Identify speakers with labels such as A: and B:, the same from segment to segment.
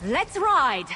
A: Let's ride!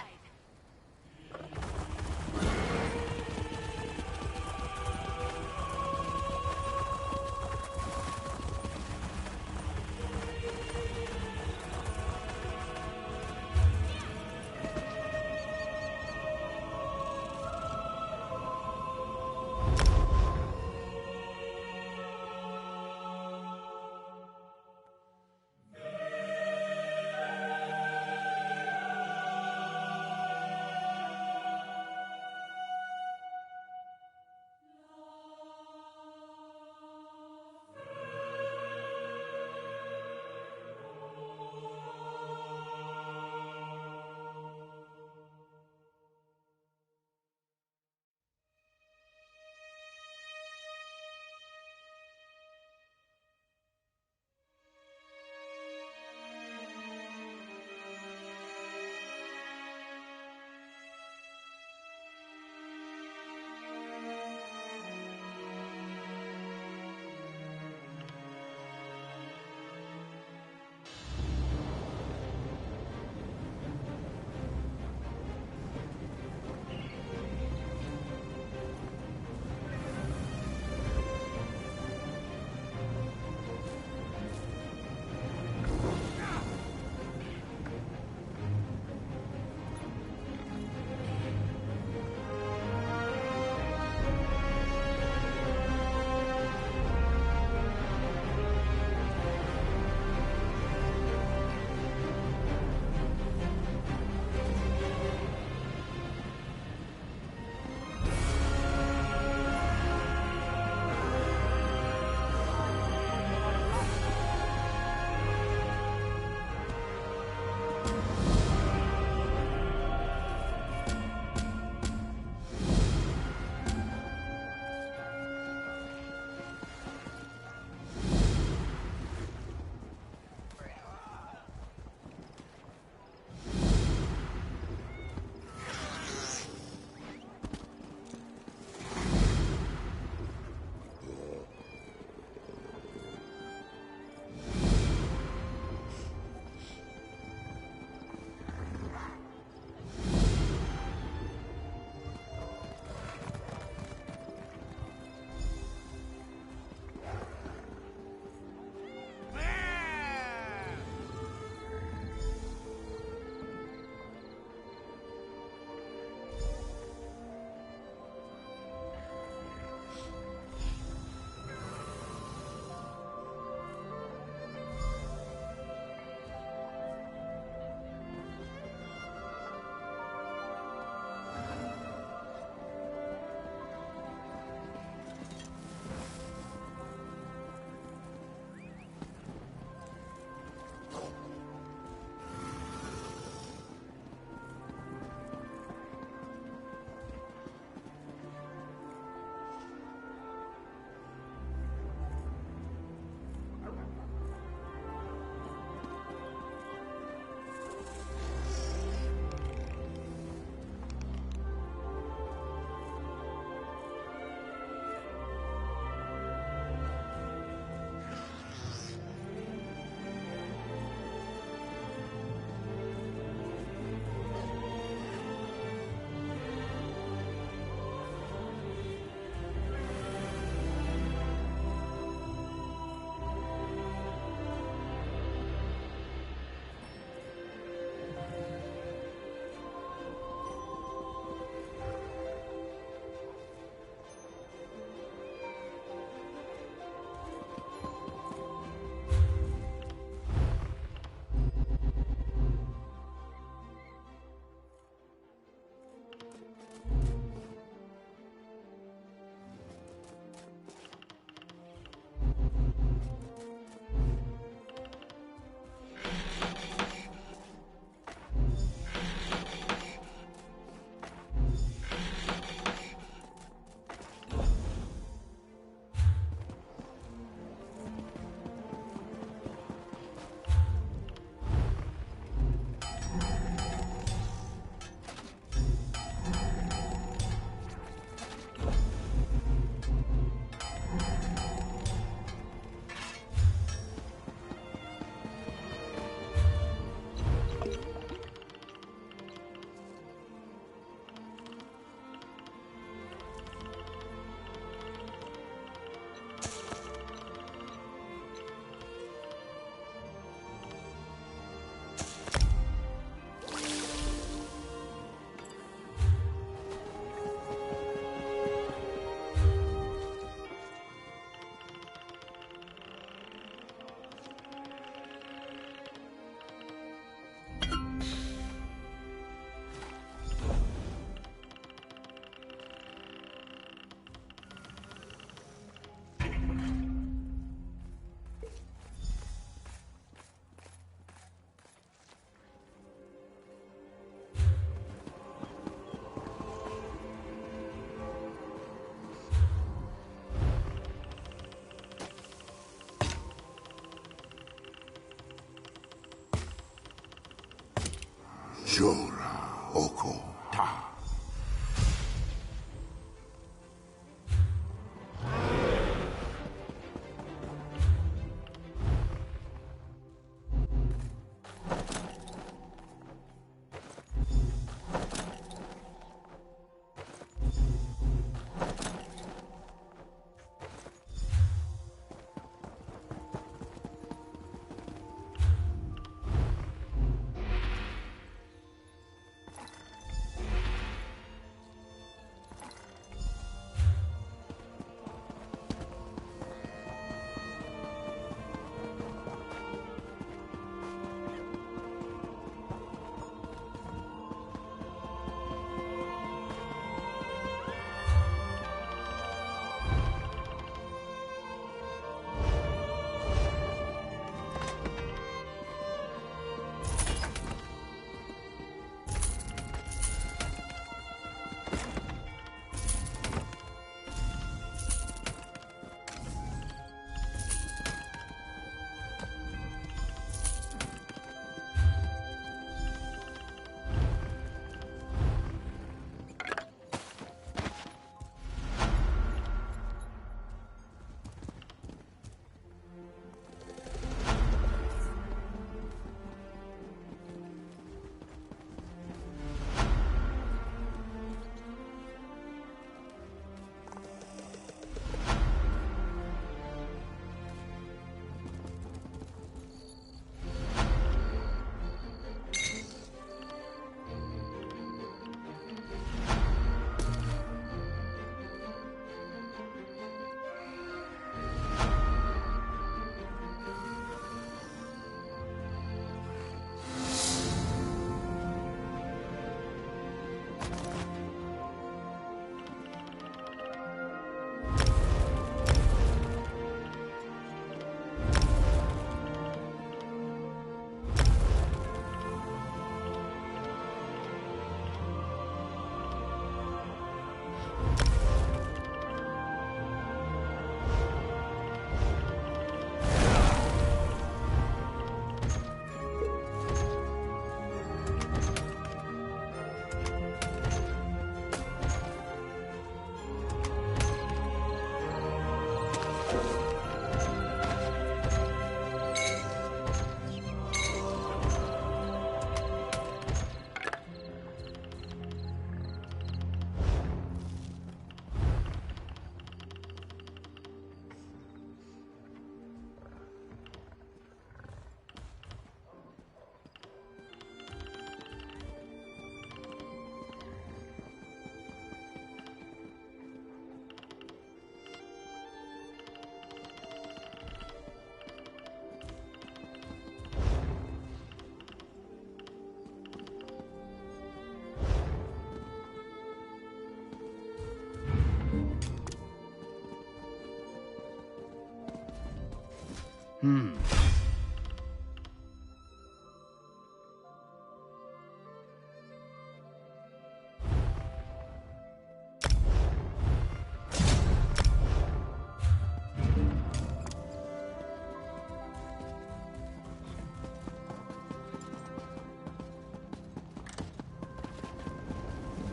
A: Jora Oko Ta.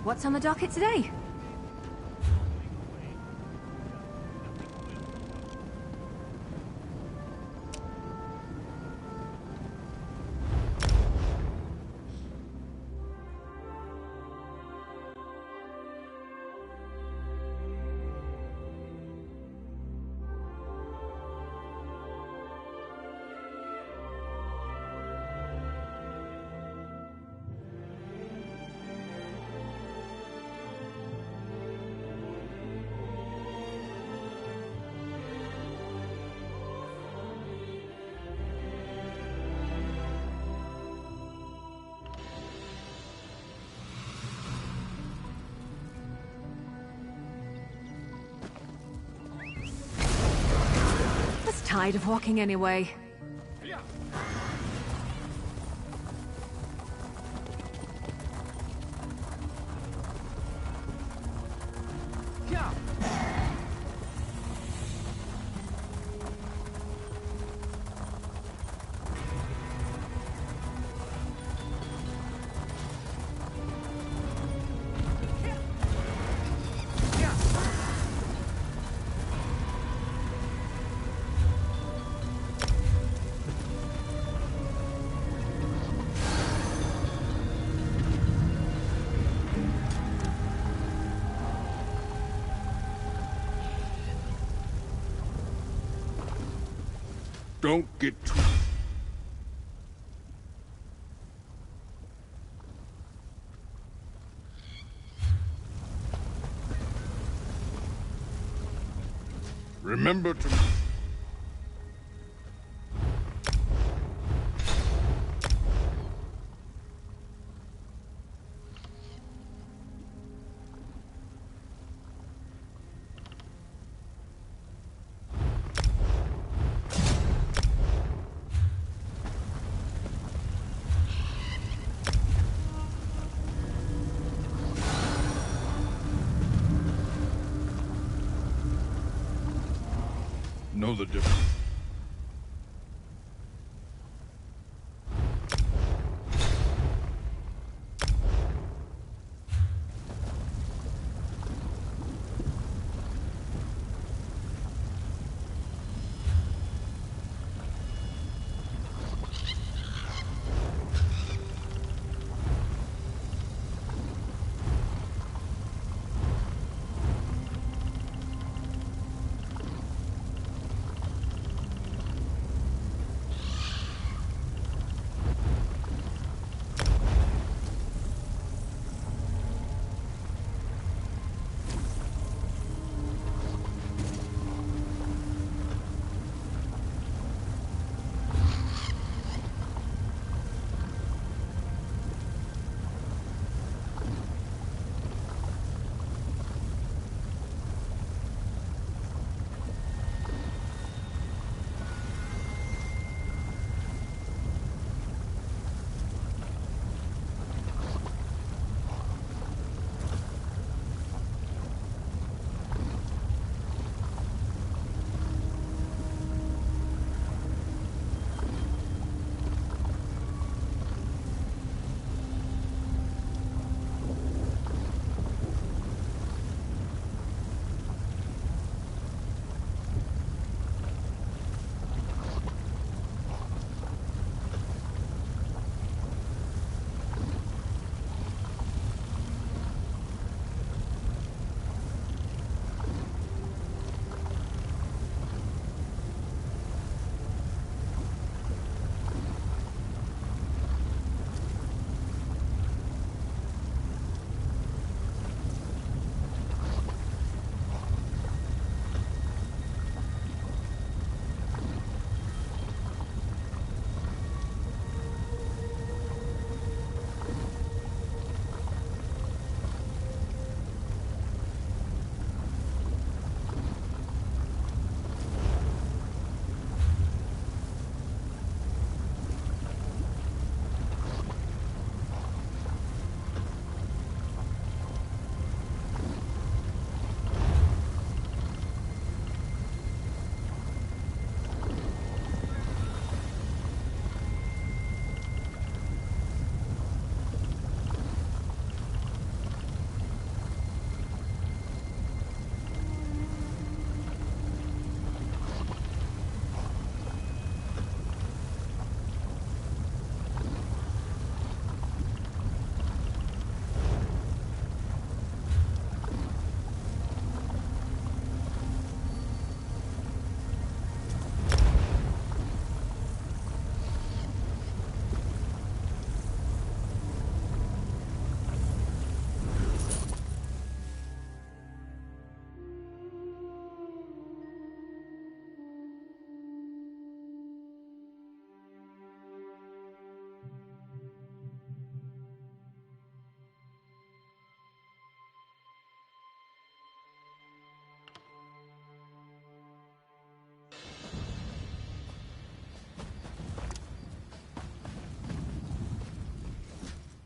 B: What's on the docket today? Tired of walking anyway.
A: Don't get too... Remember to... Know the difference.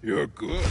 A: You're good.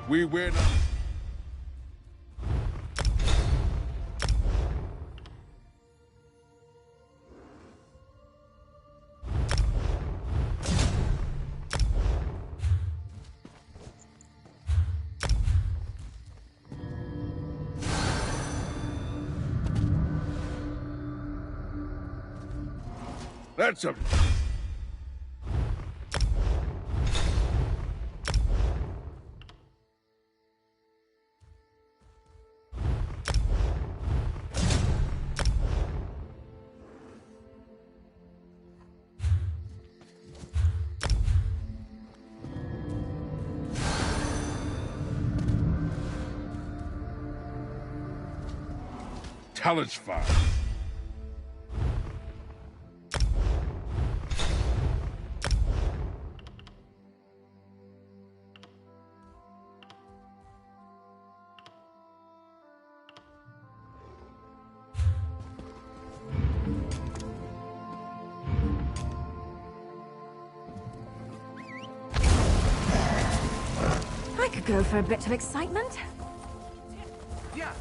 A: We win. That's a... Talent's fine.
B: I could go for a bit of excitement.
C: Yeah.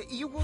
C: You will...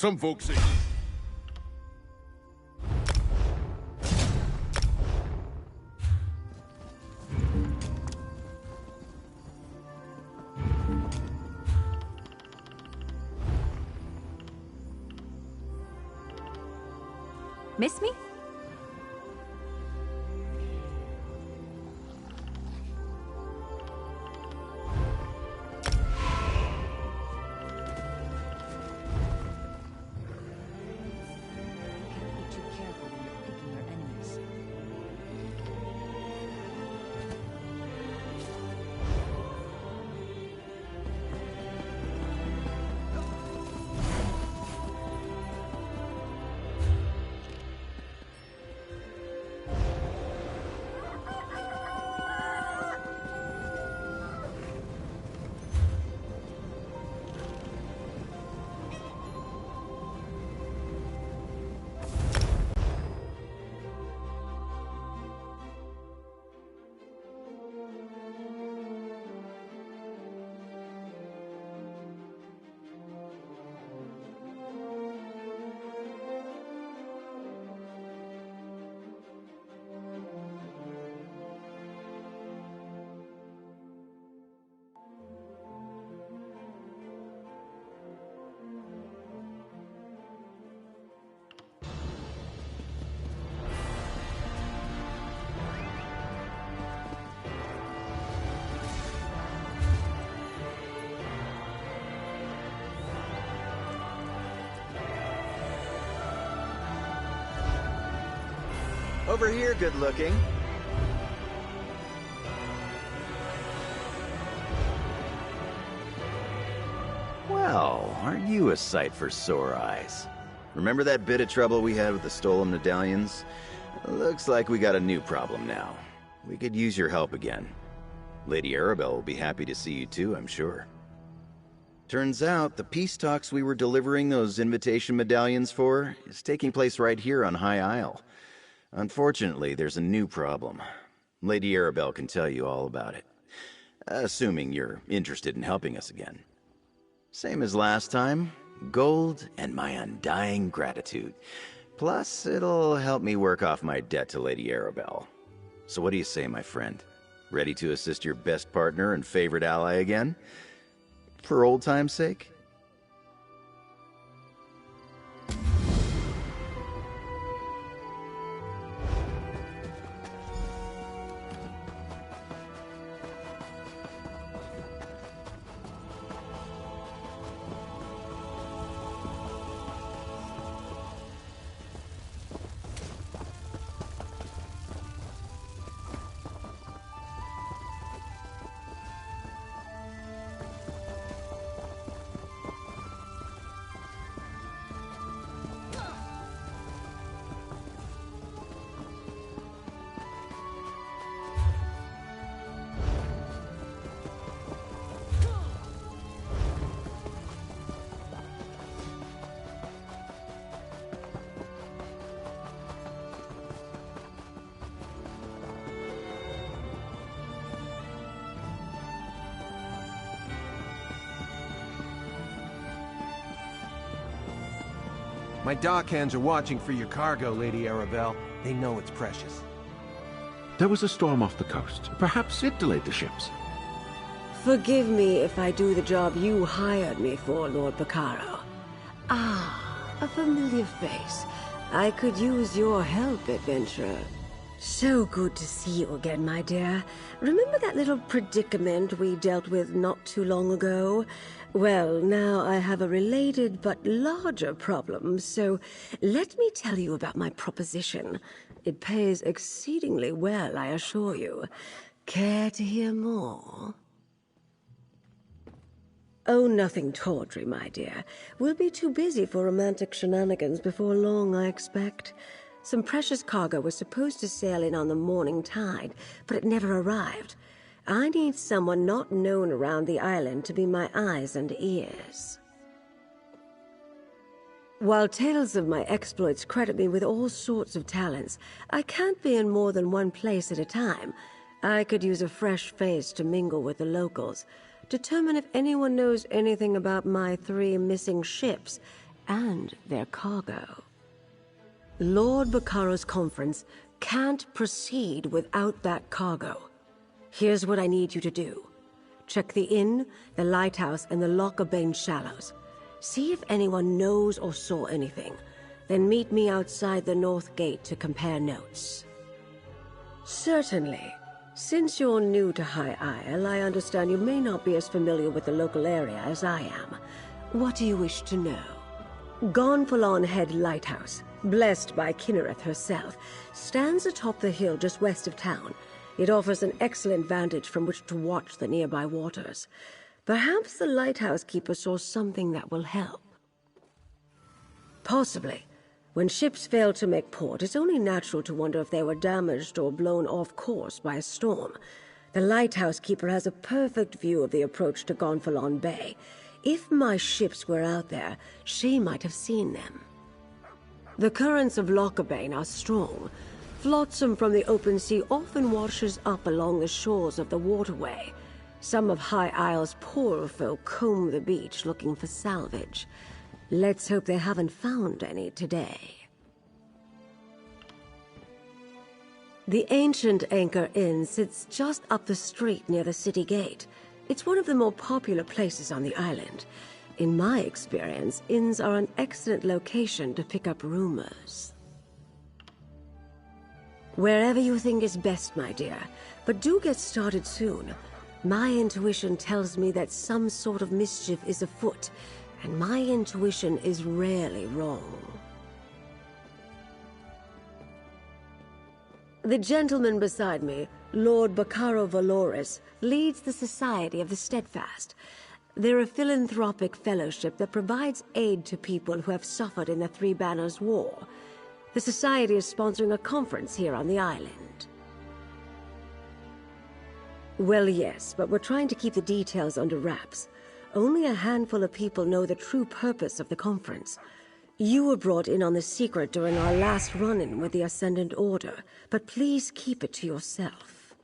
A: Some folks say...
B: Miss me?
D: Over here, good looking. Well, aren't you a sight for sore eyes? Remember that bit of trouble we had with the stolen medallions? Looks like we got a new problem now. We could use your help again. Lady Arabelle will be happy to see you too, I'm sure. Turns out, the peace talks we were delivering those invitation medallions for is taking place right here on High Isle. Unfortunately, there's a new problem. Lady Arabelle can tell you all about it. Assuming you're interested in helping us again. Same as last time, gold and my undying gratitude. Plus, it'll help me work off my debt to Lady Arabelle. So what do you say, my friend? Ready to assist your best partner and favorite ally again? For old time's sake?
C: My dockhands are watching for your cargo, Lady Arabelle. They know it's precious.
E: There was a storm off the coast. Perhaps it delayed the ships.
F: Forgive me if I do the job you hired me for, Lord Picaro. Ah, a familiar face. I could use your help, adventurer. So good to see you again, my dear. Remember that little predicament we dealt with not too long ago? Well, now I have a related but larger problem, so let me tell you about my proposition. It pays exceedingly well, I assure you. Care to hear more? Oh, nothing tawdry, my dear. We'll be too busy for romantic shenanigans before long, I expect. Some precious cargo was supposed to sail in on the morning tide, but it never arrived. I need someone not known around the island to be my eyes and ears. While tales of my exploits credit me with all sorts of talents, I can't be in more than one place at a time. I could use a fresh face to mingle with the locals, determine if anyone knows anything about my 3 missing ships and their cargo. Lord Baccaro's conference can't proceed without that cargo. Here's what I need you to do. Check the inn, the lighthouse, and the Lockabane shallows. See if anyone knows or saw anything. Then meet me outside the North Gate to compare notes. Certainly. Since you're new to High Isle, I understand you may not be as familiar with the local area as I am. What do you wish to know? Gonfalon Head Lighthouse, blessed by Kinnereth herself, stands atop the hill just west of town. It offers an excellent vantage from which to watch the nearby waters. Perhaps the lighthouse keeper saw something that will help. Possibly. When ships fail to make port, it's only natural to wonder if they were damaged or blown off course by a storm. The lighthouse keeper has a perfect view of the approach to Gonfalon Bay. If my ships were out there, she might have seen them. The currents of Lockabane are strong. Flotsam from the open sea often washes up along the shores of the waterway. Some of High Isle's poorer folk comb the beach looking for salvage. Let's hope they haven't found any today. The ancient Anchor Inn sits just up the street near the city gate. It's one of the more popular places on the island. In my experience, inns are an excellent location to pick up rumors. Wherever you think is best, my dear, but do get started soon. My intuition tells me that some sort of mischief is afoot, and my intuition is rarely wrong. The gentleman beside me, Lord Baccaro Valoris, leads the Society of the Steadfast. They're a philanthropic fellowship that provides aid to people who have suffered in the Three Banners War. The Society is sponsoring a conference here on the island. Well, yes, but we're trying to keep the details under wraps. Only a handful of people know the true purpose of the conference. You were brought in on the secret during our last run-in with the Ascendant Order, but please keep it to yourself.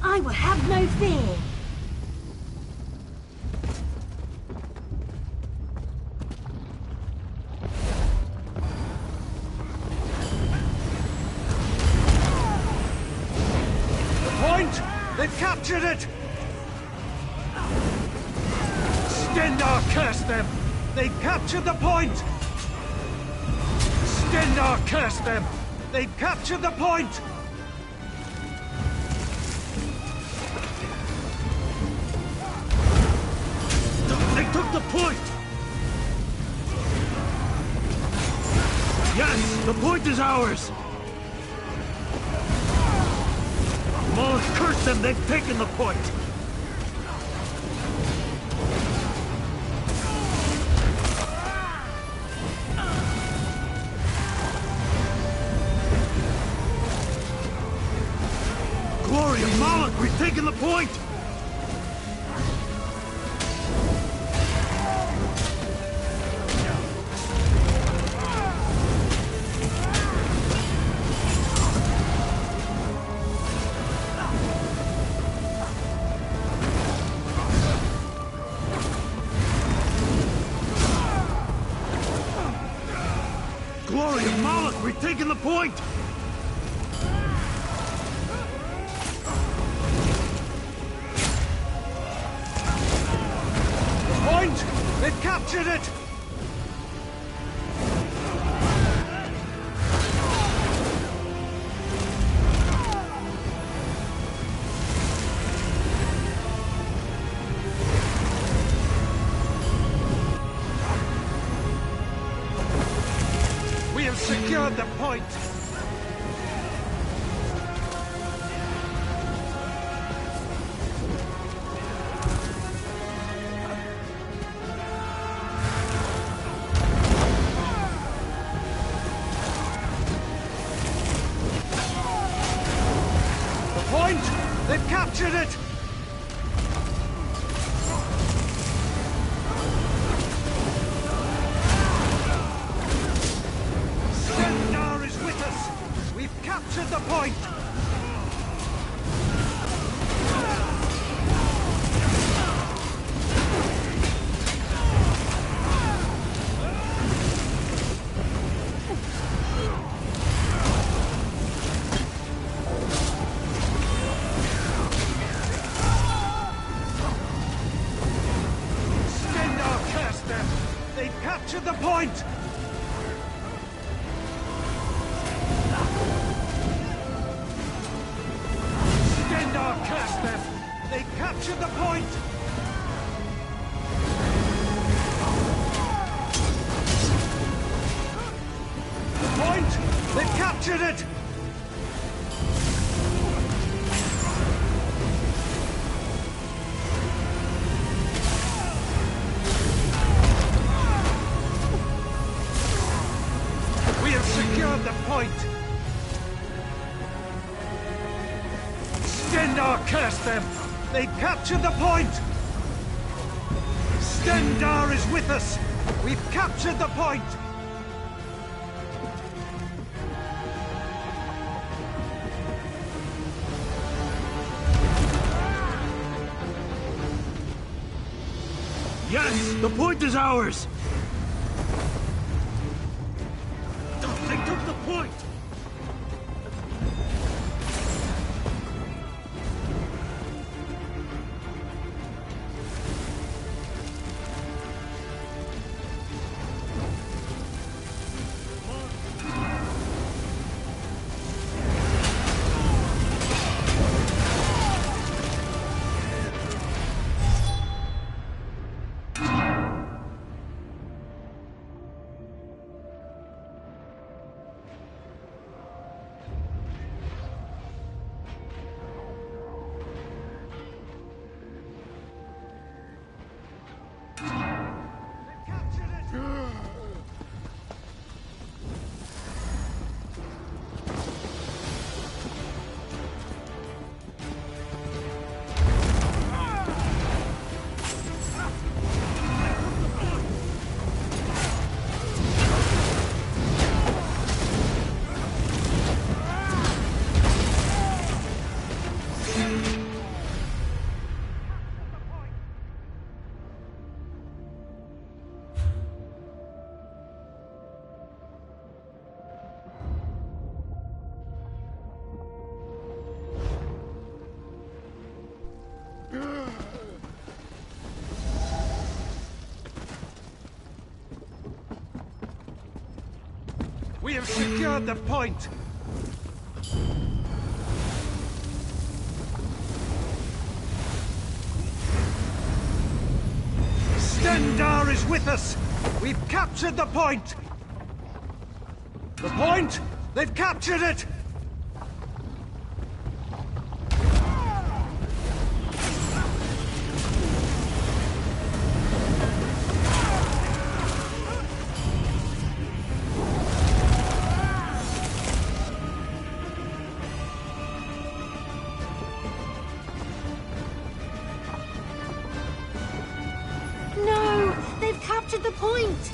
F: I will have no fear.
C: The point! They've captured it! Stendar, curse them! They've captured the point! Stendar, curse them! They've captured the point! They took the point! Yes, the point is ours!
G: Moloch, curse them! They've taken the point! Glory of Moloch, we've taken the point! Glory of Moloch, we've taken the point! Point! They've captured it! We have secured the point! They've captured it! Stendar is with us! We've captured the point! Capture the point! Stendar cast them! They captured the point! The point! They've captured it! Secured the point! Stendar cursed them! They captured the point! Stendar is with us! We've captured the point! Yes! The point is ours! They took the point! We have secured the point! Stendar is with us! We've captured the point! The point? They've captured it!
H: captured the point!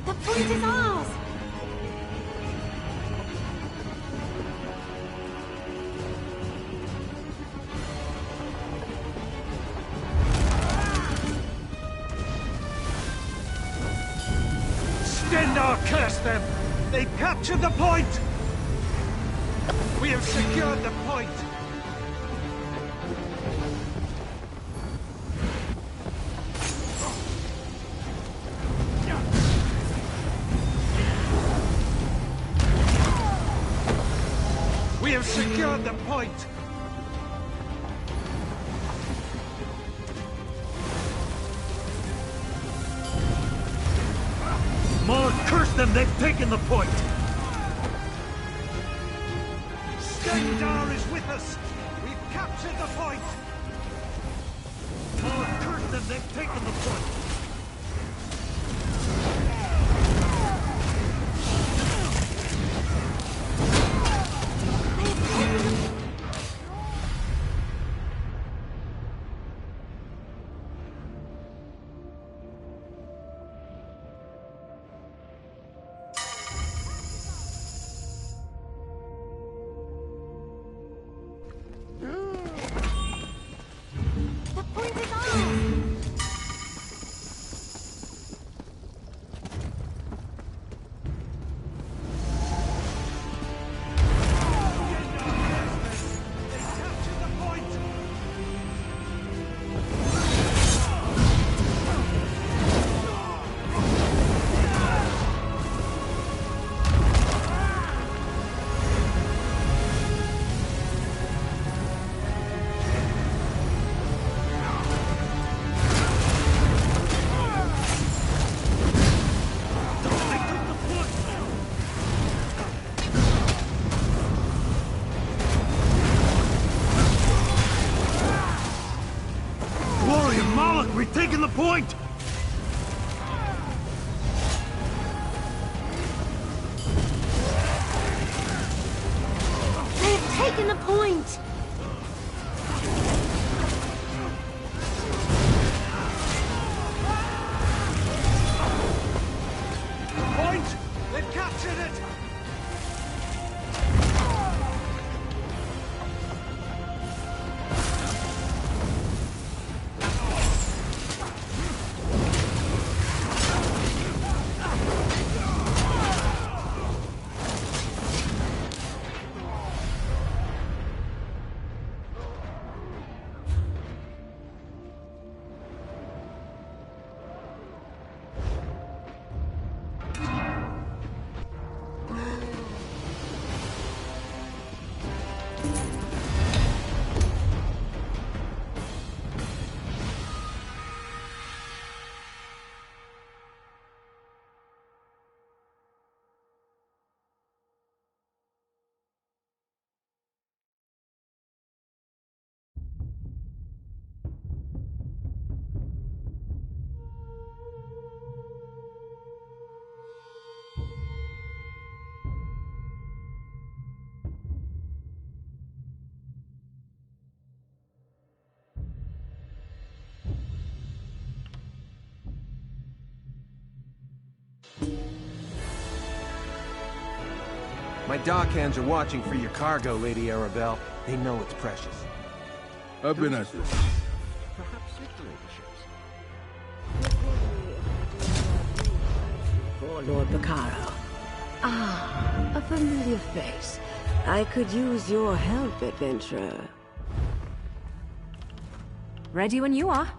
H: The point is ours!
G: Stendarr curse them! They captured the point! We have secured the point! We have secured the point! Maul, curse them! They've taken the point! Stendarr is with us! We've captured the point! Maul, curse them! They've taken the point! We've taken the point!
H: They have taken the point!
G: Point! They've captured it!
C: My dockhands are watching for your cargo, Lady Arabelle. They know it's precious.
A: I've been at this.
E: Perhaps it ships.
F: For Lord Bacaro. Ah, a familiar face. I could use your help, adventurer.
B: Ready when you are.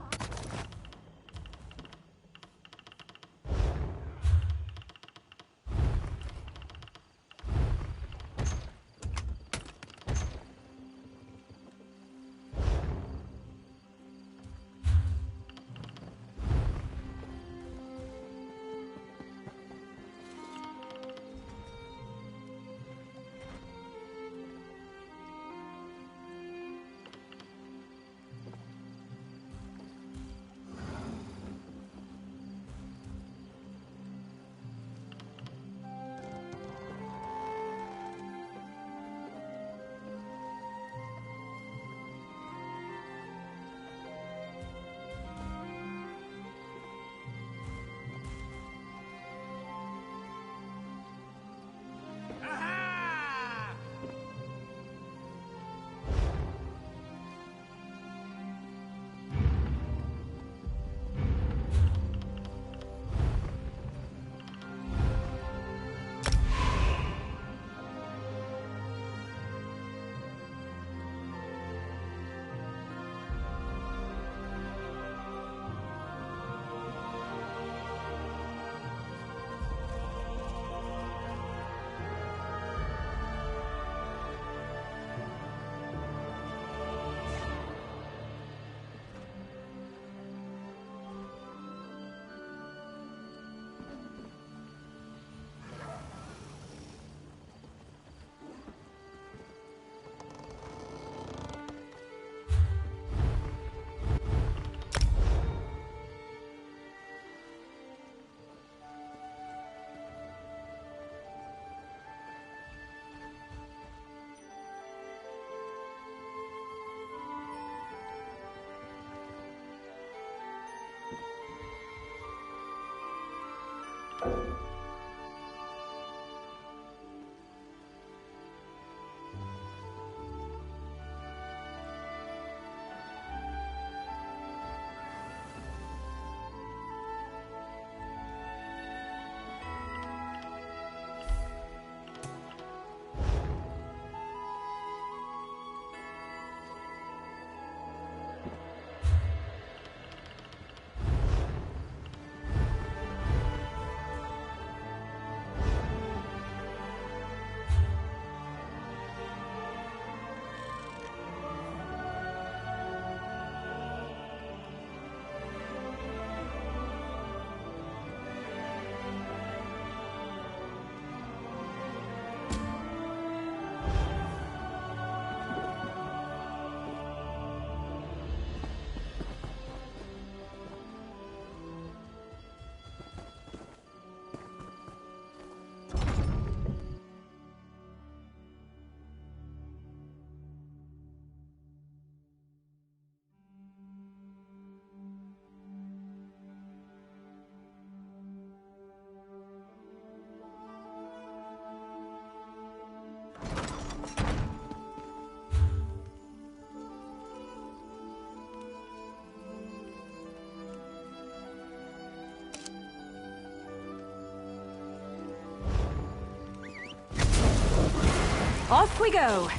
B: Off we go!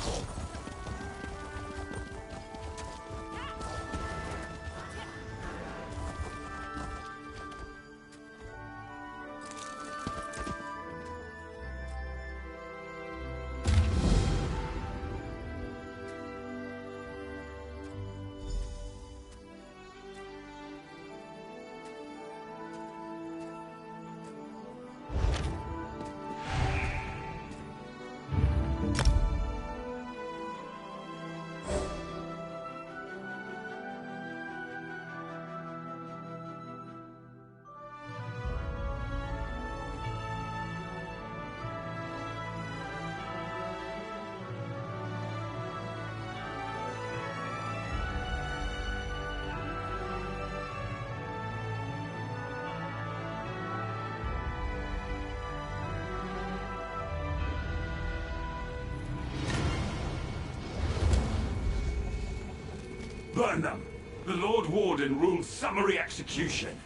I: Burn them! The Lord Warden rules summary execution.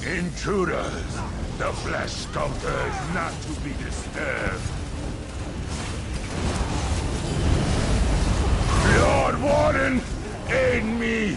A: Intruders! The flesh sculptor is not to be disturbed. Lord Warden, aid me!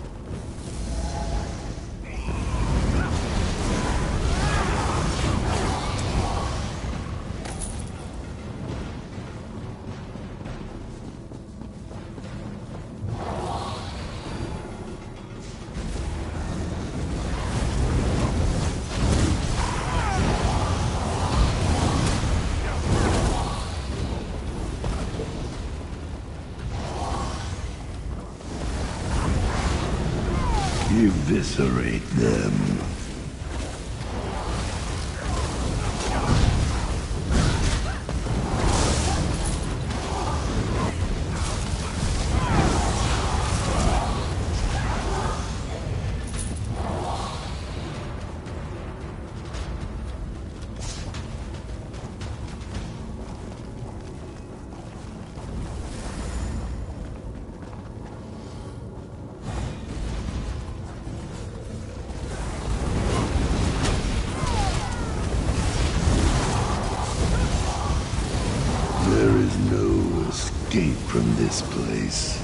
J: eviscerate them. There is no escape from this place.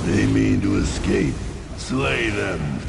J: They mean to escape. Slay them.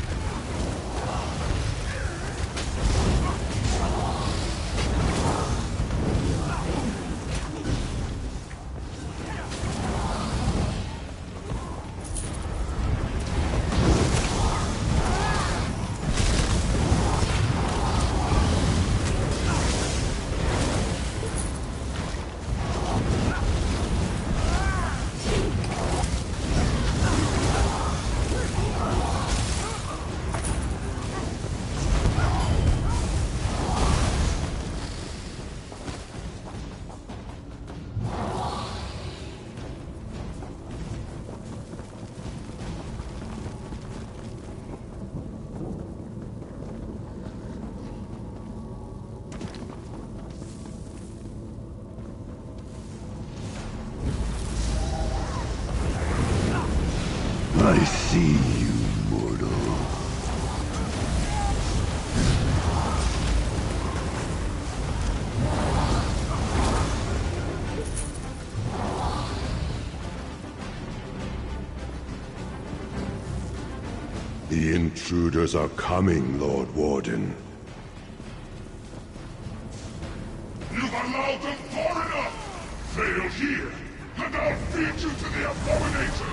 J: I see you, mortal. The intruders are coming, Lord Warden.
I: You've allowed them far enough! Fail here, and I'll feed you to the abomination!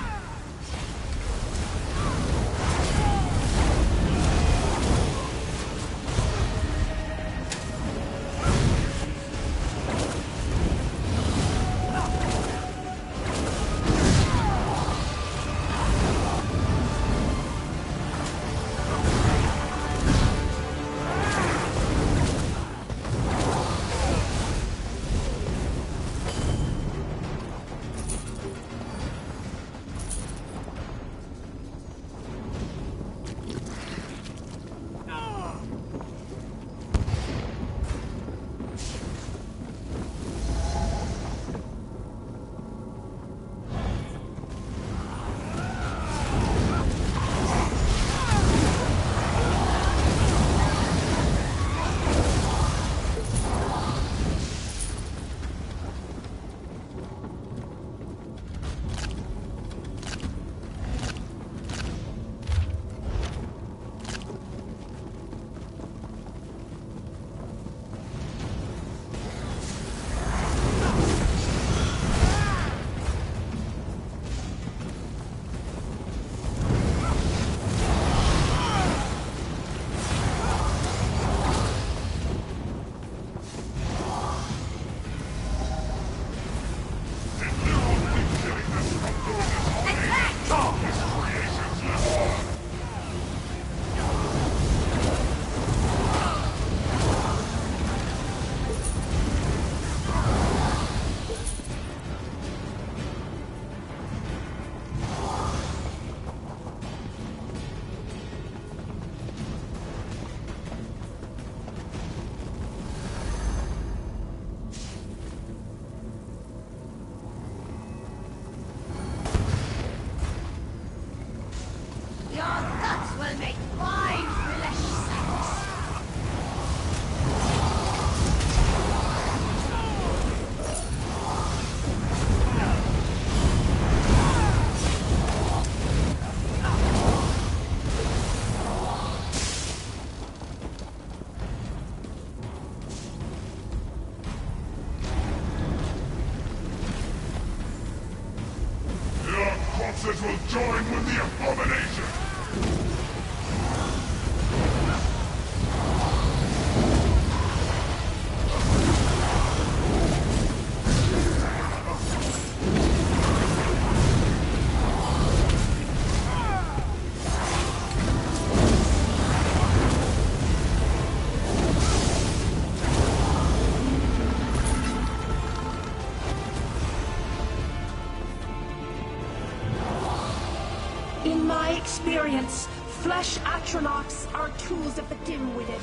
K: flesh atronachs are tools of the dim-witted.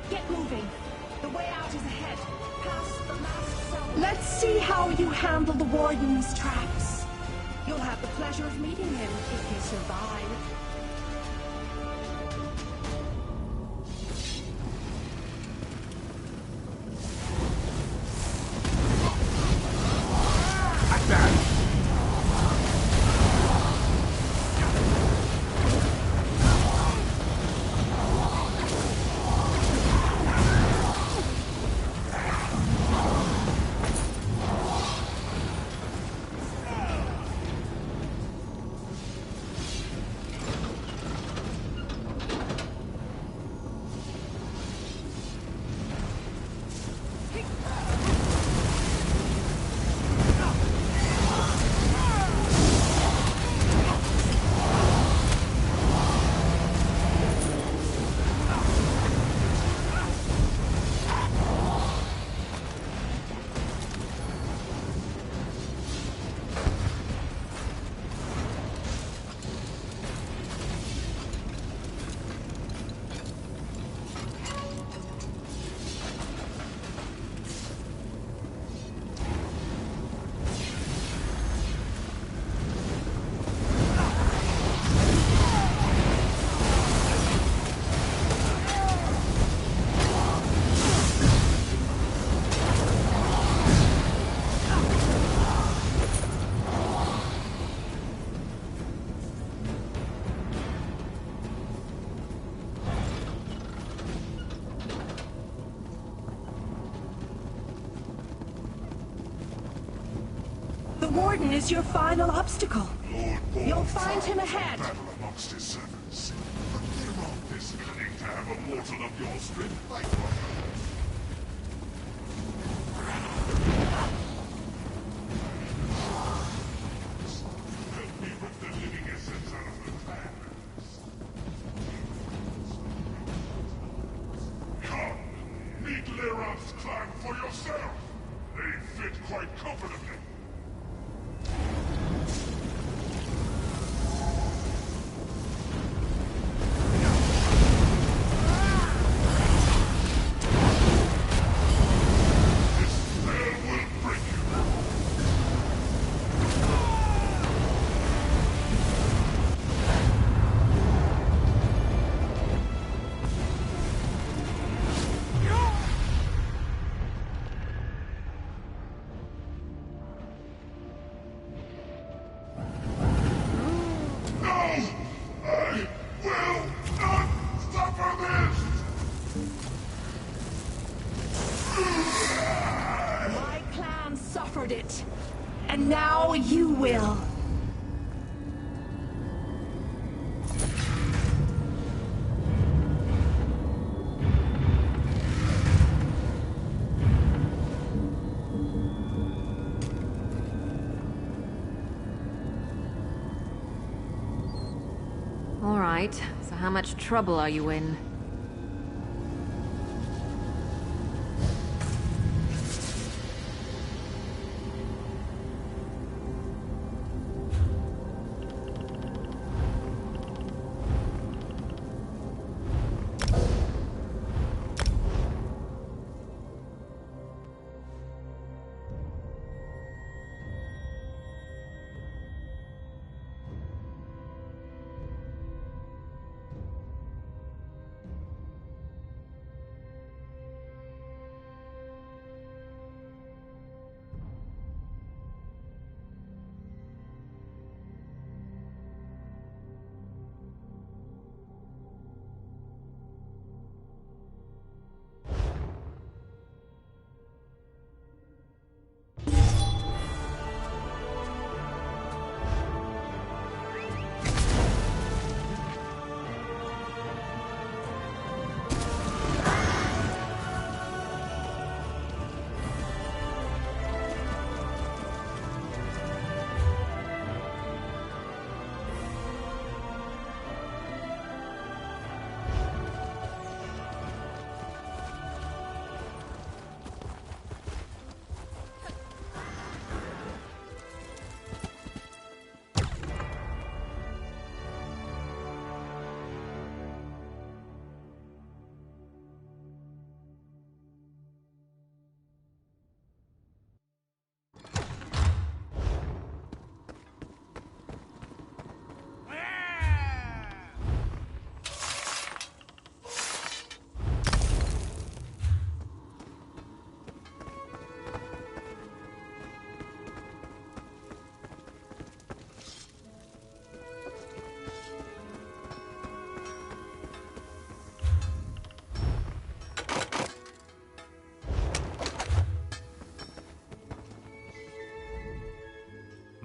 K: Get moving. The way out is ahead. Past the last cell. Let's see how you handle the Warden's traps. You'll have the pleasure of meeting him if you survive. The Warden is your final obstacle. You'll find him ahead.
I: Battle amongst his servants. But they're all this cunning to have a mortal of your strength like one. Help me rip the living essence out of the plans. Come, meet Leron's clan for yourself. They fit quite comfortably.
K: It. And now you will.
B: All right, so how much trouble are you in?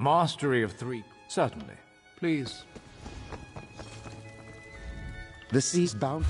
G: mastery of 3... Certainly. Please.
L: The sea's bounty.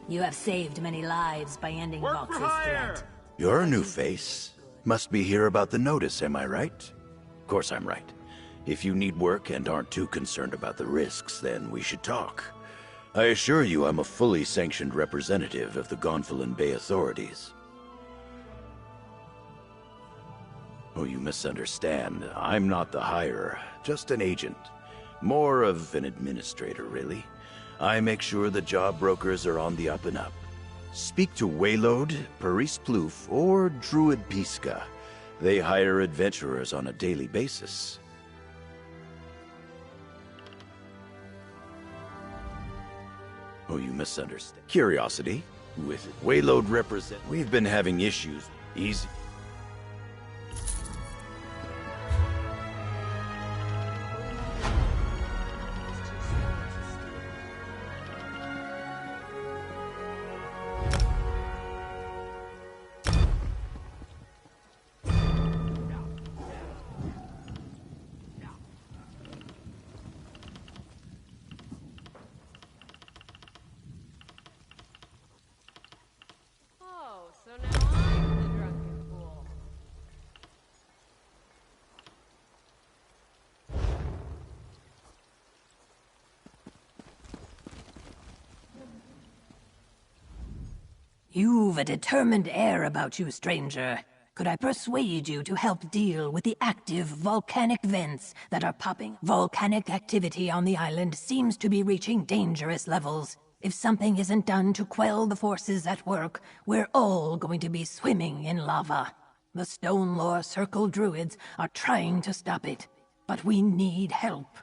M: You have saved many lives by ending Vox's threat.
D: You're a new face. Must be here about the notice, am I right? Of course I'm right. If you need work and aren't too concerned about the risks, then we should talk. I assure you I'm a fully sanctioned representative of the Gonfalon Bay authorities. Oh, you misunderstand. I'm not the hirer, just an agent. More of an administrator, really. I make sure the job brokers are on the up and up. Speak to Waylode, Paris Plouffe, or Druid Pisca. They hire adventurers on a daily basis. Oh, you misunderstand. Curiosity. With Waylode represent... We've been having issues. Easy.
B: So now I'm the drunken fool.
M: You've a determined air about you, stranger. Could I persuade you to help deal with the active volcanic vents that are popping? Volcanic activity on the island seems to be reaching dangerous levels. If something isn't done to quell the forces at work, we're all going to be swimming in lava. The Stonelore Circle druids are trying to stop it, but we need help.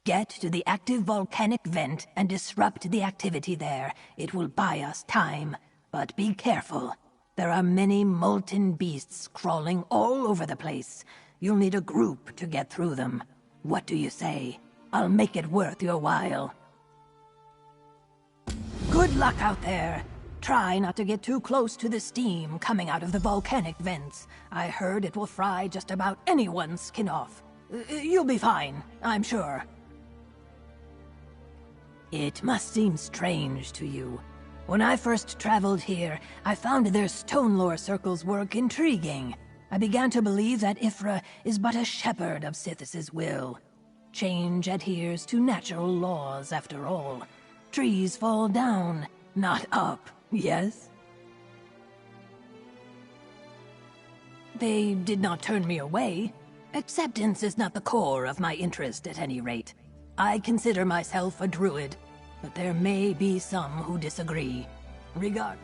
M: Get to the active volcanic vent and disrupt the activity there. It will buy us time, but be careful. There are many molten beasts crawling all over the place. You'll need a group to get through them. What do you say? I'll make it worth your while. Good luck out there. Try not to get too close to the steam coming out of the volcanic vents. I heard it will fry just about anyone's skin off. You'll be fine, I'm sure. It must seem strange to you. When I first traveled here, I found their Stonelore Circle's work intriguing. I began to believe that Ifra is but a shepherd of Sithis' will. Change adheres to natural laws, after all. Trees fall down, not up, yes? They did not turn me away. Acceptance is not the core of my interest, at any rate. I consider myself a druid, but there may be some who disagree. Regard.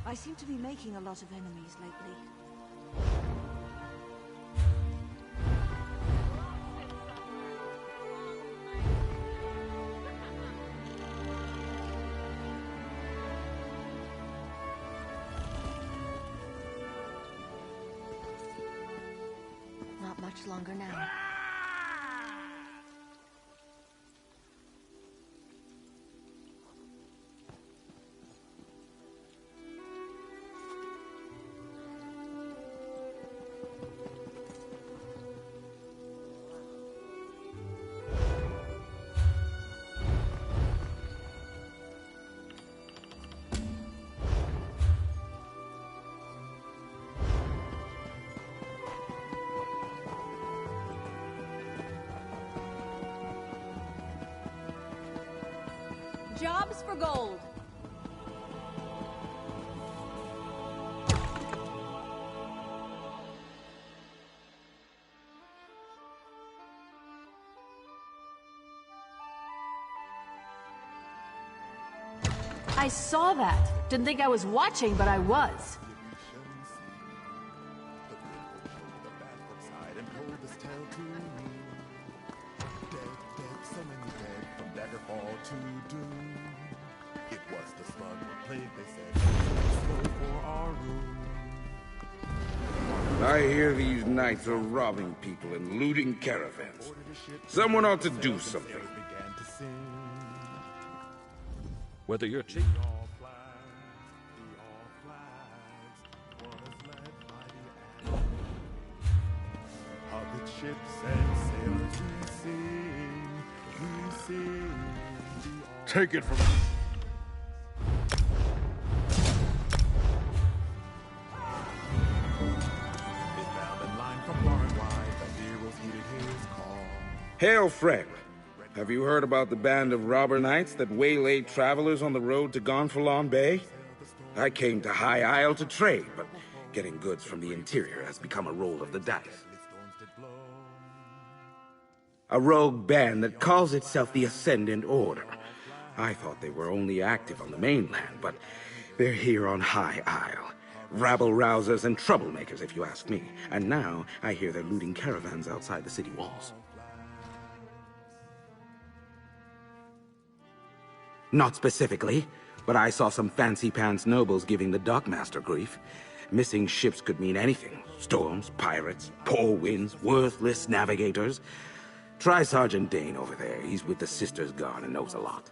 K: I seem to be making a lot of enemies lately.
F: Not much longer now.
B: Jobs for gold.
N: I saw that. Didn't think I was watching, but I was.
O: I hear these knights are robbing people and looting caravans. Someone ought to do something.
P: Whether you're cheap...
G: Take it from
O: Hail, friend. Have you heard about the band of robber knights that waylaid travelers on the road to Gonfalon Bay? I came to High Isle to trade, but getting goods from the interior has become a roll of the dice. A rogue band that calls itself the Ascendant Order. I thought they were only active on the mainland, but they're here on High Isle. Rabble-rousers and troublemakers, if you ask me. And now I hear they're looting caravans outside the city walls. Not specifically, but I saw some fancy-pants nobles giving the dockmaster grief. Missing ships could mean anything. Storms, pirates, poor winds, worthless navigators. Try Sergeant Dane over there. He's with the Sisters Guard and knows a lot.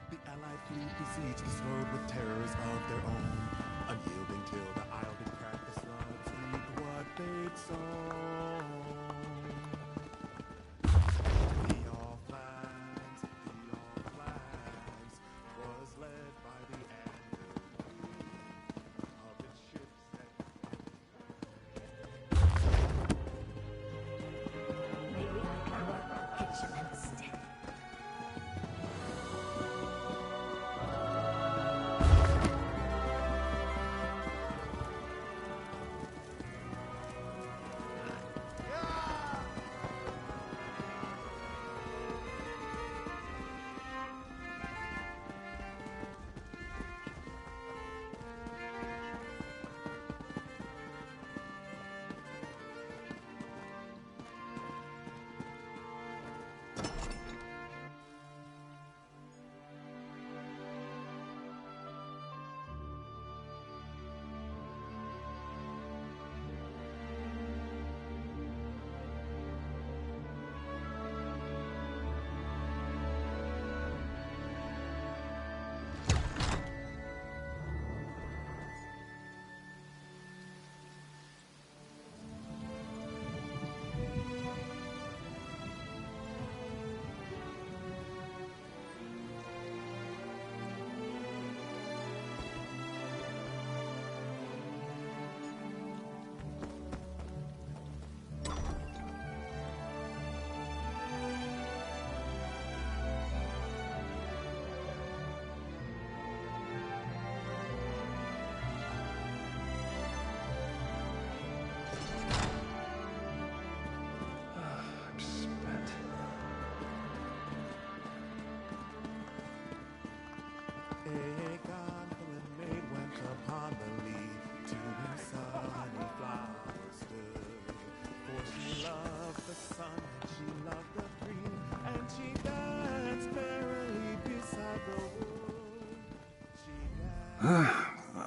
P: The Allied fleet besieged this road with terrors of their own. Unyielding till the Isle did crack, the slugs reaped what they'd sown. The All Flags was led by the annual of its ships that...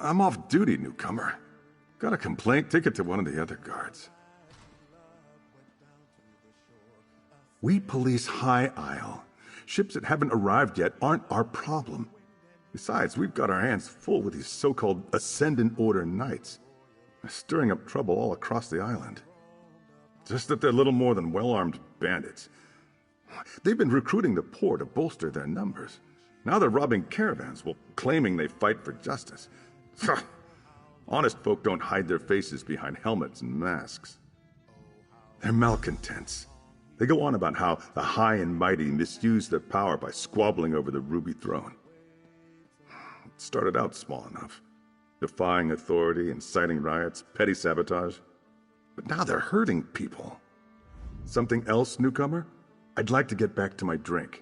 Q: I'm off duty, newcomer. Got a complaint? Take it to one of the other guards. We police High Isle. Ships that haven't arrived yet aren't our problem. Besides, we've got our hands full with these so-called Ascendant Order Knights. They're stirring up trouble all across the island. Just that they're little more than well-armed bandits. They've been recruiting the poor to bolster their numbers. Now they're robbing caravans while claiming they fight for justice. Honest folk don't hide their faces behind helmets and masks. They're malcontents. They go on about how the high and mighty misuse their power by squabbling over the Ruby Throne. It started out small enough, defying authority, inciting riots, petty sabotage. But now they're hurting people. Something else, newcomer? I'd like to get back to my drink.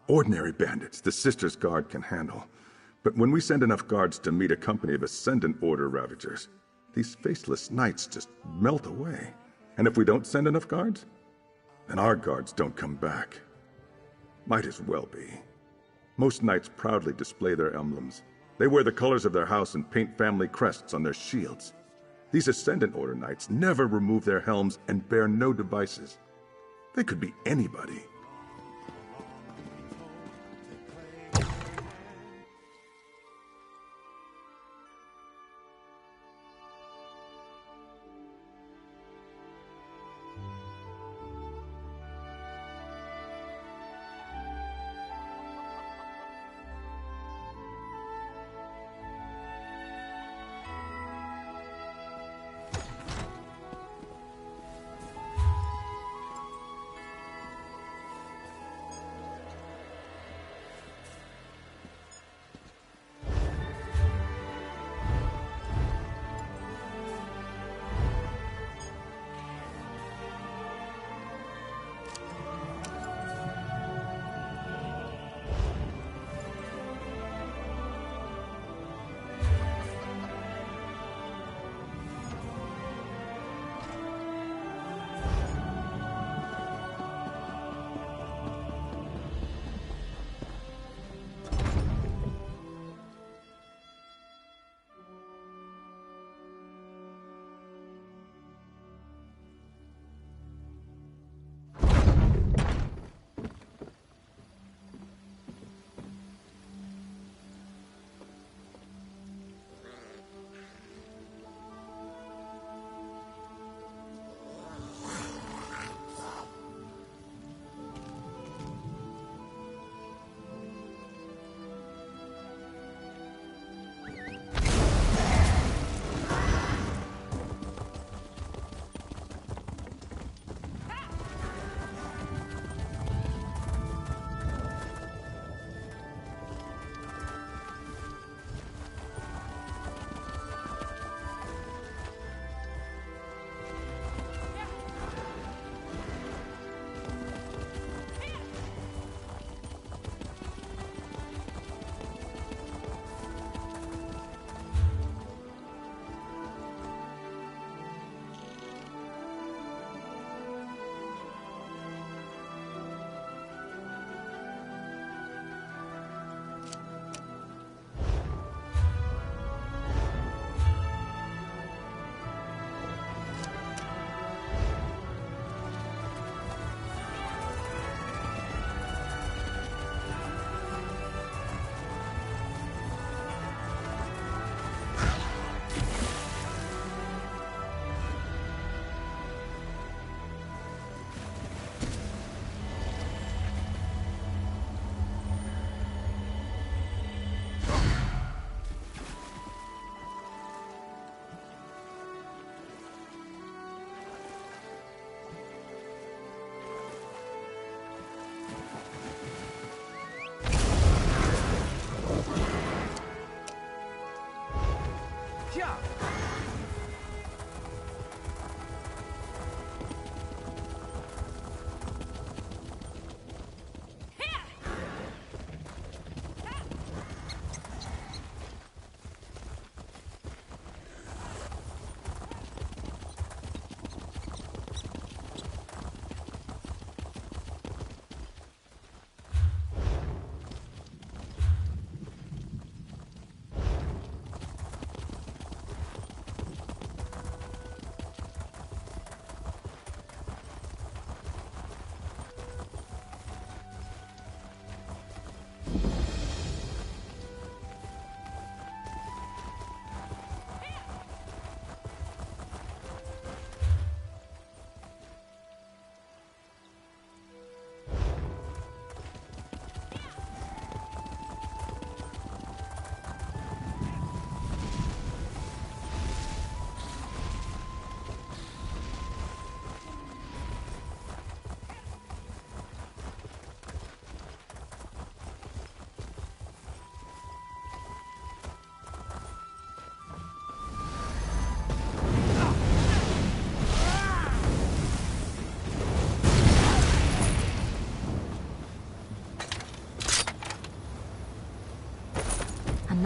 Q: Ordinary bandits, the Sisters Guard can handle. But when we send enough guards to meet a company of Ascendant Order Ravagers, these faceless knights just melt away. And if we don't send enough guards, then our guards don't come back. Might as well be. Most knights proudly display their emblems. They wear the colors of their house and paint family crests on their shields. These Ascendant Order Knights never remove their helms and bear no devices. They could be anybody.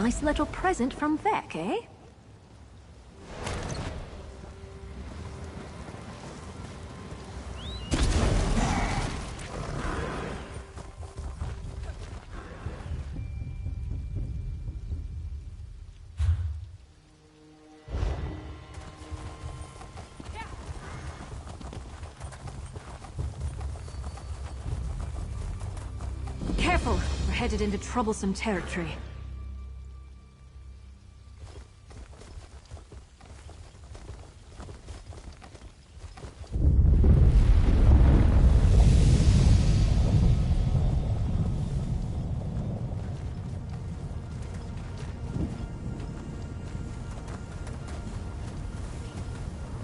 N: nice little present from Vec, eh? Careful! We're headed into troublesome territory.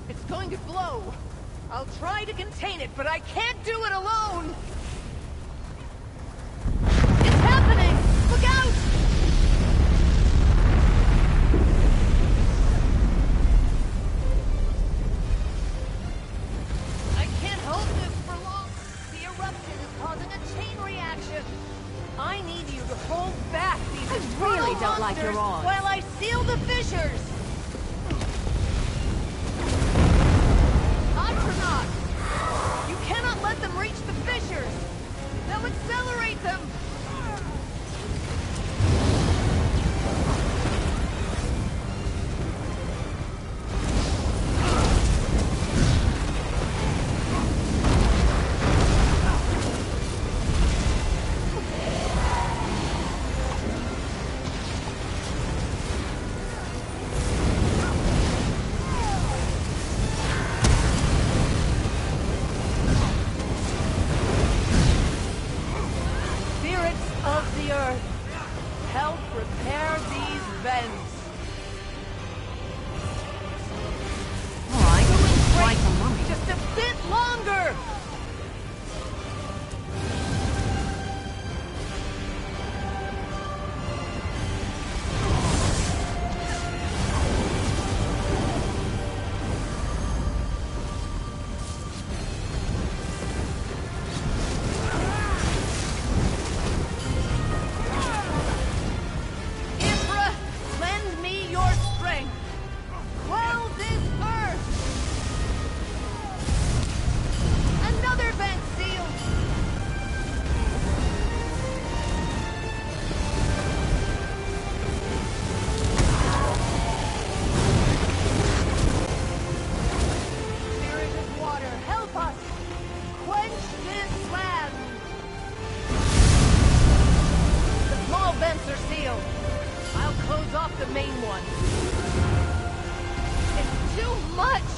R: It's going to blow! I'll try to contain it, but I can't do it alone! Look out! I can't hold this for long. The eruption is causing a chain reaction. I need you to hold back these
N: I really don't like your odds.
R: While I seal the fissures. Astronaut! You cannot let them reach the fissures. They'll accelerate them. Help repair these vents.
N: Like a mummy.
R: Just a bit longer. The main one. It's too much!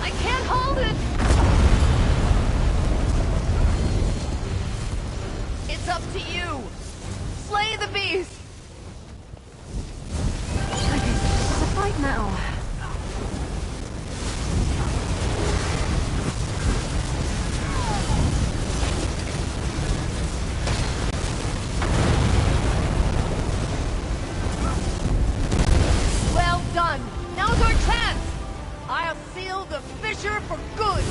R: I can't hold it! It's up to you! Slay the beast!
N: Okay, it's a fight now.
R: Now's our chance! I'll seal the fissure for good!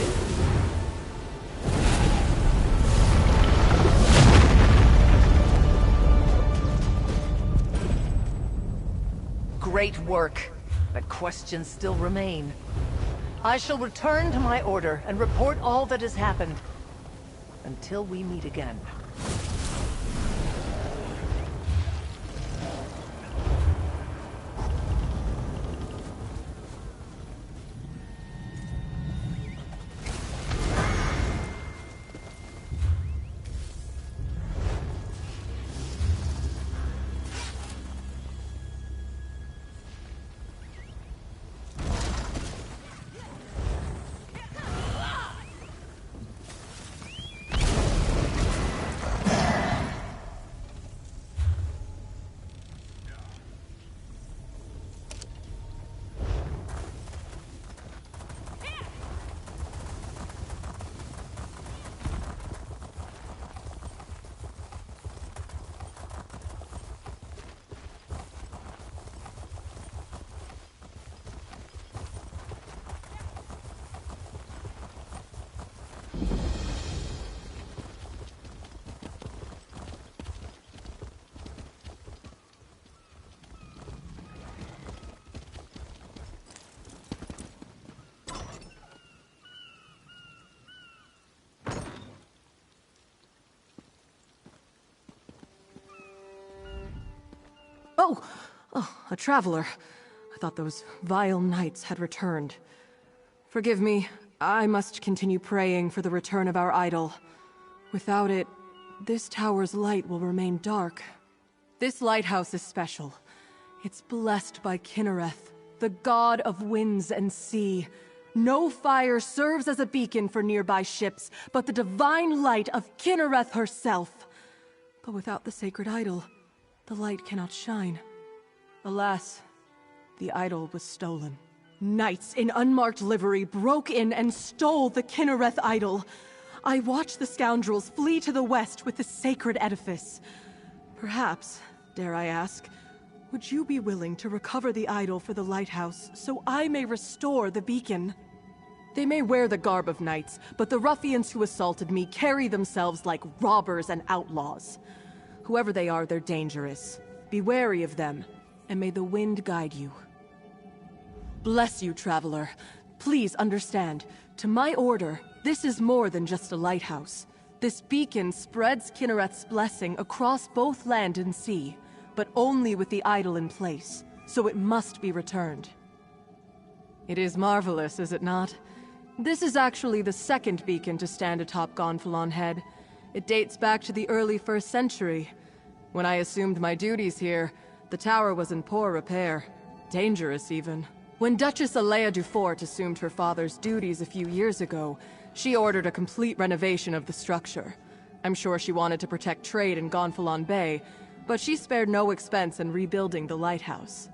R: Great work, but questions still remain. I shall return to my order and report all that has happened. Until we meet again.
S: Oh, a traveler. I thought those vile knights had returned. Forgive me, I must continue praying for the return of our idol. Without it, this tower's light will remain dark. This lighthouse is special. It's blessed by Kinnereth, the god of winds and sea. No fire serves as a beacon for nearby ships, but the divine light of Kinnereth herself. But without the sacred idol, the light cannot shine. Alas, the idol was stolen. Knights in unmarked livery broke in and stole the Kinnereth idol. I watched the scoundrels flee to the west with the sacred edifice. Perhaps, dare I ask, would you be willing to recover the idol for the lighthouse so I may restore the beacon? They may wear the garb of knights, but the ruffians who assaulted me carry themselves like robbers and outlaws. Whoever they are, they're dangerous. Be wary of them, and may the wind guide you. Bless you, traveler. Please understand, to my order, this is more than just a lighthouse. This beacon spreads Kinnereth's blessing across both land and sea, but only with the idol in place, so it must be returned. It is marvelous, is it not? This is actually the second beacon to stand atop Gonfalon Head. It dates back to the early 1st century. When I assumed my duties here, the tower was in poor repair. Dangerous, even. When Duchess Alea Dufort assumed her father's duties a few years ago, she ordered a complete renovation of the structure. I'm sure she wanted to protect trade in Gonfalon Bay, but she spared no expense in rebuilding the lighthouse.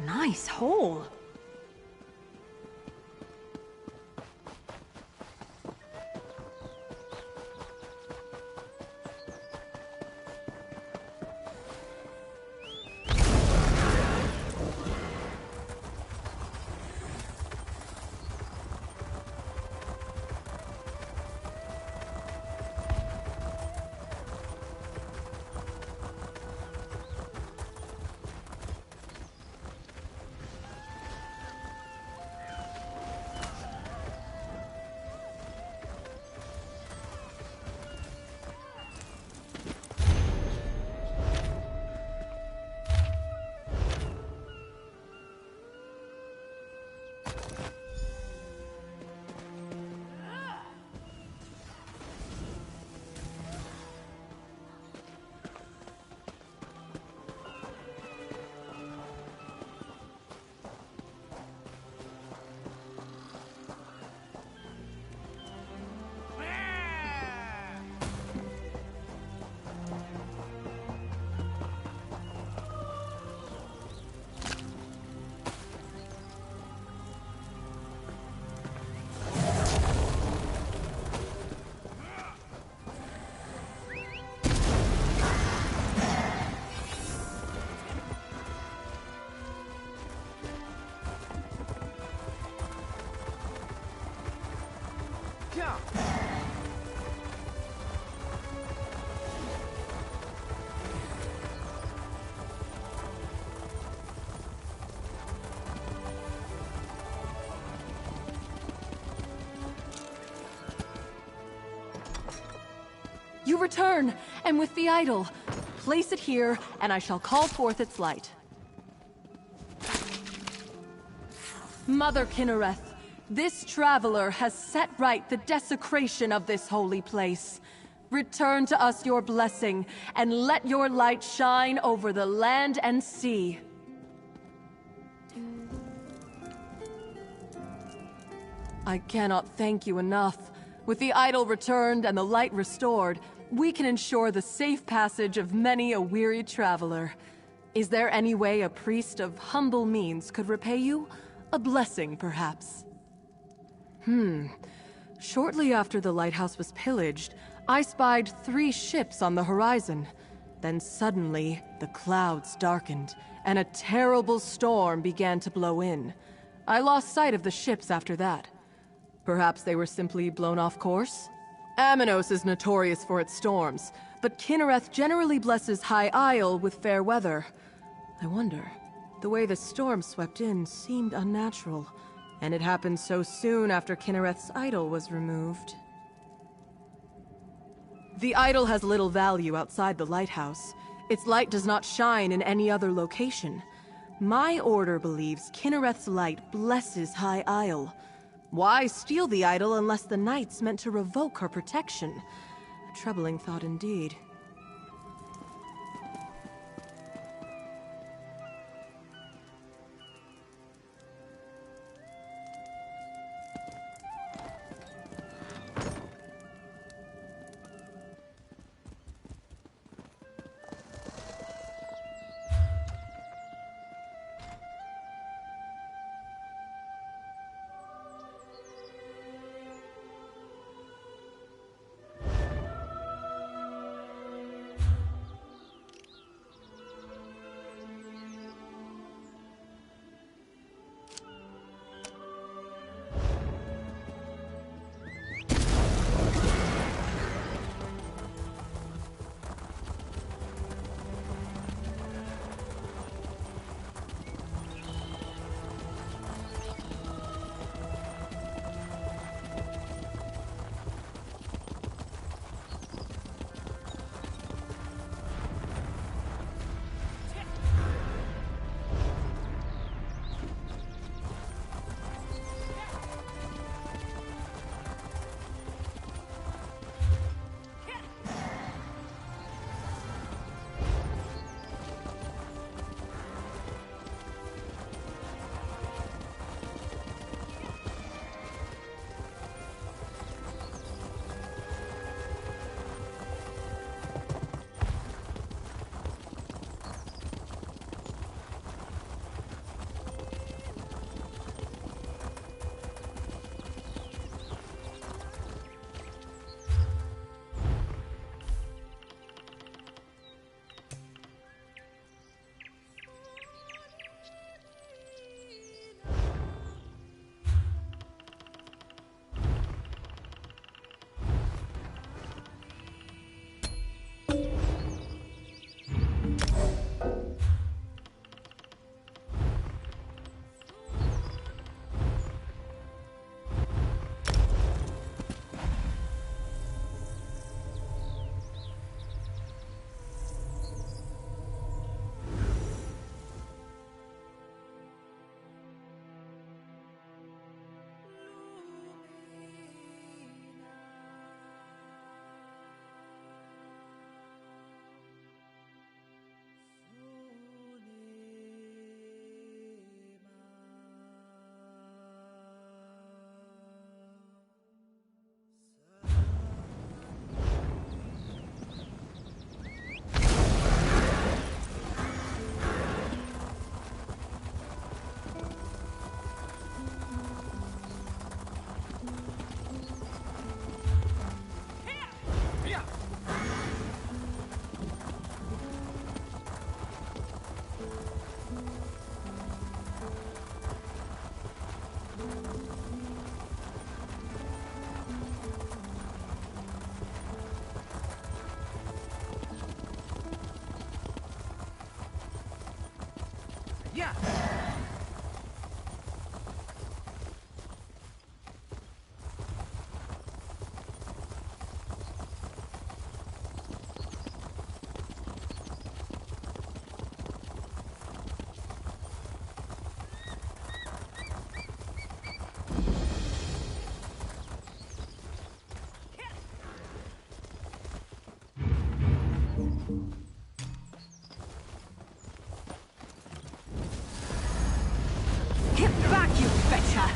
S: Nice hole. return, and with the idol. Place it here, and I shall call forth its light. Mother Kinnereth, this traveler has set right the desecration of this holy place. Return to us your blessing, and let your light shine over the land and sea. I cannot thank you enough. With the idol returned and the light restored, we can ensure the safe passage of many a weary traveler. Is there any way a priest of humble means could repay you? A blessing, perhaps? Shortly after the lighthouse was pillaged, I spied 3 ships on the horizon. Then suddenly, the clouds darkened, and a terrible storm began to blow in. I lost sight of the ships after that. Perhaps they were simply blown off course? Amanos is notorious for its storms, but Kinnereth generally blesses High Isle with fair weather. I wonder, the way the storm swept in seemed unnatural, and it happened so soon after Kinnereth's idol was removed. The idol has little value outside the lighthouse. Its light does not shine in any other location. My order believes Kinnereth's light blesses High Isle. Why steal the idol unless the knights meant to revoke her protection? A troubling thought indeed.
G: Yeah.
M: Get back, you betcha!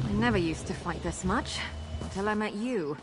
T: I never used to fight this much, until I met you.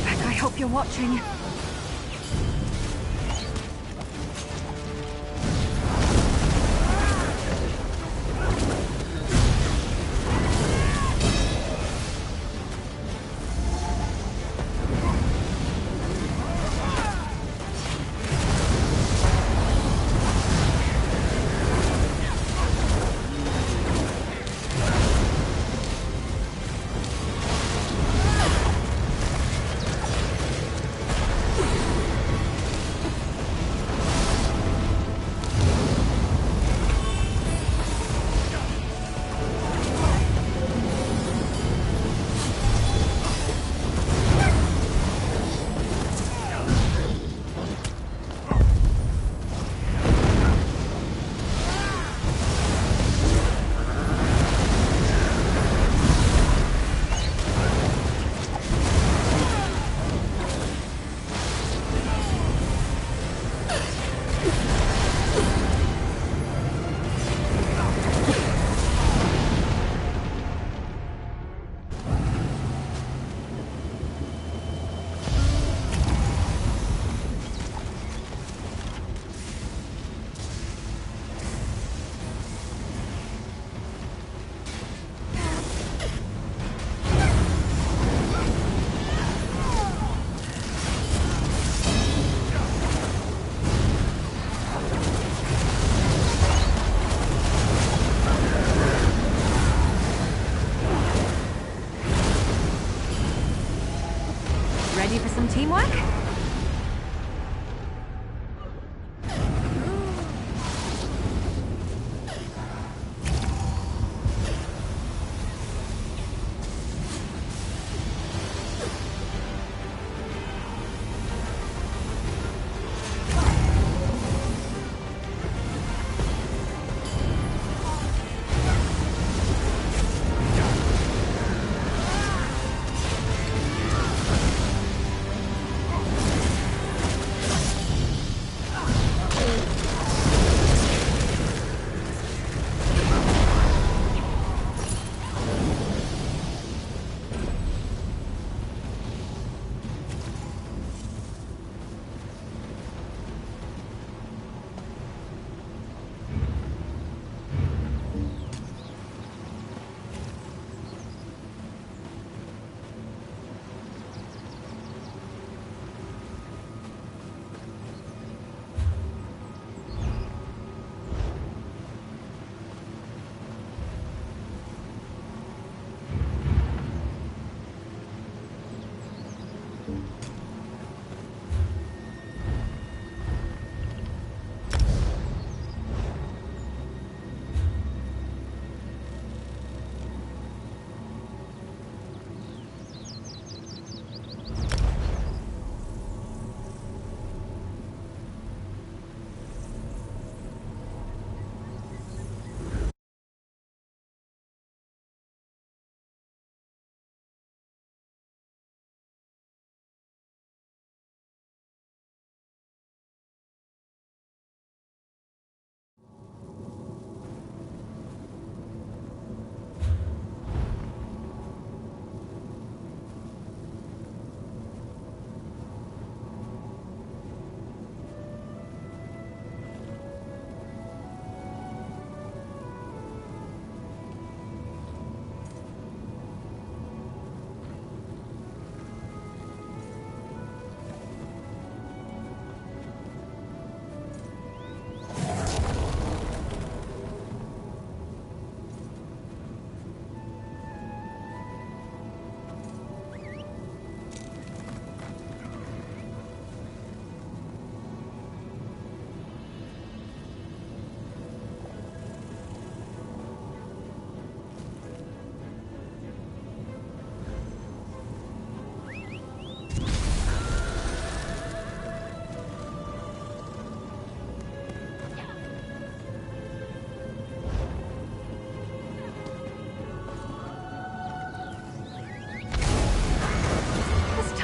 M: I hope you're watching.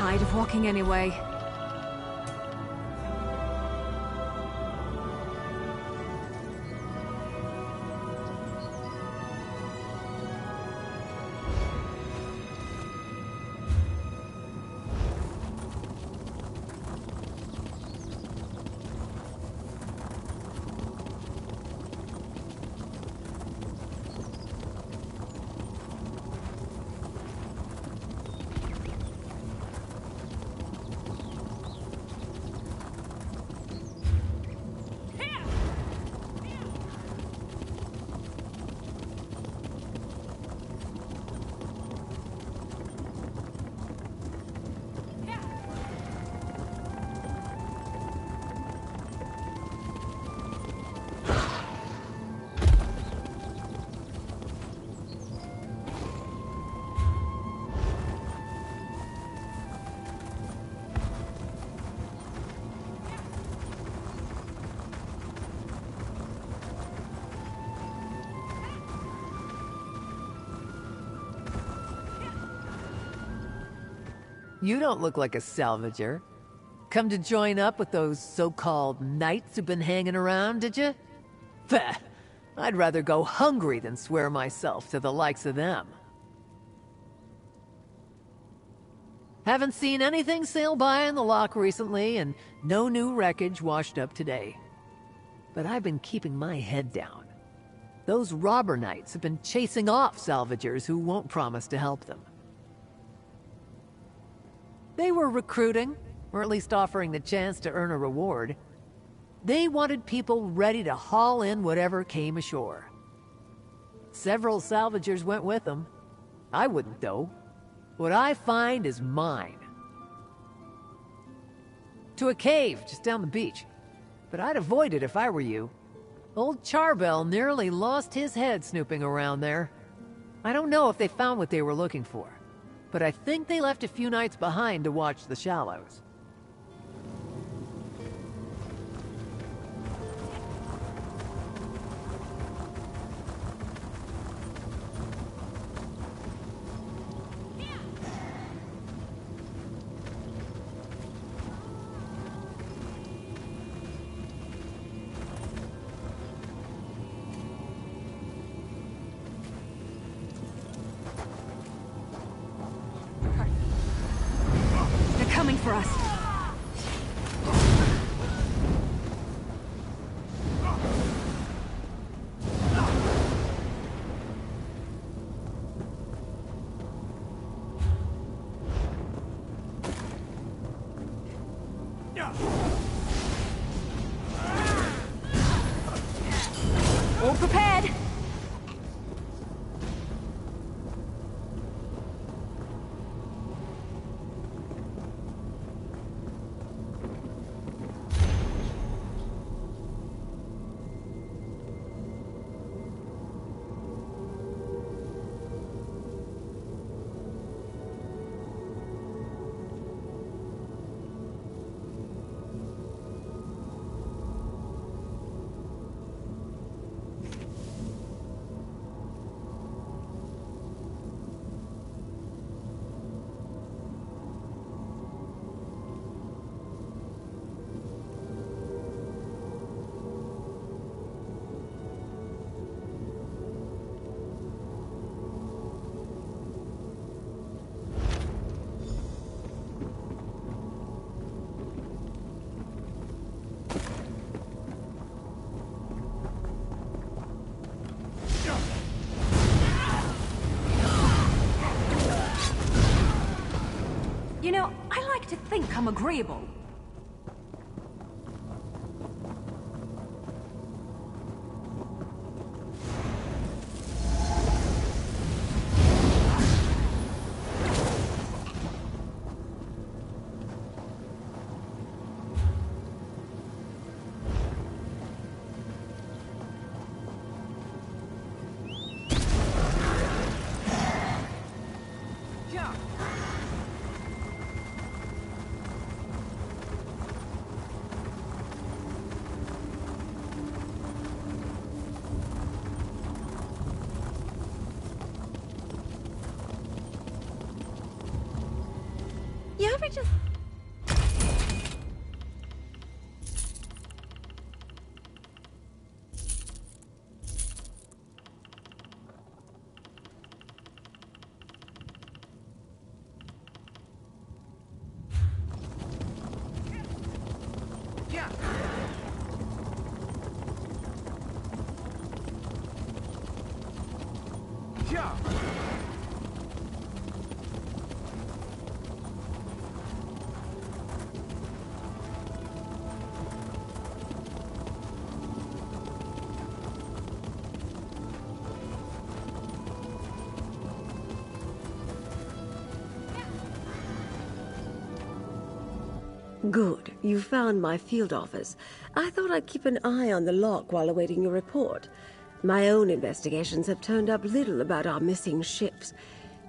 T: tired of walking anyway.
R: You don't look like a salvager. Come to join up with those so-called knights who've been hanging around, did you? Bah! I'd rather go hungry than swear myself to the likes of them. Haven't seen anything sail by in the lock recently, and no new wreckage washed up today. But I've been keeping my head down. Those robber knights have been chasing off salvagers who won't promise to help them. They were recruiting, or at least offering the chance to earn a reward. They wanted people ready to haul in whatever came ashore. Several salvagers went with them. I wouldn't, though. What I find is mine. To a cave just down the beach. But I'd avoid it if I were you. Old Charbel nearly lost his head snooping around there. I don't know if they found what they were looking for, but I think they left a few knights behind to watch the shallows.
T: Coming for us. All prepared. You know, I like to think I'm agreeable.
H: I just...
F: Good. You found my field office. I thought I'd keep an eye on the lock while awaiting your report. My own investigations have turned up little about our missing ships.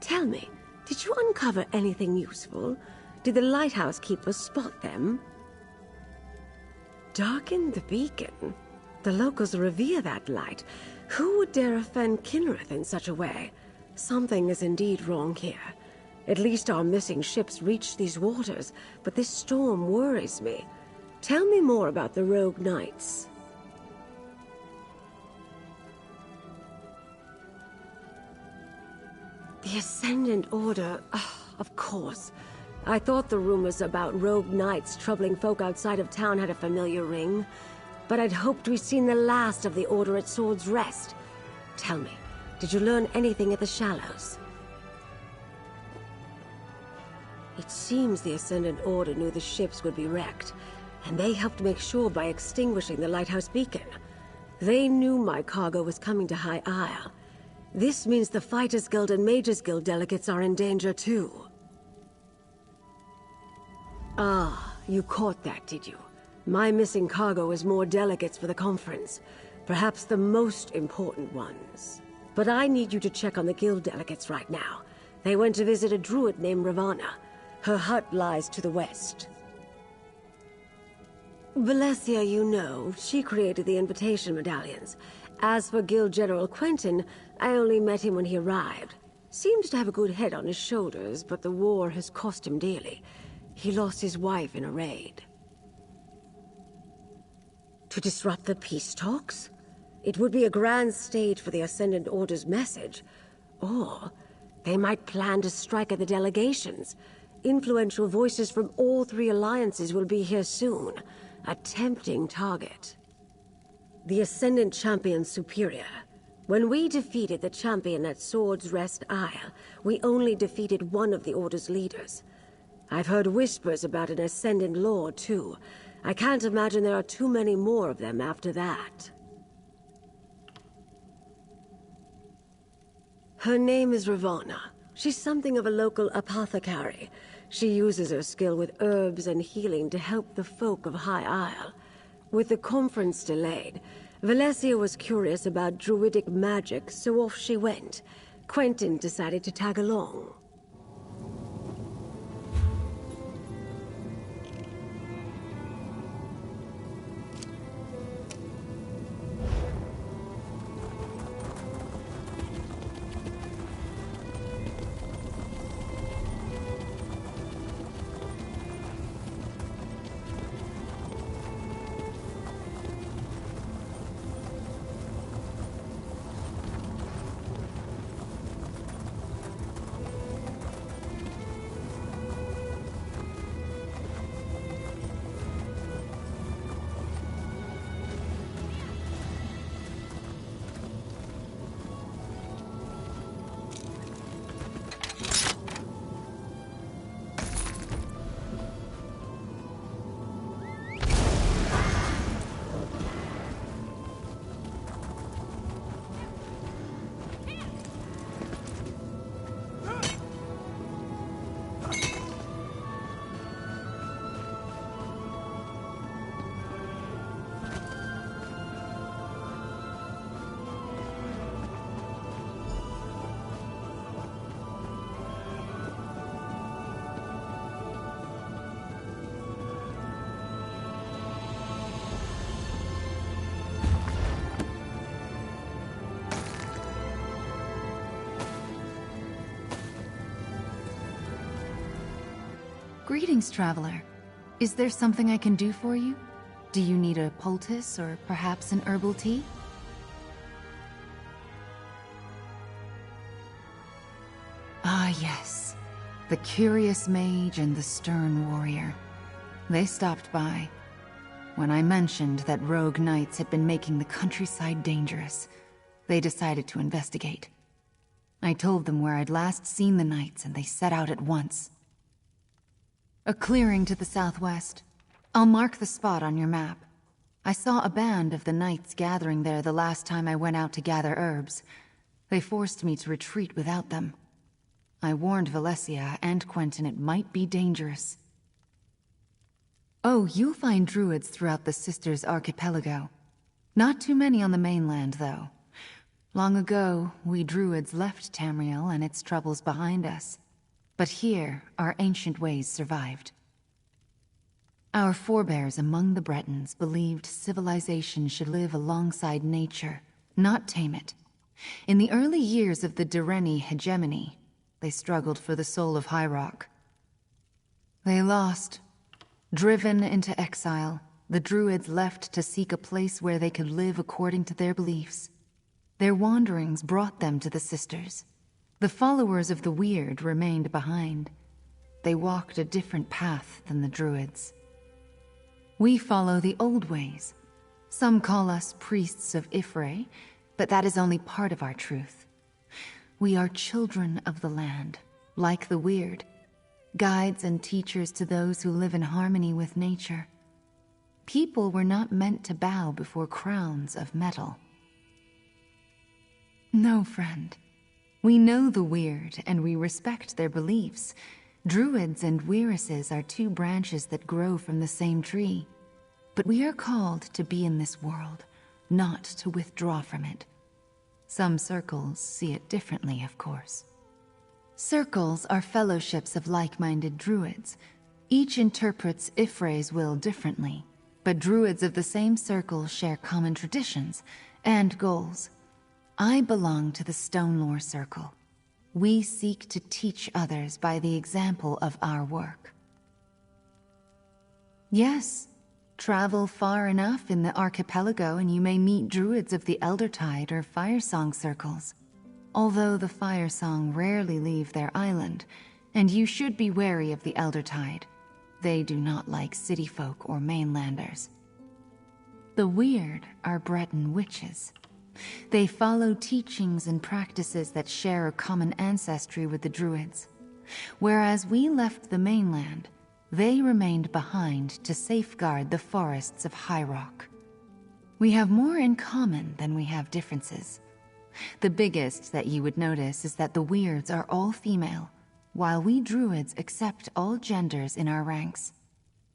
F: Tell me, did you uncover anything useful? Did the lighthouse keeper spot them? Darken the beacon? The locals revere that light. Who would dare offend Kinrith in such a way? Something is indeed wrong here. At least our missing ships reached these waters, but this storm worries me. Tell me more about the rogue knights. The Ascendant Order, of course. I thought the rumors about rogue knights troubling folk outside of town had a familiar ring, but I'd hoped we'd seen the last of the Order at Sword's Rest. Tell me, did you learn anything at the Shallows? It seems the Ascendant Order knew the ships would be wrecked, and they helped make sure by extinguishing the lighthouse beacon. They knew my cargo was coming to High Isle. This means the Fighters Guild and Mages Guild delegates are in danger too. Ah, you caught that, did you? My missing cargo is more delegates for the conference. Perhaps the most important ones. But I need you to check on the guild delegates right now. They went to visit a druid named Ravana. Her hut lies to the west. Valencia, you know, she created the invitation medallions. As for Guild General Quentin, I only met him when he arrived. Seems to have a good head on his shoulders, but the war has cost him dearly. He lost his wife in a raid. To disrupt the peace talks? It would be a grand stage for the Ascendant Order's message. Or they might plan to strike at the delegations. Influential voices from all three alliances will be here soon. A tempting target. The Ascendant Champion's superior. When we defeated the champion at Sword's Rest Isle, we only defeated one of the Order's leaders. I've heard whispers about an Ascendant Lord, too. I can't imagine there are too many more of them after that. Her name is Ravana. She's something of a local apothecary. She uses her skill with herbs and healing to help the folk of High Isle. With the conference delayed, Valencia was curious about druidic magic, so off she went. Quentin decided to tag along.
U: Greetings, traveler. Is there something I can do for you? Do you need a poultice or perhaps an herbal tea? Ah, yes. The curious mage and the stern warrior. They stopped by. When I mentioned that rogue knights had been making the countryside dangerous, they decided to investigate. I told them where I'd last seen the knights, and they set out at once. A clearing to the southwest. I'll mark the spot on your map. I saw a band of the knights gathering there the last time I went out to gather herbs. They forced me to retreat without them. I warned Valencia and Quentin it might be dangerous. Oh, you'll find druids throughout the Sisters Archipelago. Not too many on the mainland, though. Long ago, we druids left Tamriel and its troubles behind us. But here, our ancient ways survived. Our forebears among the Bretons believed civilization should live alongside nature, not tame it. In the early years of the Direni hegemony, they struggled for the soul of High Rock. They lost. Driven into exile, the druids left to seek a place where they could live according to their beliefs. Their wanderings brought them to the Sisters. The followers of the Weird remained behind. They walked a different path than the druids. We follow the old ways. Some call us priests of Ifre, but that is only part of our truth. We are children of the land, like the Weird, guides and teachers to those who live in harmony with nature. People were not meant to bow before crowns of metal. No, friend. We know the Weird, and we respect their beliefs. Druids and Weiresses are two branches that grow from the same tree. But we are called to be in this world, not to withdraw from it. Some circles see it differently, of course. Circles are fellowships of like-minded druids. Each interprets Ifre's will differently, but druids of the same circle share common traditions and goals. I belong to the Stonelore Circle. We seek to teach others by the example of our work. Yes, travel far enough in the archipelago and you may meet druids of the Eldertide or Firesong circles. Although the Firesong rarely leave their island, and you should be wary of the Eldertide. They do not like city folk or mainlanders. The Weird are Breton witches. They follow teachings and practices that share a common ancestry with the druids. Whereas we left the mainland, they remained behind to safeguard the forests of High Rock. We have more in common than we have differences. The biggest that you would notice is that the Weirds are all female, while we druids accept all genders in our ranks.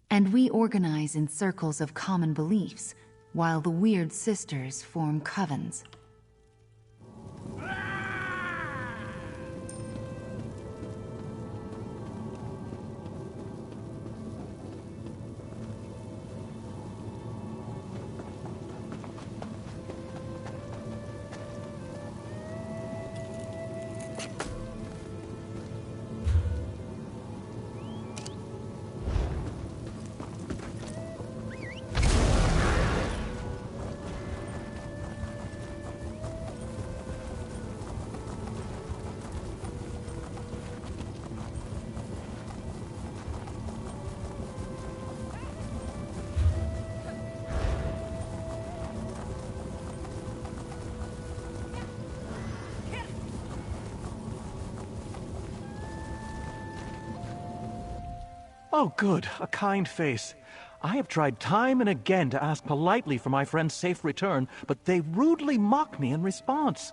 U: And we organize in circles of common beliefs, while the Weird Sisters form covens.
V: Oh, good. A kind face. I have tried time and again to ask politely for my friend's safe return, but they rudely mock me in response.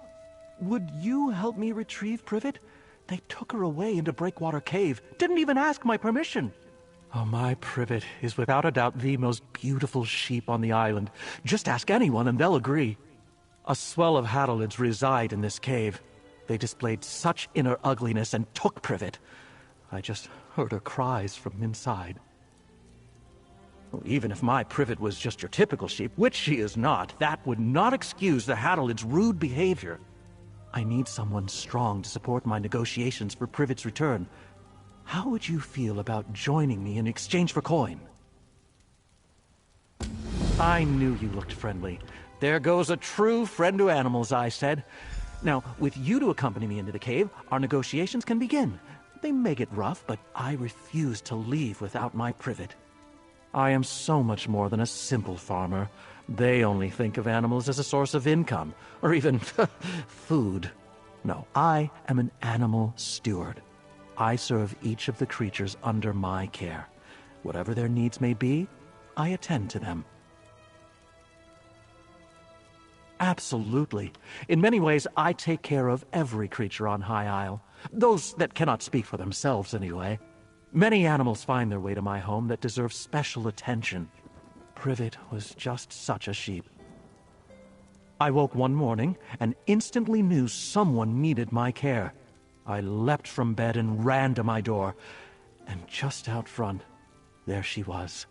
V: Would you help me retrieve Privet? They took her away into Breakwater Cave. Didn't even ask my permission. Oh, my Privet is without a doubt the most beautiful sheep on the island. Just ask anyone and they'll agree. A swell of Hadalids reside in this cave. They displayed such inner ugliness and took Privet. I just heard her cries from inside. Well, even if my Privet was just your typical sheep, which she is not, that would not excuse the Hadalids' rude behavior. I need someone strong to support my negotiations for Privet's return. how would you feel about joining me in exchange for coin? I knew you looked friendly. There goes a true friend to animals, I said. Now, with you to accompany me into the cave, our negotiations can begin. They may get rough, but I refuse to leave without my privet. I am so much more than a simple farmer. They only think of animals as a source of income, or even food. No, I am an animal steward. I serve each of the creatures under my care. Whatever their needs may be, I attend to them. Absolutely. In many ways, I take care of every creature on High Isle. Those that cannot speak for themselves, anyway. Many animals find their way to my home that deserve special attention. Privet was just such a sheep. I woke one morning and instantly knew someone needed my care. I leapt from bed and ran to my door. And just out front, there she was.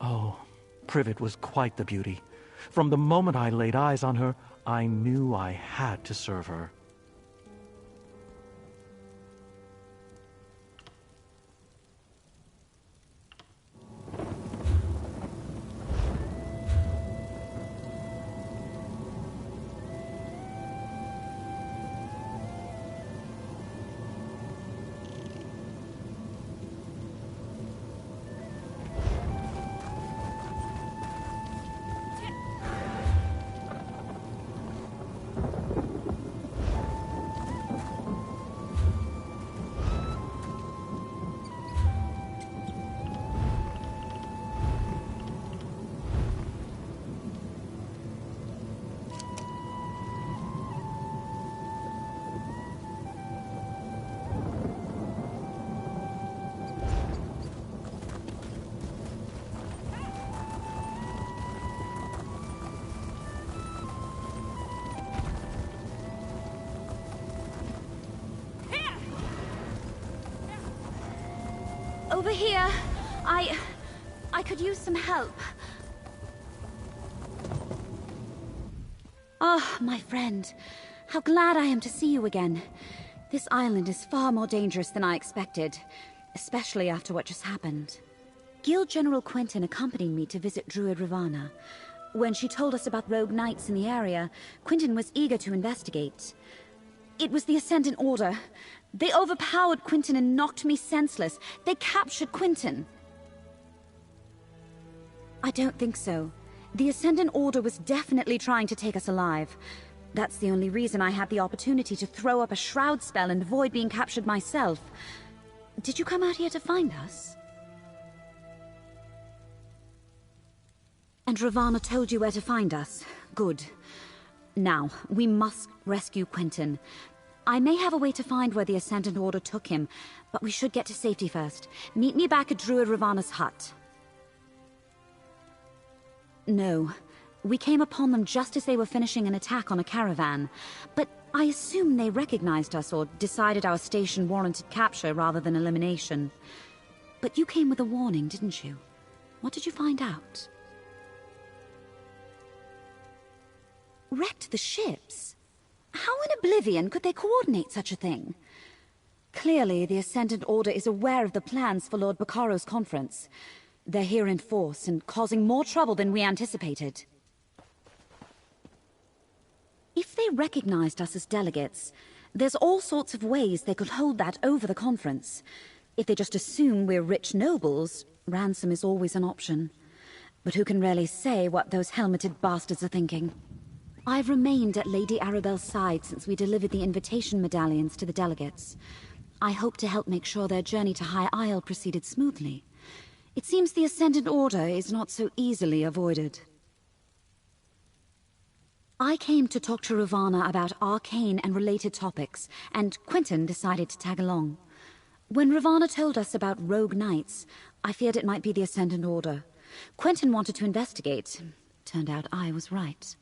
V: Oh, Privet was quite the beauty. From the moment I laid eyes on her, I knew I had to serve her.
H: Over here. I could use some help. Ah, my friend. How glad I am to see you again. This island is far more dangerous than I expected, especially after what just happened. Guild General Quentin accompanied me to visit Druid Ravana. When she told us about rogue knights in the area, Quentin was eager to investigate. It was the Ascendant Order. They overpowered Quentin and knocked me senseless. They captured Quentin. I don't think so. The Ascendant Order was definitely trying to take us alive. That's the only reason I had the opportunity to throw up a shroud spell and avoid being captured myself. Did you come out here to find us? And Ravana told you where to find us. Good. Now, we must rescue Quentin. I may have a way to find where the Ascendant Order took him, but we should get to safety first. Meet me back at Druid Ravana's hut. No. We came upon them just as they were finishing an attack on a caravan. But I assume they recognized us or decided our station warranted capture rather than elimination. But you came with a warning, didn't you? What did you find out? Wrecked the ships? How in oblivion could they coordinate such a thing? Clearly, the Ascendant Order is aware of the plans for Lord Baccaro's conference. They're here in force and causing more trouble than we anticipated. If they recognized us as delegates, there's all sorts of ways they could hold that over the conference. If they just assume we're rich nobles, ransom is always an option. But who can really say what those helmeted bastards are thinking? I've remained at Lady Arabelle's side since we delivered the invitation medallions to the delegates. I hope to help make sure their journey to High Isle proceeded smoothly. It seems the Ascendant Order is not so easily avoided. I came to talk to Ravana about arcane and related topics, and Quentin decided to tag along. When Ravana told us about rogue knights, I feared it might be the Ascendant Order. Quentin wanted to investigate. Turned out I was right.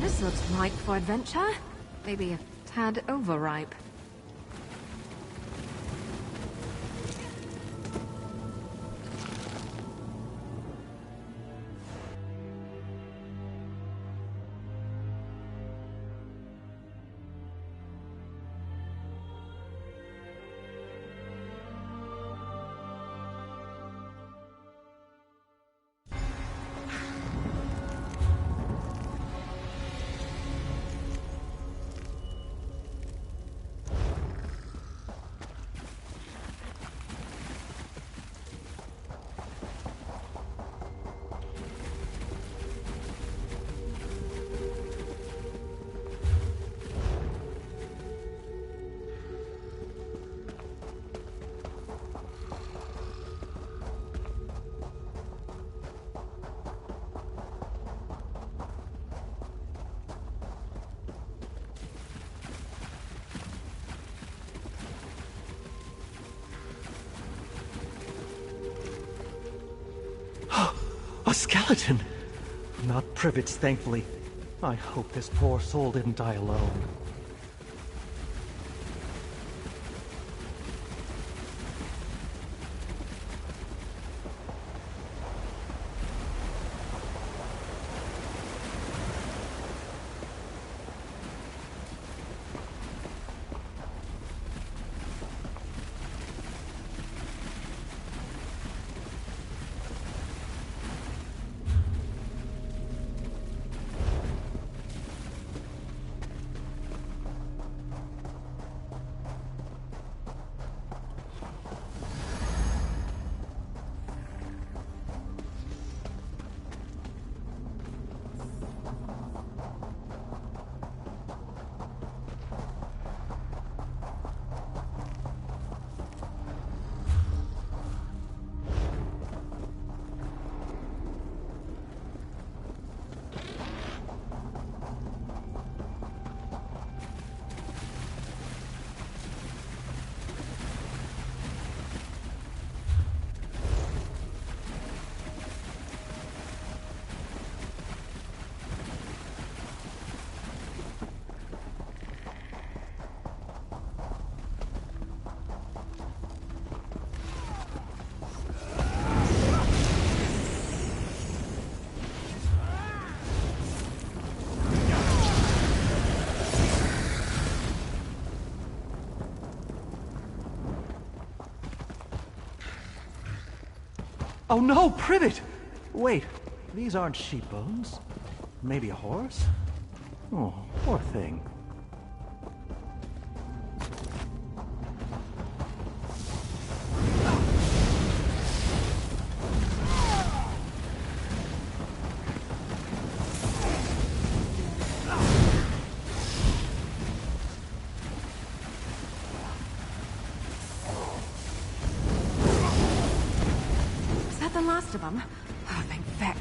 T: This looks ripe for adventure. Maybe a tad overripe.
V: A skeleton! Not Privet's, thankfully. I hope this poor soul didn't die alone. Oh no, Privet! Wait, these aren't sheep bones. Maybe a horse? Oh, poor thing.
T: The last of them? Oh, thank feck.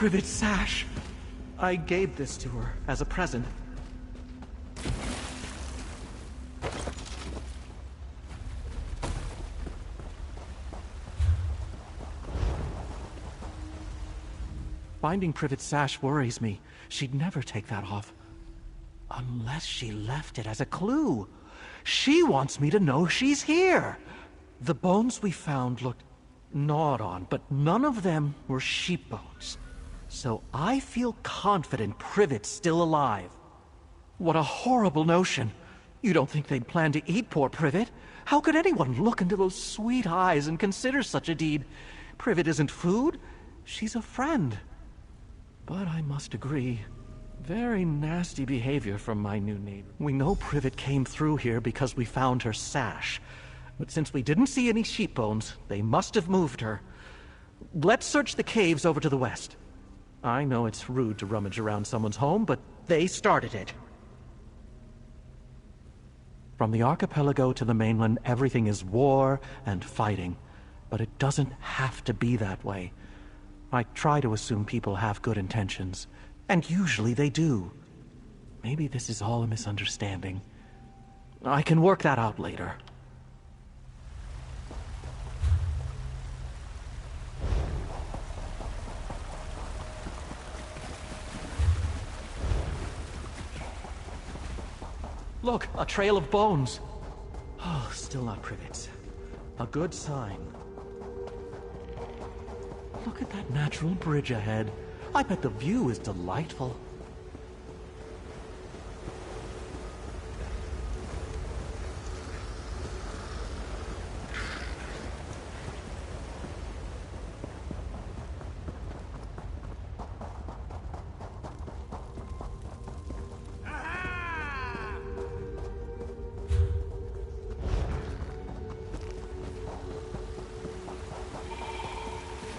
V: Privet's sash. I gave this to her as a present. Finding Privet's sash worries me. She'd never take that off. Unless she left it as a clue. She wants me to know she's here. The bones we found looked gnawed on, but none of them were sheep bones. So I feel confident Privet's still alive. What a horrible notion. You don't think they'd plan to eat poor Privet? How could anyone look into those sweet eyes and consider such a deed? Privet isn't food. She's a friend. But I must agree, very nasty behavior from my new neighbor. We know Privet came through here because we found her sash. But since we didn't see any sheep bones, they must have moved her. Let's search the caves over to the west. I know it's rude to rummage around someone's home, but they started it. From the archipelago to the mainland, everything is war and fighting. But it doesn't have to be that way. I try to assume people have good intentions, and usually they do. Maybe this is all a misunderstanding. I can work that out later. Look, a trail of bones. Oh, still not Privet's. A good sign. Look at that natural bridge ahead. I bet the view is delightful.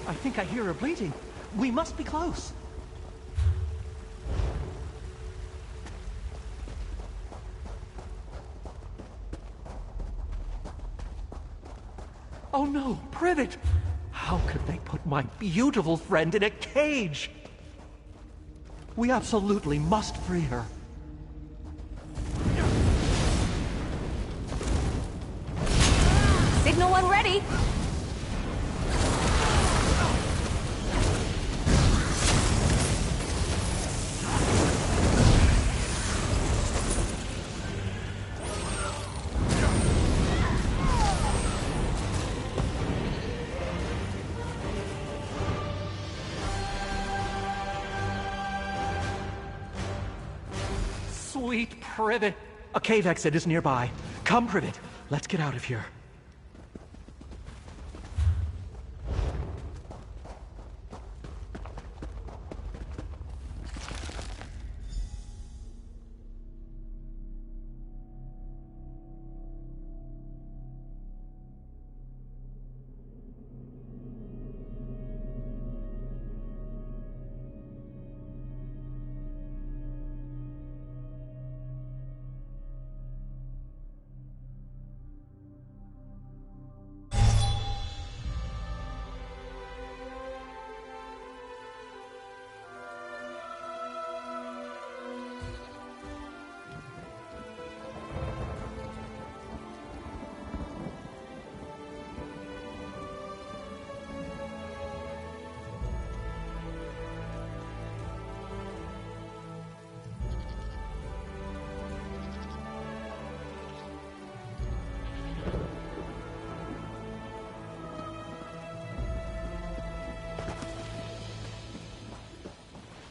V: I think I hear her bleating. We must be close. Oh no, Privet! How could they put my beautiful friend in a cage? We absolutely must free her.
T: Signal one ready.
V: Sweet Privet! A cave exit is nearby. Come, Privet. Let's get out of here.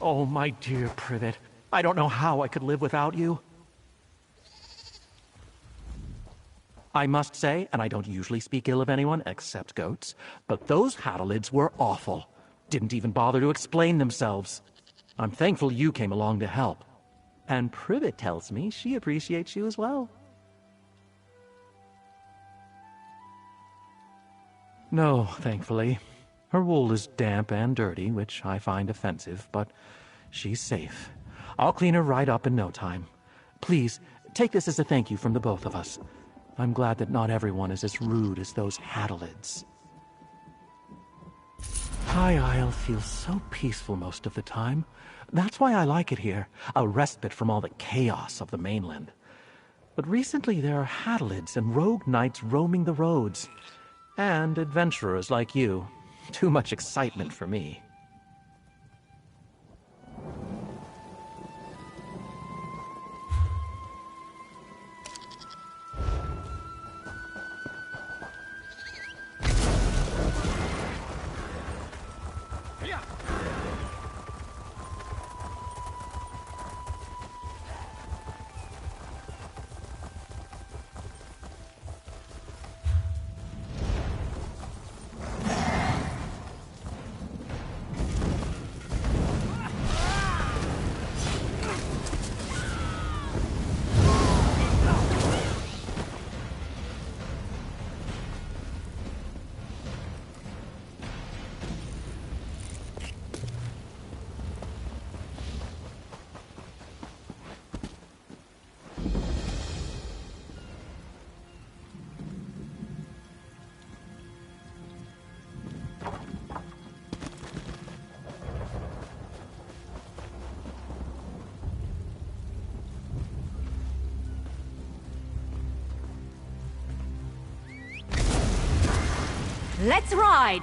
V: Oh, my dear Privet. I don't know how I could live without you. I must say, and I don't usually speak ill of anyone except goats, but those Hadalids were awful. Didn't even bother to explain themselves. I'm thankful you came along to help. And Privet tells me she appreciates you as well. No, thankfully. Her wool is damp and dirty, which I find offensive, but she's safe. I'll clean her right up in no time. Please, take this as a thank you from the both of us. I'm glad that not everyone is as rude as those Hadalids. High Isle feels so peaceful most of the time. That's why I like it here, a respite from all the chaos of the mainland. But recently there are Hadalids and rogue knights roaming the roads. And adventurers like you. Too much excitement for me.
T: Let's ride!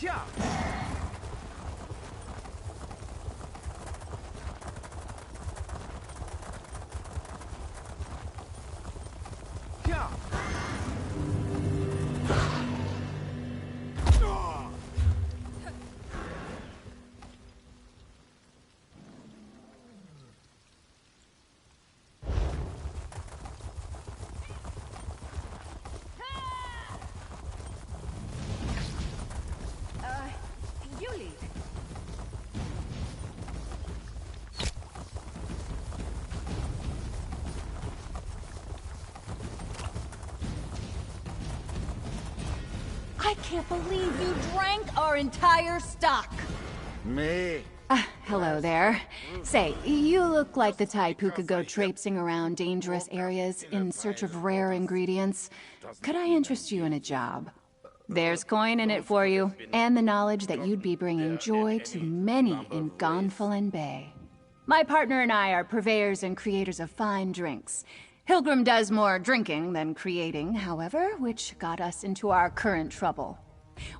G: Yeah. Yeah.
T: You lead. I can't believe you drank our entire stock.
D: Me?
U: Hello there. Say, you look like the type who could go traipsing around dangerous areas in search of rare ingredients. Could I interest you in a job? There's coin in it for you, and the knowledge that you'd be bringing joy to many in Gonfalon Bay. My partner and I are purveyors and creators of fine drinks. Hilgrim does more drinking than creating, however, which got us into our current trouble.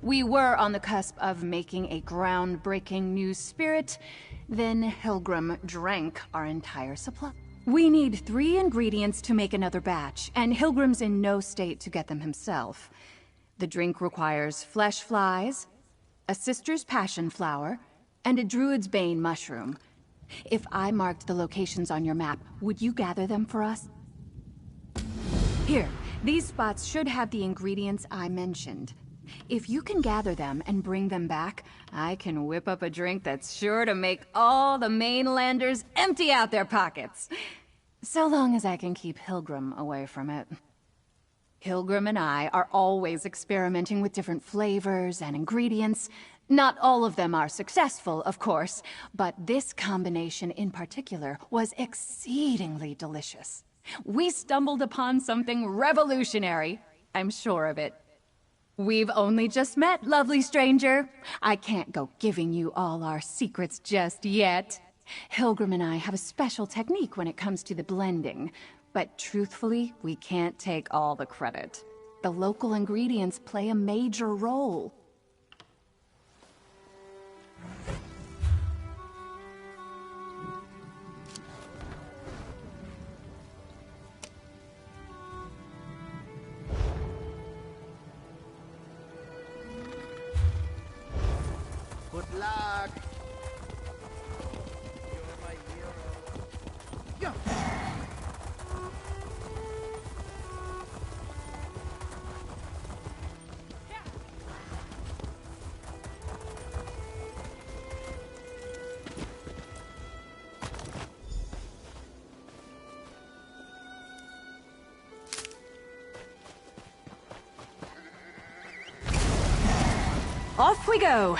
U: We were on the cusp of making a groundbreaking new spirit, then Hilgrim drank our entire supply. We need 3 ingredients to make another batch, and Hilgrim's in no state to get them himself. The drink requires flesh flies, a sister's passion flower, and a druid's bane mushroom. If I marked the locations on your map, would you gather them for us? Here, these spots should have the ingredients I mentioned. If you can gather them and bring them back, I can whip up a drink that's sure to make all the mainlanders empty out their pockets. So long as I can keep Hilgrim away from it. Hilgrim and I are always experimenting with different flavors and ingredients. Not all of them are successful, of course, but this combination in particular was exceedingly delicious. We stumbled upon something revolutionary. I'm sure of it. We've only just met, lovely stranger. I can't go giving you all our secrets just yet. Hilgrim and I have a special technique when it comes to the blending. But truthfully, we can't take all the credit. The local ingredients play a major role.
G: Good luck. You're my hero. Yeah.
T: Off we go!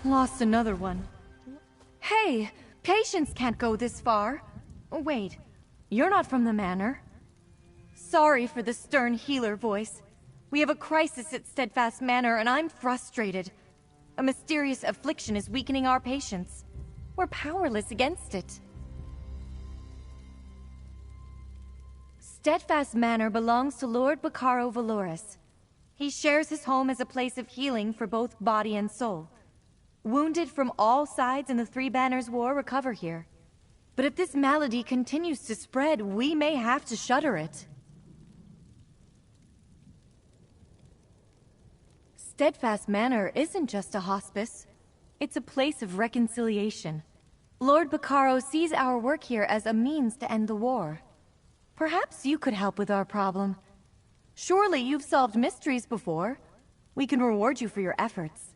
C: Lost another one. Hey! Patients can't go this far. Wait, you're not from the manor. Sorry for the stern healer voice. We have a crisis at Steadfast Manor and I'm frustrated. A mysterious affliction is weakening our patients. We're powerless against it. Steadfast Manor belongs to Lord Bacaro Valoris. He shares his home as a place of healing for both body and soul. Wounded from all sides in the Three Banners War recover here. But if this malady continues to spread, we may have to shutter it. Steadfast Manor isn't just a hospice. It's a place of reconciliation. Lord Bacaro sees our work here as a means to end the war. Perhaps you could help with our problem. Surely you've solved mysteries before. We can reward you for your efforts.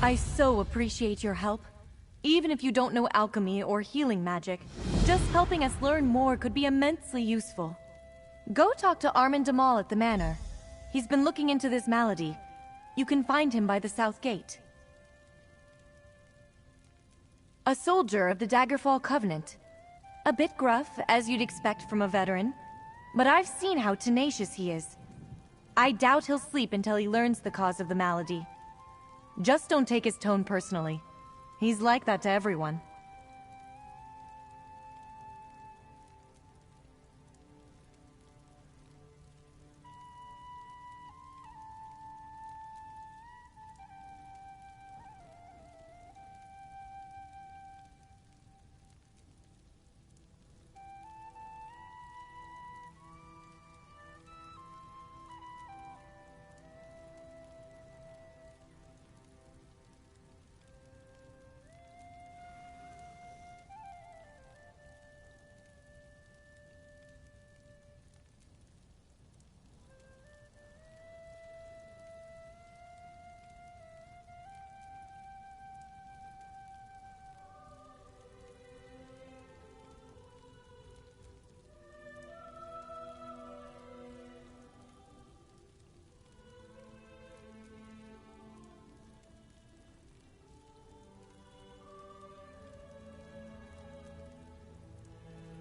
C: I so appreciate your help. Even if you don't know alchemy or healing magic, just helping us learn more could be immensely useful. Go talk to Armin Damal at the manor. He's been looking into this malady. You can find him by the south gate. A soldier of the Daggerfall Covenant. A bit gruff, as you'd expect from a veteran, but I've seen how tenacious he is. I doubt he'll sleep until he learns the cause of the malady. Just don't take his tone personally. He's like that to everyone.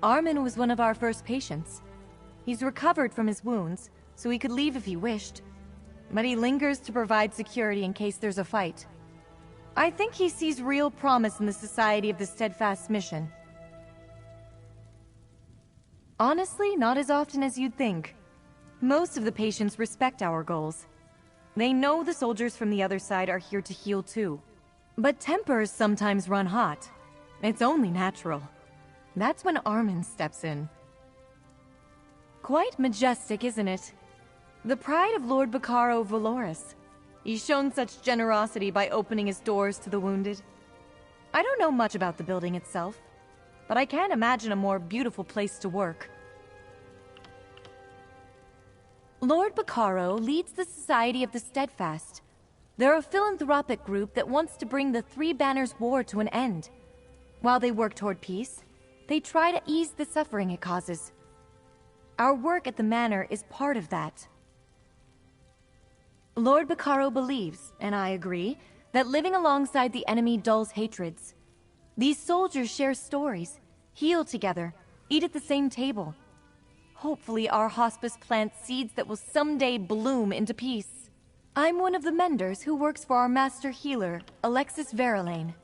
C: Armin was one of our first patients. He's recovered from his wounds, so he could leave if he wished. But he lingers to provide security in case there's a fight. I think he sees real promise in the Society of the Steadfast mission. Honestly, not as often as you'd think. Most of the patients respect our goals. They know the soldiers from the other side are here to heal too. But tempers sometimes run hot. It's only natural. That's when Armin steps in. Quite majestic, isn't it? The pride of Lord Bacaro Valoris. He's shown such generosity by opening his doors to the wounded. I don't know much about the building itself, but I can't imagine a more beautiful place to work. Lord Bacaro leads the Society of the Steadfast. They're a philanthropic group that wants to bring the Three Banners War to an end. While they work toward peace, they try to ease the suffering it causes. Our work at the manor is part of that. Lord Bacaro believes, and I agree, that living alongside the enemy dulls hatreds. These soldiers share stories, heal together, eat at the same table. Hopefully our hospice plants seeds that will someday bloom into peace. I'm one of the menders who works for our master healer, Alexis Verlaine.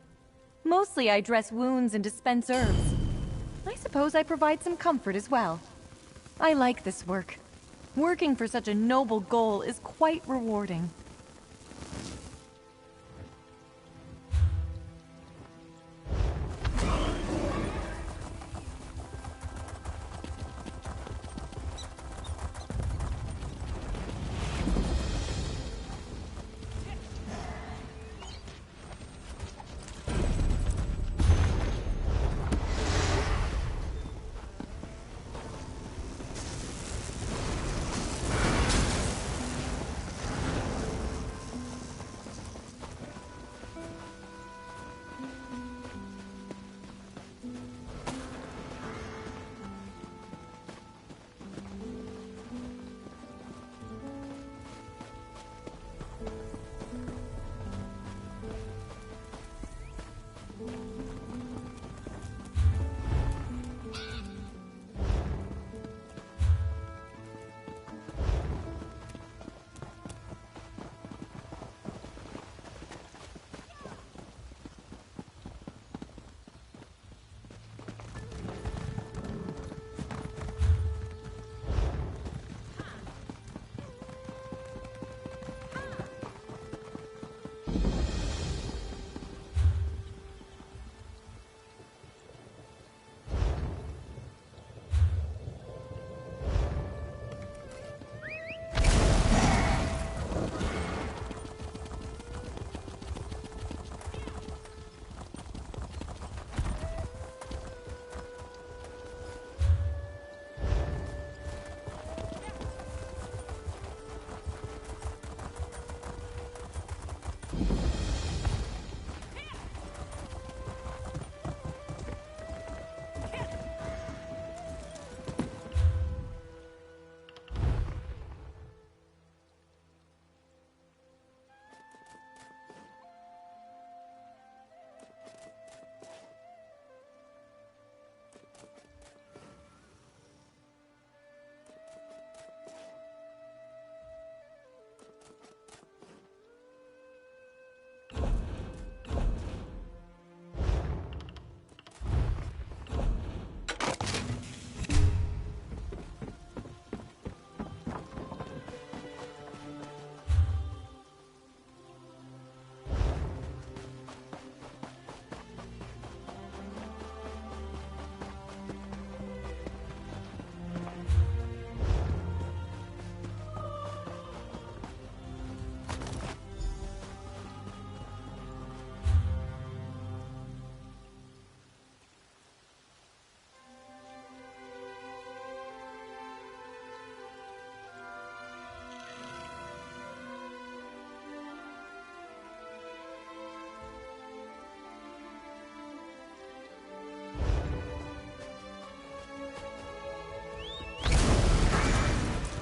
C: Mostly I dress wounds and dispense herbs. I suppose I provide some comfort as well. I like this work. Working for such a noble goal is quite rewarding.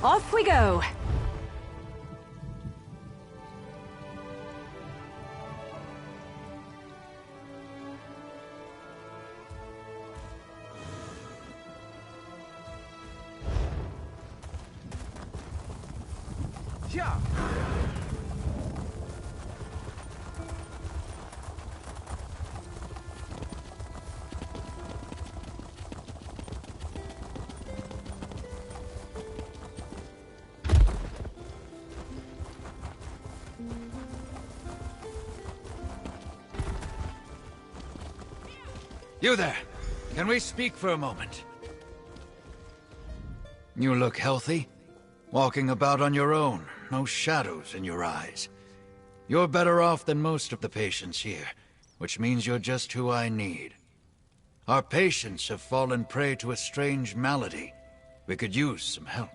T: Off we go!
G: Yeah.
A: You there! Can we speak for a moment? You look healthy. Walking about on your own, no shadows in your eyes. You're better off than most of the patients here, which means you're just who I need. Our patients have fallen prey to a strange malady. We could use some help.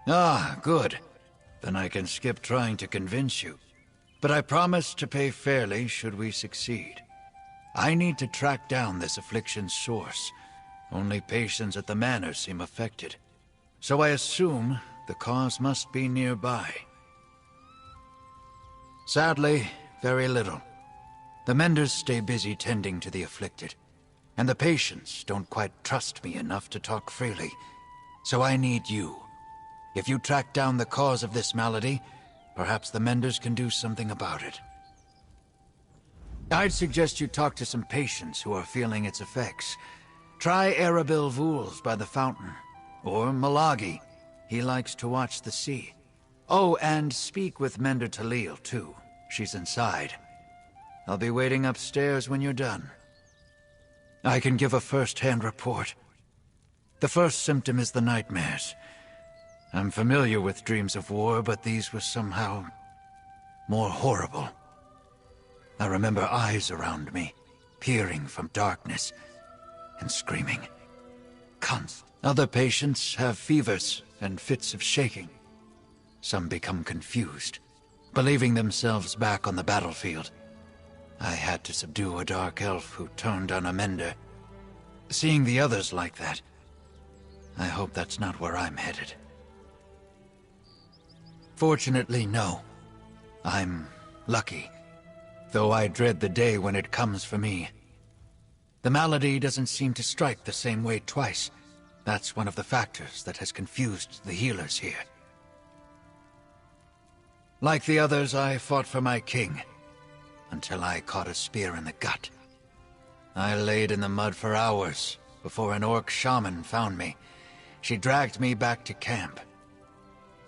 A: Ah, good. Then I can skip trying to convince you. But I promise to pay fairly should we succeed. I need to track down this affliction's source. Only patients at the manor seem affected. So I assume the cause must be nearby. Sadly, very little. The menders stay busy tending to the afflicted, and the patients don't quite trust me enough to talk freely. So I need you. If you track down the cause of this malady, perhaps the menders can do something about it. I'd suggest you talk to some patients who are feeling its effects. Try Arabil Vools by the fountain. Or Malagi. He likes to watch the sea. Oh, and speak with Mender Talil, too. She's inside. I'll be waiting upstairs when you're done. I can give a first-hand report. The first symptom is the nightmares. I'm familiar with dreams of war, but these were somehow more horrible. I remember eyes around me, peering from darkness, and screaming. Other patients have fevers and fits of shaking. Some become confused, believing themselves back on the battlefield. I had to subdue a dark elf who turned on a mender. Seeing the others like that, I hope that's not where I'm headed. Fortunately, no. I'm lucky, though I dread the day when it comes for me. The malady doesn't seem to strike the same way twice. That's one of the factors that has confused the healers here. Like the others, I fought for my king, until I caught a spear in the gut. I laid in the mud for hours before an orc shaman found me. She dragged me back to camp.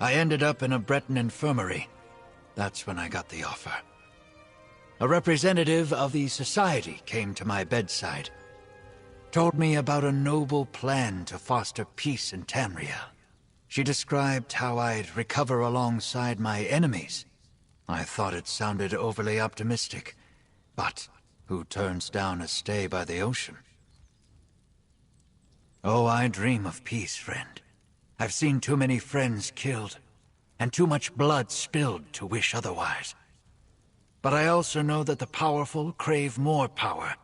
A: I ended up in a Breton infirmary. That's when I got the offer. A representative of the society came to my bedside. Told me about a noble plan to foster peace in Tamriel. She described how I'd recover alongside my enemies. I thought it sounded overly optimistic, but who turns down a stay by the ocean? Oh, I dream of peace, friend. I've seen too many friends killed, and too much blood spilled to wish otherwise. But I also know that the powerful crave more power,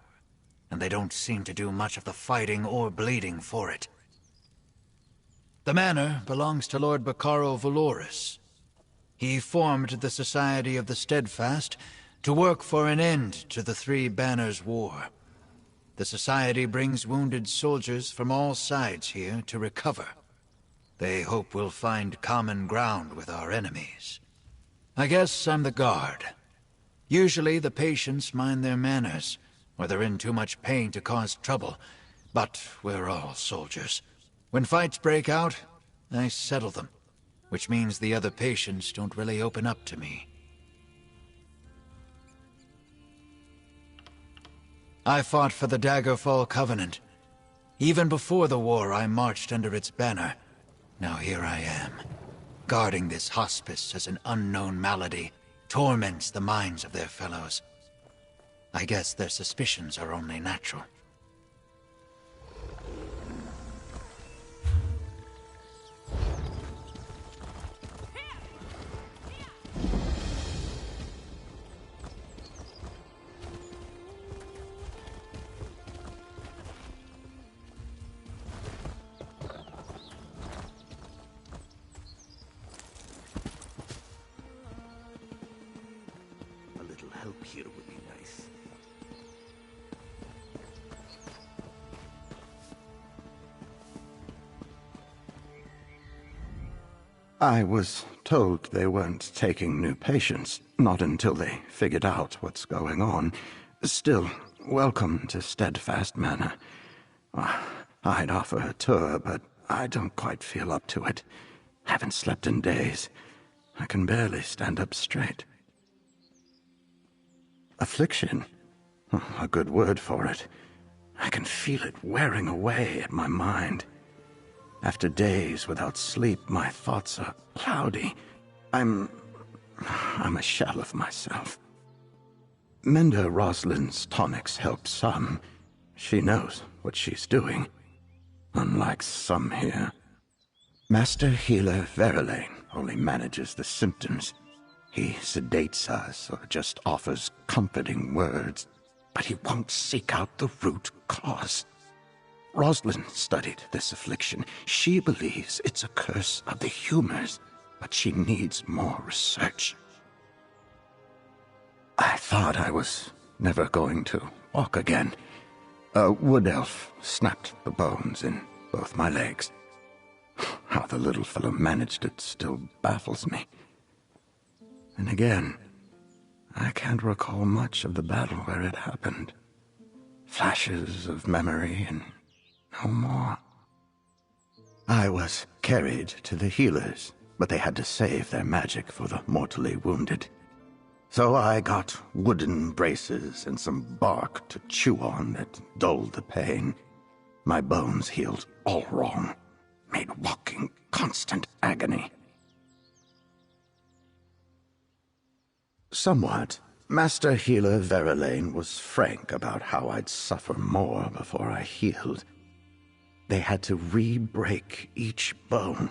A: and they don't seem to do much of the fighting or bleeding for it. The manor belongs to Lord Bacaro Valoris. He formed the Society of the Steadfast to work for an end to the Three Banners War. The Society brings wounded soldiers from all sides here to recover. They hope we'll find common ground with our enemies. I guess I'm the guard. Usually the patients mind their manners, or they're in too much pain to cause trouble, but we're all soldiers. When fights break out, I settle them, which means the other patients don't really open up to me. I fought for the Daggerfall Covenant. Even before the war, I marched under its banner. Now here I am, guarding this hospice as an unknown malady torments the minds of their fellows. I guess their suspicions are only natural.
V: nice.
E: I was told they weren't taking new patients, not until they figured out what's going on. Still, welcome to Steadfast Manor. I'd offer a tour, but I don't quite feel up to it. Haven't slept in days. I can barely stand up straight. Affliction? A good word for it. I can feel it wearing away at my mind. After days without sleep, my thoughts are cloudy. I'm a shell of myself. Mender Rosalind's tonics help some. She knows what she's doing. Unlike some here. Master Healer Verlaine only manages the symptoms. He sedates us or just offers comforting words, but he won't seek out the root cause. Rosalind studied this affliction. She believes it's a curse of the humors, but she needs more research. I thought I was never going to walk again. A wood elf snapped the bones in both my legs. How the little fellow managed it still baffles me. And again, I can't recall much of the battle where it happened. Flashes of memory and no more. I was carried to the healers, but they had to save their magic for the mortally wounded. So I got wooden braces and some bark to chew on that dulled the pain. My bones healed all wrong, made walking constant agony. Somewhat, Master Healer Verlaine was frank about how I'd suffer more before I healed. They had to re-break each bone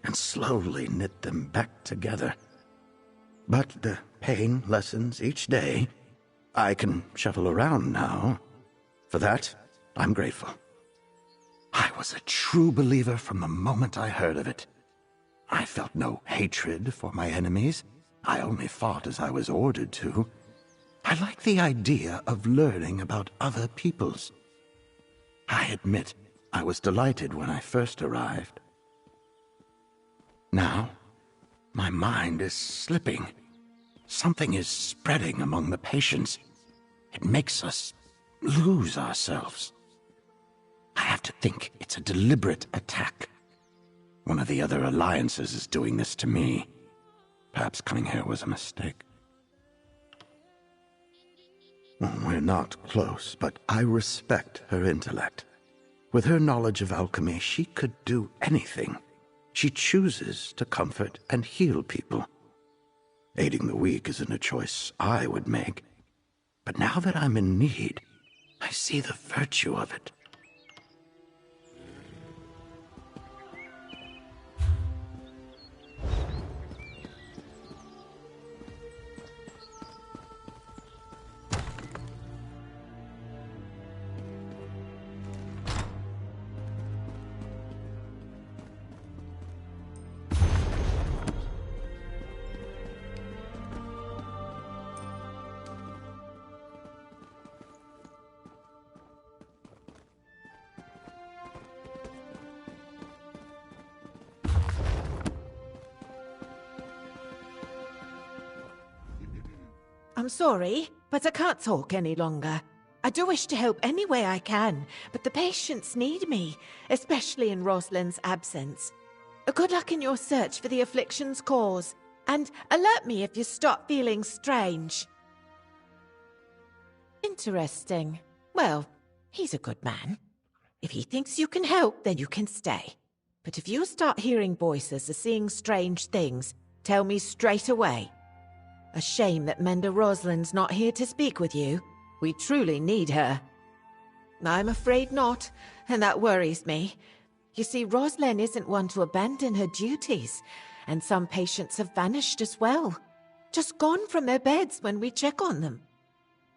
E: and slowly knit them back together. But the pain lessens each day. I can shuffle around now. For that, I'm grateful. I was a true believer from the moment I heard of it. I felt no hatred for my enemies. I only fought as I was ordered to. I like the idea of learning about other peoples. I admit, I was delighted when I first arrived. Now, my mind is slipping. Something is spreading among the patients. It makes us lose ourselves. I have to think it's a deliberate attack. One of the other alliances is doing this to me. Perhaps coming here was a mistake. We're not close, but I respect her intellect. With her knowledge of alchemy, she could do anything. She chooses to comfort and heal people. Aiding the weak isn't a choice I would make. But now that I'm in need, I see the virtue of it.
J: I'm sorry, but I can't talk any longer. I do wish to help any way I can, but the patients need me, especially in Rosalind's absence. Good luck in your search for the affliction's cause, and alert me if you start feeling strange. Interesting. Well, he's a good man. If he thinks you can help, then you can stay. But if you start hearing voices or seeing strange things, tell me straight away. A shame that Mender Rosalind's not here to speak with you. We truly need her. I'm afraid not, and that worries me. You see, Rosalind isn't one to abandon her duties, and some patients have vanished as well. Just gone from their beds when we check on them.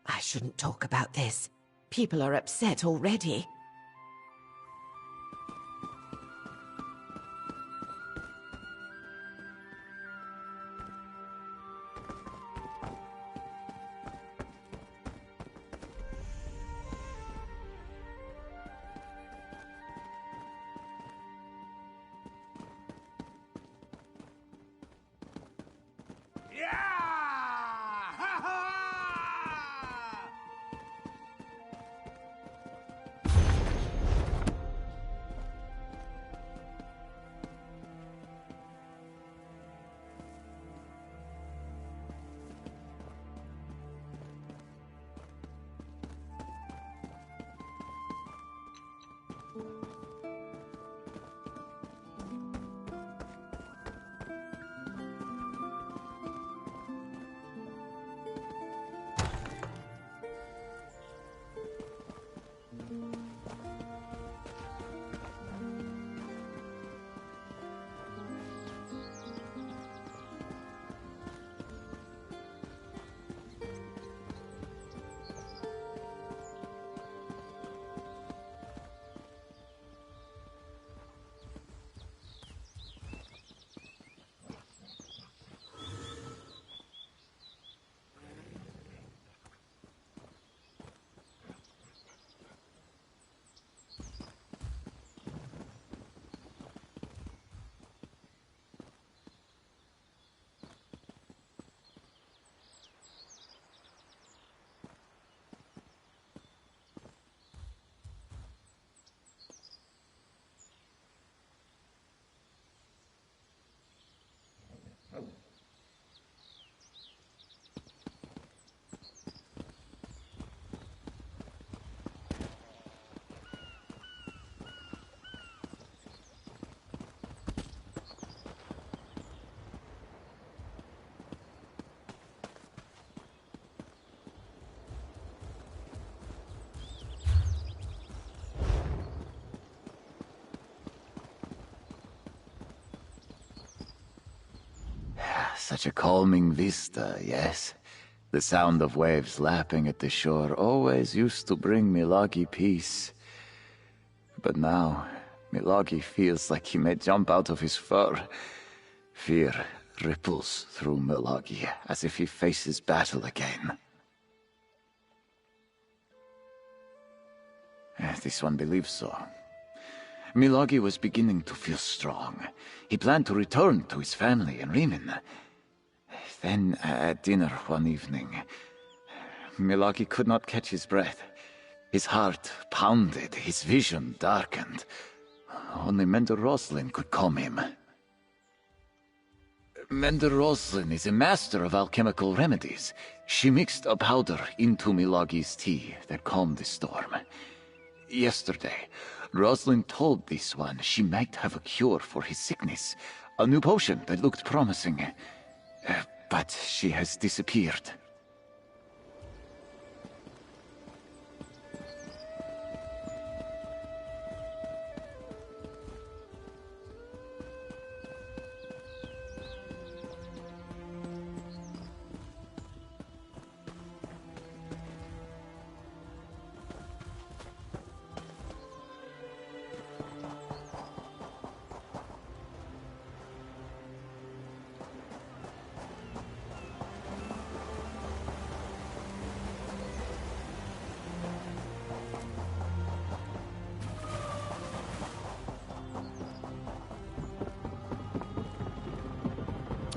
J: I shouldn't talk about this. People are upset already.
I: Such a calming vista, yes? The sound of waves lapping at the shore always used to bring Milagi peace. But now, Milagi feels like he may jump out of his fur. Fear ripples through Milagi as if he faces battle again. This one believes so. Milagi was beginning to feel strong. He planned to return to his family in Riemann. Then, at dinner one evening, Milagi could not catch his breath. His heart pounded, his vision darkened. Only Mender Roslin could calm him. Mender Roslin is a master of alchemical remedies. She mixed a powder into Milagi's tea that calmed the storm. Yesterday, Roslin told this one she might have a cure for his sickness, a new potion that looked promising. But she has disappeared.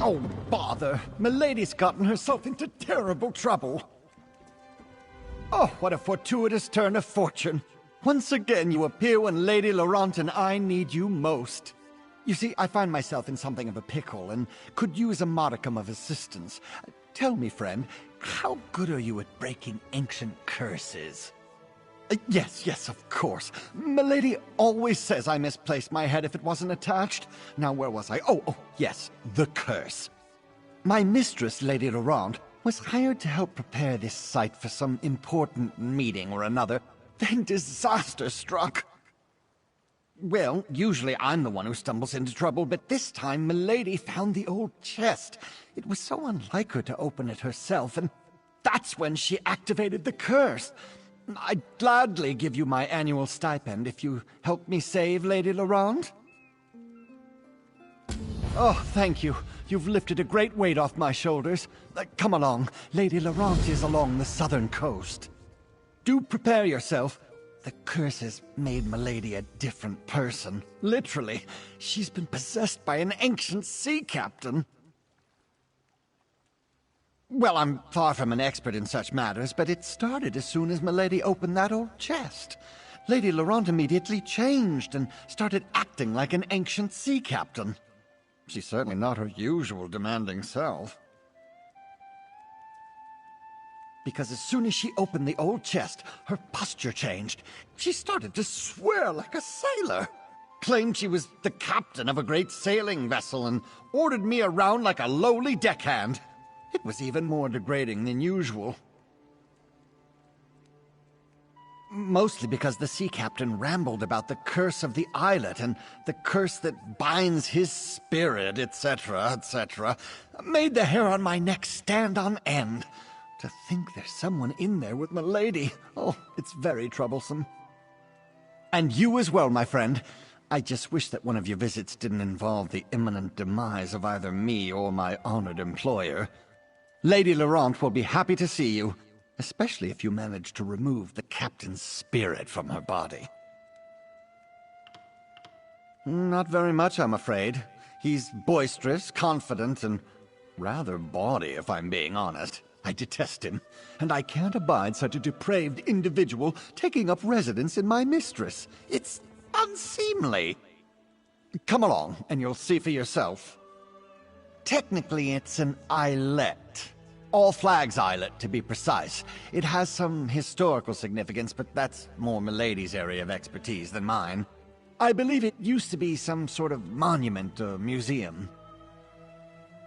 L: Oh, bother! Milady's gotten herself into terrible trouble. Oh, what a fortuitous turn of fortune. Once again you appear when Lady Laurent and I need you most. You see, I find myself in something of a pickle and could use a modicum of assistance. Tell me, friend, how good are you at breaking ancient curses? Yes, of course. Milady always says I misplaced my head if it wasn't attached. Now, where was I? Oh, yes, the curse. My mistress, Lady Laurent, was hired to help prepare this site for some important meeting or another. Then disaster struck. Well, usually I'm the one who stumbles into trouble, but this time Milady found the old chest. It was so unlike her to open it herself, and that's when she activated the curse. I'd gladly give you my annual stipend if you help me save Lady Laurent. Oh, thank you. You've lifted a great weight off my shoulders. Come along. Lady Laurent is along the southern coast. Do prepare yourself. The curse has made Milady a different person. Literally. She's been possessed by an ancient sea captain. Well, I'm far from an expert in such matters, but it started as soon as Milady opened that old chest. Lady Laurent immediately changed and started acting like an ancient sea captain. She's certainly not her usual demanding self. Because as soon as she opened the old chest, her posture changed. She started to swear like a sailor. Claimed she was the captain of a great sailing vessel and ordered me around like a lowly deckhand. It was even more degrading than usual. Mostly because the sea captain rambled about the curse of the islet and the curse that binds his spirit, etc., etc. Made the hair on my neck stand on end. To think there's someone in there with Milady. Oh, it's very troublesome. And you as well, my friend. I just wish that one of your visits didn't involve the imminent demise of either me or my honored employer. Lady Laurent will be happy to see you, especially if you manage to remove the captain's spirit from her body. Not very much, I'm afraid. He's boisterous, confident, and rather bawdy, if I'm being honest. I detest him, and I can't abide such a depraved individual taking up residence in my mistress. It's unseemly. Come along, and you'll see for yourself. Technically, it's an islet. All Flags Islet, to be precise. It has some historical significance, but that's more Milady's area of expertise than mine. I believe it used to be some sort of monument or museum.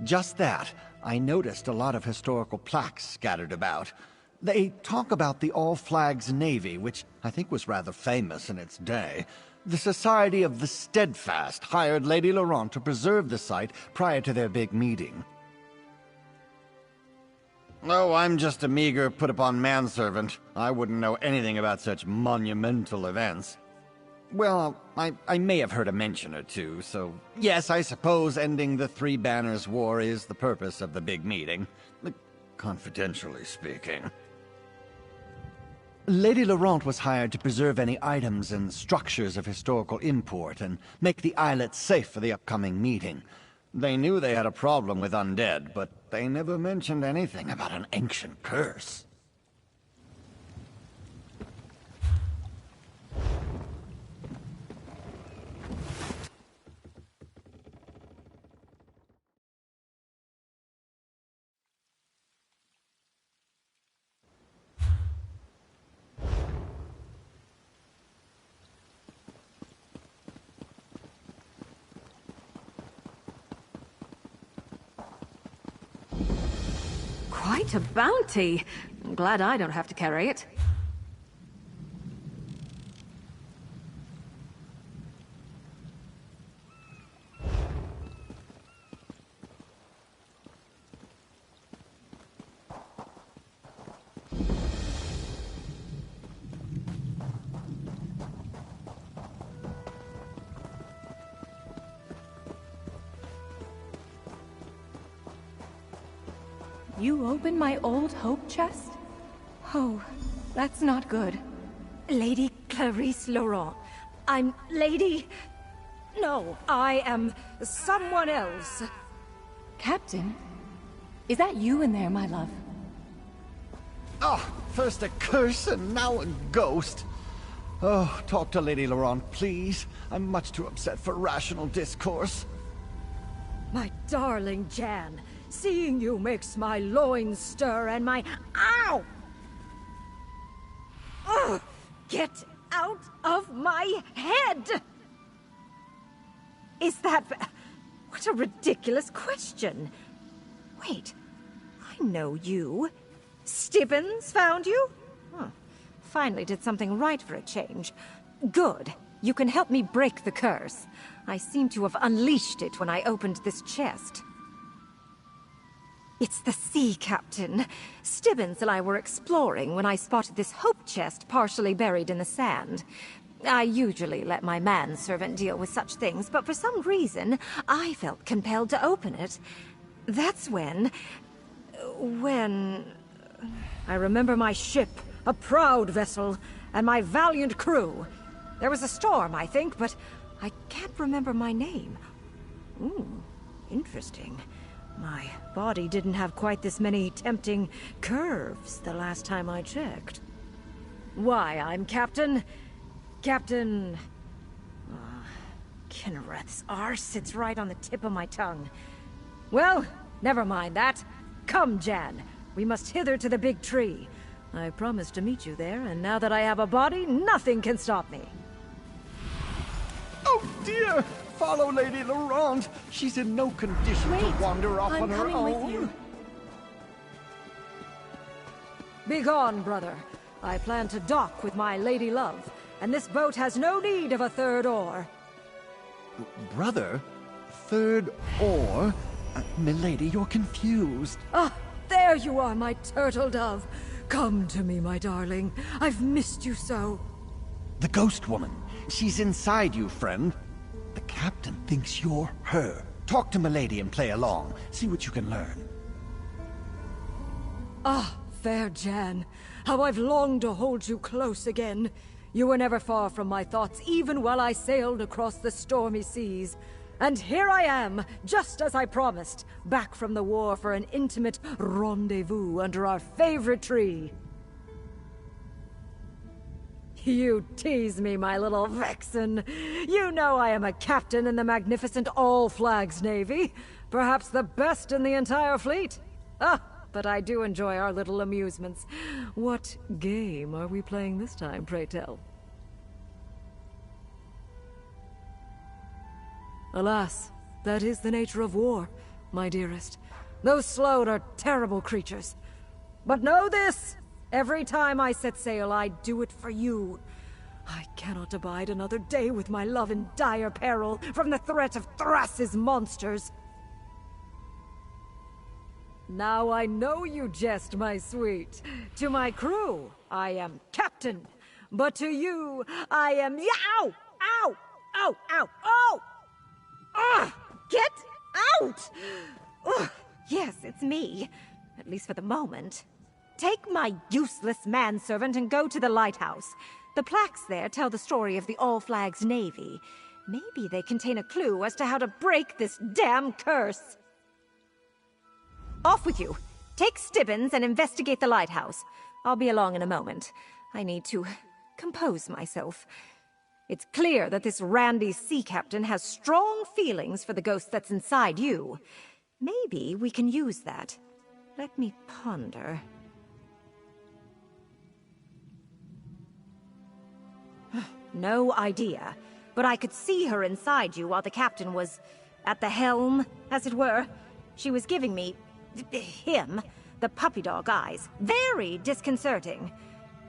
L: Just that. I noticed a lot of historical plaques scattered about. They talk about the All Flags Navy, which I think was rather famous in its day. The Society of the Steadfast hired Lady Laurent to preserve the site prior to their big meeting. Oh, I'm just a meager, put-upon manservant. I wouldn't know anything about such monumental events. Well, I may have heard a mention or two, so yes, I suppose ending the Three Banners War is the purpose of the big meeting. Confidentially speaking. Lady Laurent was hired to preserve any items and structures of historical import and make the islet safe for the upcoming meeting. They knew they had a problem with undead, but they never mentioned anything about an ancient curse.
T: Quite a bounty. I'm glad I don't have to carry it.
C: You opened my old hope chest? Oh, that's not good.
B: Lady Clarice Laurent. I'm Lady... No, I am someone else.
C: Captain? Is that you in there, my love?
L: Oh, first a curse and now a ghost. Oh, talk to Lady Laurent, please. I'm much too upset for rational discourse.
B: My darling Jan, seeing you makes my loins stir and my... Ow! Ugh! Get out of my head! Is that... What a ridiculous question. Wait, I know you. Stibbins found you? Huh. Finally did something right for a change. Good. You can help me break the curse. I seem to have unleashed it when I opened this chest. It's the sea captain. Stibbins and I were exploring when I spotted this hope chest partially buried in the sand. I usually let my manservant deal with such things, but for some reason, I felt compelled to open it. That's when... I remember my ship, a proud vessel, and my valiant crew. There was a storm, I think, but I can't remember my name. Ooh, interesting. My body didn't have quite this many tempting curves the last time I checked. Why, I'm Captain... Captain... Kinnereth's R sits right on the tip of my tongue. Well, never mind that. Come, Jan. We must hither to the big tree. I promised to meet you there, and now that I have a body, nothing can stop me.
L: Oh dear! Follow Lady Laurent. She's in no condition to wander off on her own.
B: With you. Begone, brother. I plan to dock with my lady love, and this boat has no need of a third oar.
L: Brother? Third oar? Milady, you're confused.
B: Ah, there you are, my turtle dove. Come to me, my darling. I've missed you so.
L: The ghost woman. She's inside you, friend. The captain thinks you're her. Talk to Milady and play along. See what you can learn.
B: Ah, fair Jan. How I've longed to hold you close again. You were never far from my thoughts, even while I sailed across the stormy seas. And here I am, just as I promised, back from the war for an intimate rendezvous under our favorite tree. You tease me, my little vixen. You know I am a captain in the magnificent All-Flags Navy, perhaps the best in the entire fleet. Ah, but I do enjoy our little amusements. What game are we playing this time, pray tell? Alas, that is the nature of war, my dearest. Those Sloane are terrible creatures. But know this! Every time I set sail, I do it for you. I cannot abide another day with my love in dire peril from the threat of Thras's monsters. Now I know you jest, my sweet. To my crew, I am Captain. But to you, I am... Ow! Ow! Ow! Ow! Oh! Ah! Get out! Ugh. Yes, it's me. At least for the moment. Take my useless manservant and go to the lighthouse. The plaques there tell the story of the All Flags Navy. Maybe they contain a clue as to how to break this damn curse. Off with you. Take Stibbins and investigate the lighthouse. I'll be along in a moment. I need to compose myself. It's clear that this randy sea captain has strong feelings for the ghost that's inside you. Maybe we can use that. Let me ponder. No idea, but I could see her inside you while the captain was at the helm, as it were. She was giving me, him, the puppy dog eyes. Very disconcerting.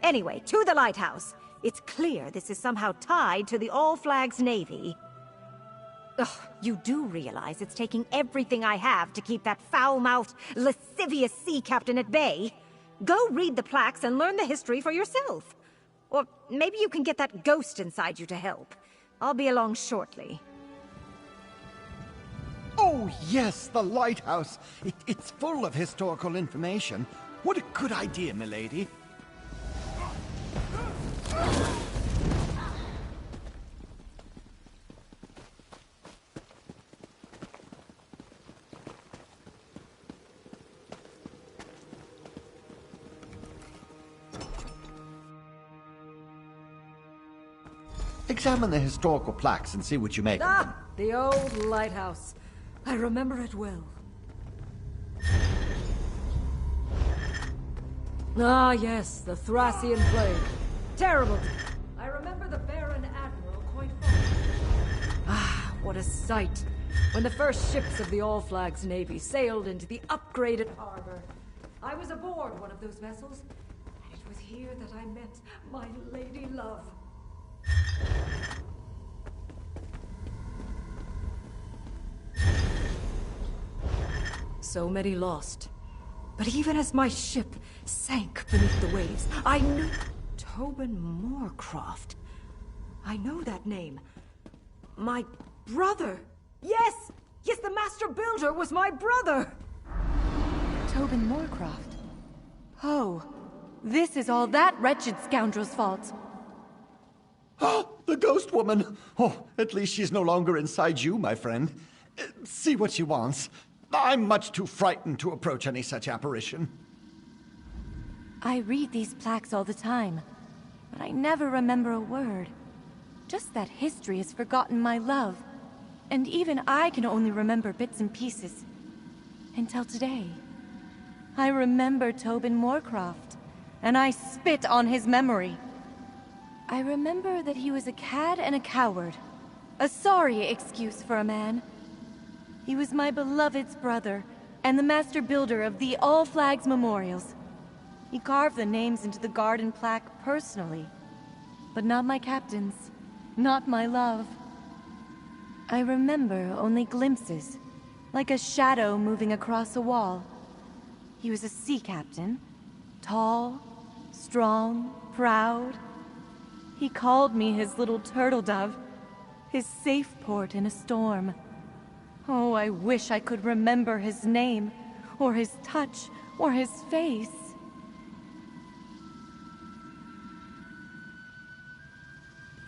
B: Anyway, to the lighthouse. It's clear this is somehow tied to the All Flags Navy. Ugh, you do realize it's taking everything I have to keep that foul-mouthed, lascivious sea captain at bay. Go read the plaques and learn the history for yourself. Or maybe you can get that ghost inside you to help. I'll be along shortly.
L: Oh, yes, the lighthouse. It's full of historical information. What a good idea, milady. Examine the historical plaques and see what you make of them.
B: The old lighthouse. I remember it well. Ah, yes, the Thracian plague. Terrible. I remember the Baron Admiral quite fondly. Ah, what a sight. When the first ships of the All Flags Navy sailed into the upgraded harbor. I was aboard one of those vessels, and it was here that I met my lady love. So many lost. But even as my ship sank beneath the waves, I knew... Tobin Moorcroft. I know that name. My brother. Yes! Yes, the Master Builder was my brother!
C: Tobin Moorcroft. Oh, this is all that wretched scoundrel's fault.
L: Oh, the ghost woman! Oh, at least she's no longer inside you, my friend. See what she wants. I'm much too frightened to approach any such apparition.
C: I read these plaques all the time, but I never remember a word. Just that history has forgotten my love, and even I can only remember bits and pieces. Until today. I remember Tobin Moorcroft, and I spit on his memory. I remember that he was a cad and a coward. A sorry excuse for a man. He was my beloved's brother, and the master builder of the All Flags Memorials. He carved the names into the garden plaque personally. But not my captain's. Not my love. I remember only glimpses, like a shadow moving across a wall. He was a sea captain. Tall, strong, proud. He called me his little turtle dove, his safe port in a storm. Oh, I wish I could remember his name, or his touch, or his face.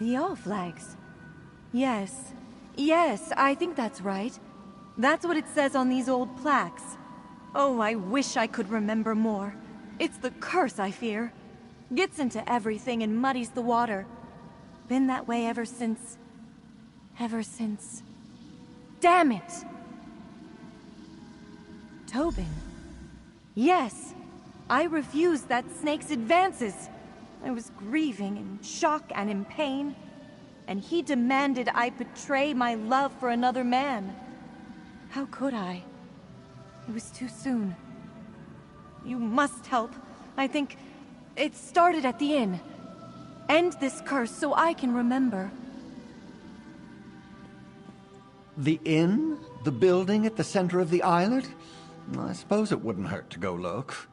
C: The All Flags. Yes. Yes, I think that's right. That's what it says on these old plaques. Oh, I wish I could remember more. It's the curse, I fear. Gets into everything and muddies the water. Been that way ever since... Damn it! Tobin. Yes, I refused that snake's advances. I was grieving in shock and in pain, and he demanded I betray my love for another man. How could I? It was too soon. You must help. I think it started at the inn. End this curse so I can remember.
L: The inn? The building at the center of the island? I suppose it wouldn't hurt to go look.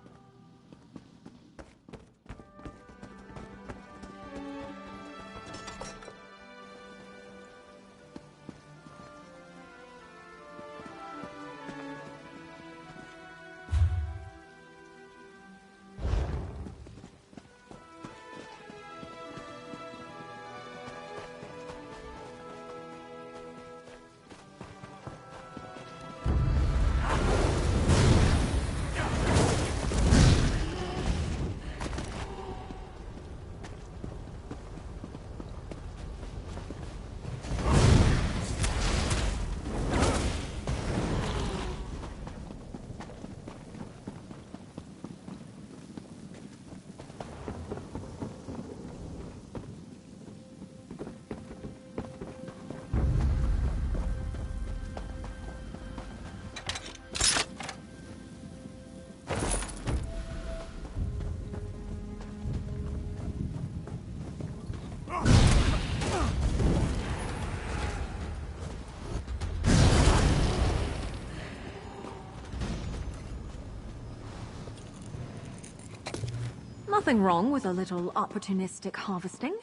T: Nothing wrong with a little opportunistic harvesting.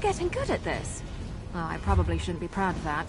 T: Getting good at this. Well, I probably shouldn't be proud of that.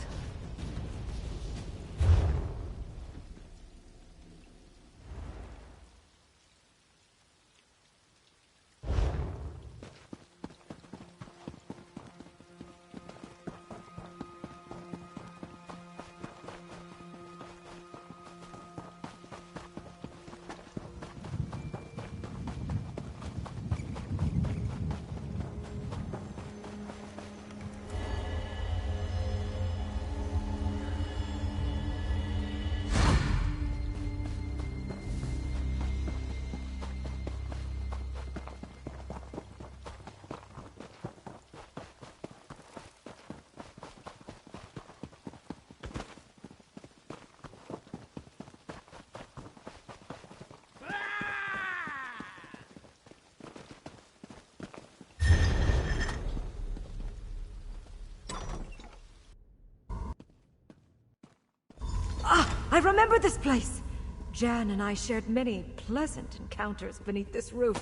B: I remember this place! Jan and I shared many pleasant encounters beneath this roof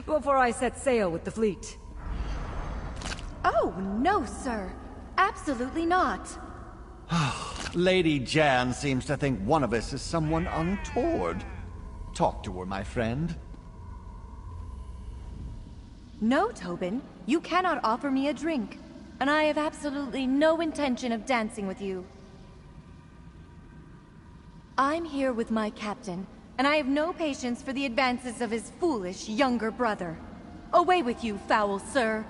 B: before I set sail with the fleet.
C: Oh, no, sir. Absolutely not.
L: Lady Jan seems to think one of us is someone untoward. Talk to her, my friend.
C: No, Tobin. You cannot offer me a drink. And I have absolutely no intention of dancing with you. I'm here with my captain, and I have no patience for the advances of his foolish younger brother. Away with you, foul sir!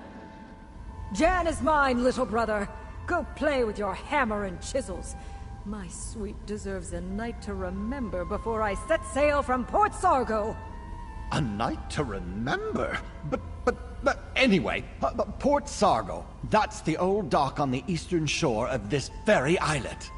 B: Jan is mine, little brother. Go play with your hammer and chisels. My sweet deserves a night to remember before I set sail from Port Sargo.
L: A night to remember? But anyway, Port Sargo. That's the old dock on the eastern shore of this very islet.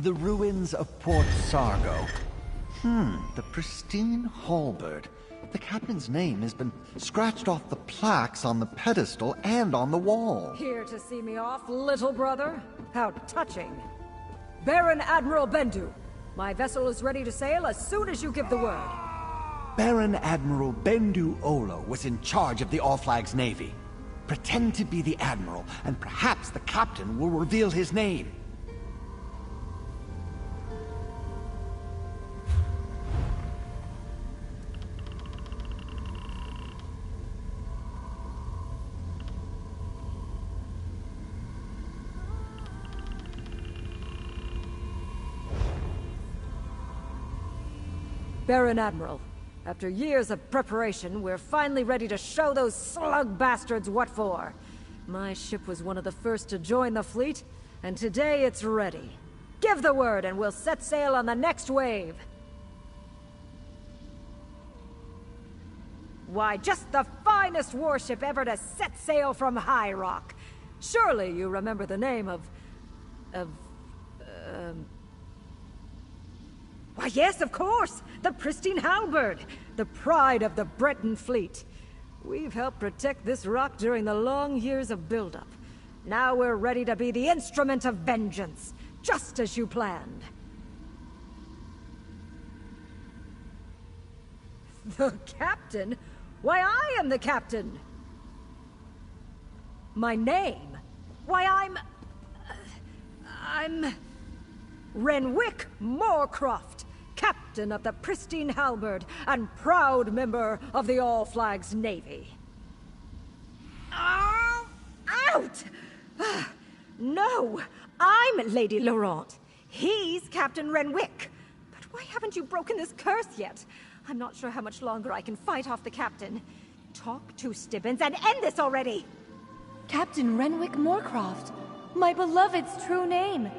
L: The ruins of Port Sargo. The pristine halberd. The captain's name has been scratched off the plaques on the pedestal and on the wall.
B: Here to see me off, little brother? How touching. Baron Admiral Bendu, my vessel is ready to sail as soon as you give the word.
L: Baron Admiral Bendu Olo was in charge of the All-Flags Navy. Pretend to be the Admiral, and perhaps the captain will reveal his name.
B: Baron Admiral, after years of preparation, we're finally ready to show those slug bastards what for. My ship was one of the first to join the fleet, and today it's ready. Give the word and we'll set sail on the next wave. Why, just the finest warship ever to set sail from High Rock. Surely you remember the name of... Why, yes, of course! The pristine halberd! The pride of the Breton fleet. We've helped protect this rock during the long years of buildup. Now we're ready to be the instrument of vengeance, just as you planned. The captain? Why, I am the captain! My name? Why, I'm Renwick Moorcroft, captain of the pristine halberd and proud member of the All-Flags Navy. Oh, out! No, I'm Lady Laurent. He's Captain Renwick. But why haven't you broken this curse yet? I'm not sure how much longer I can fight off the captain. Talk to Stibbins and end this already!
C: Captain Renwick Moorcroft, my beloved's true name.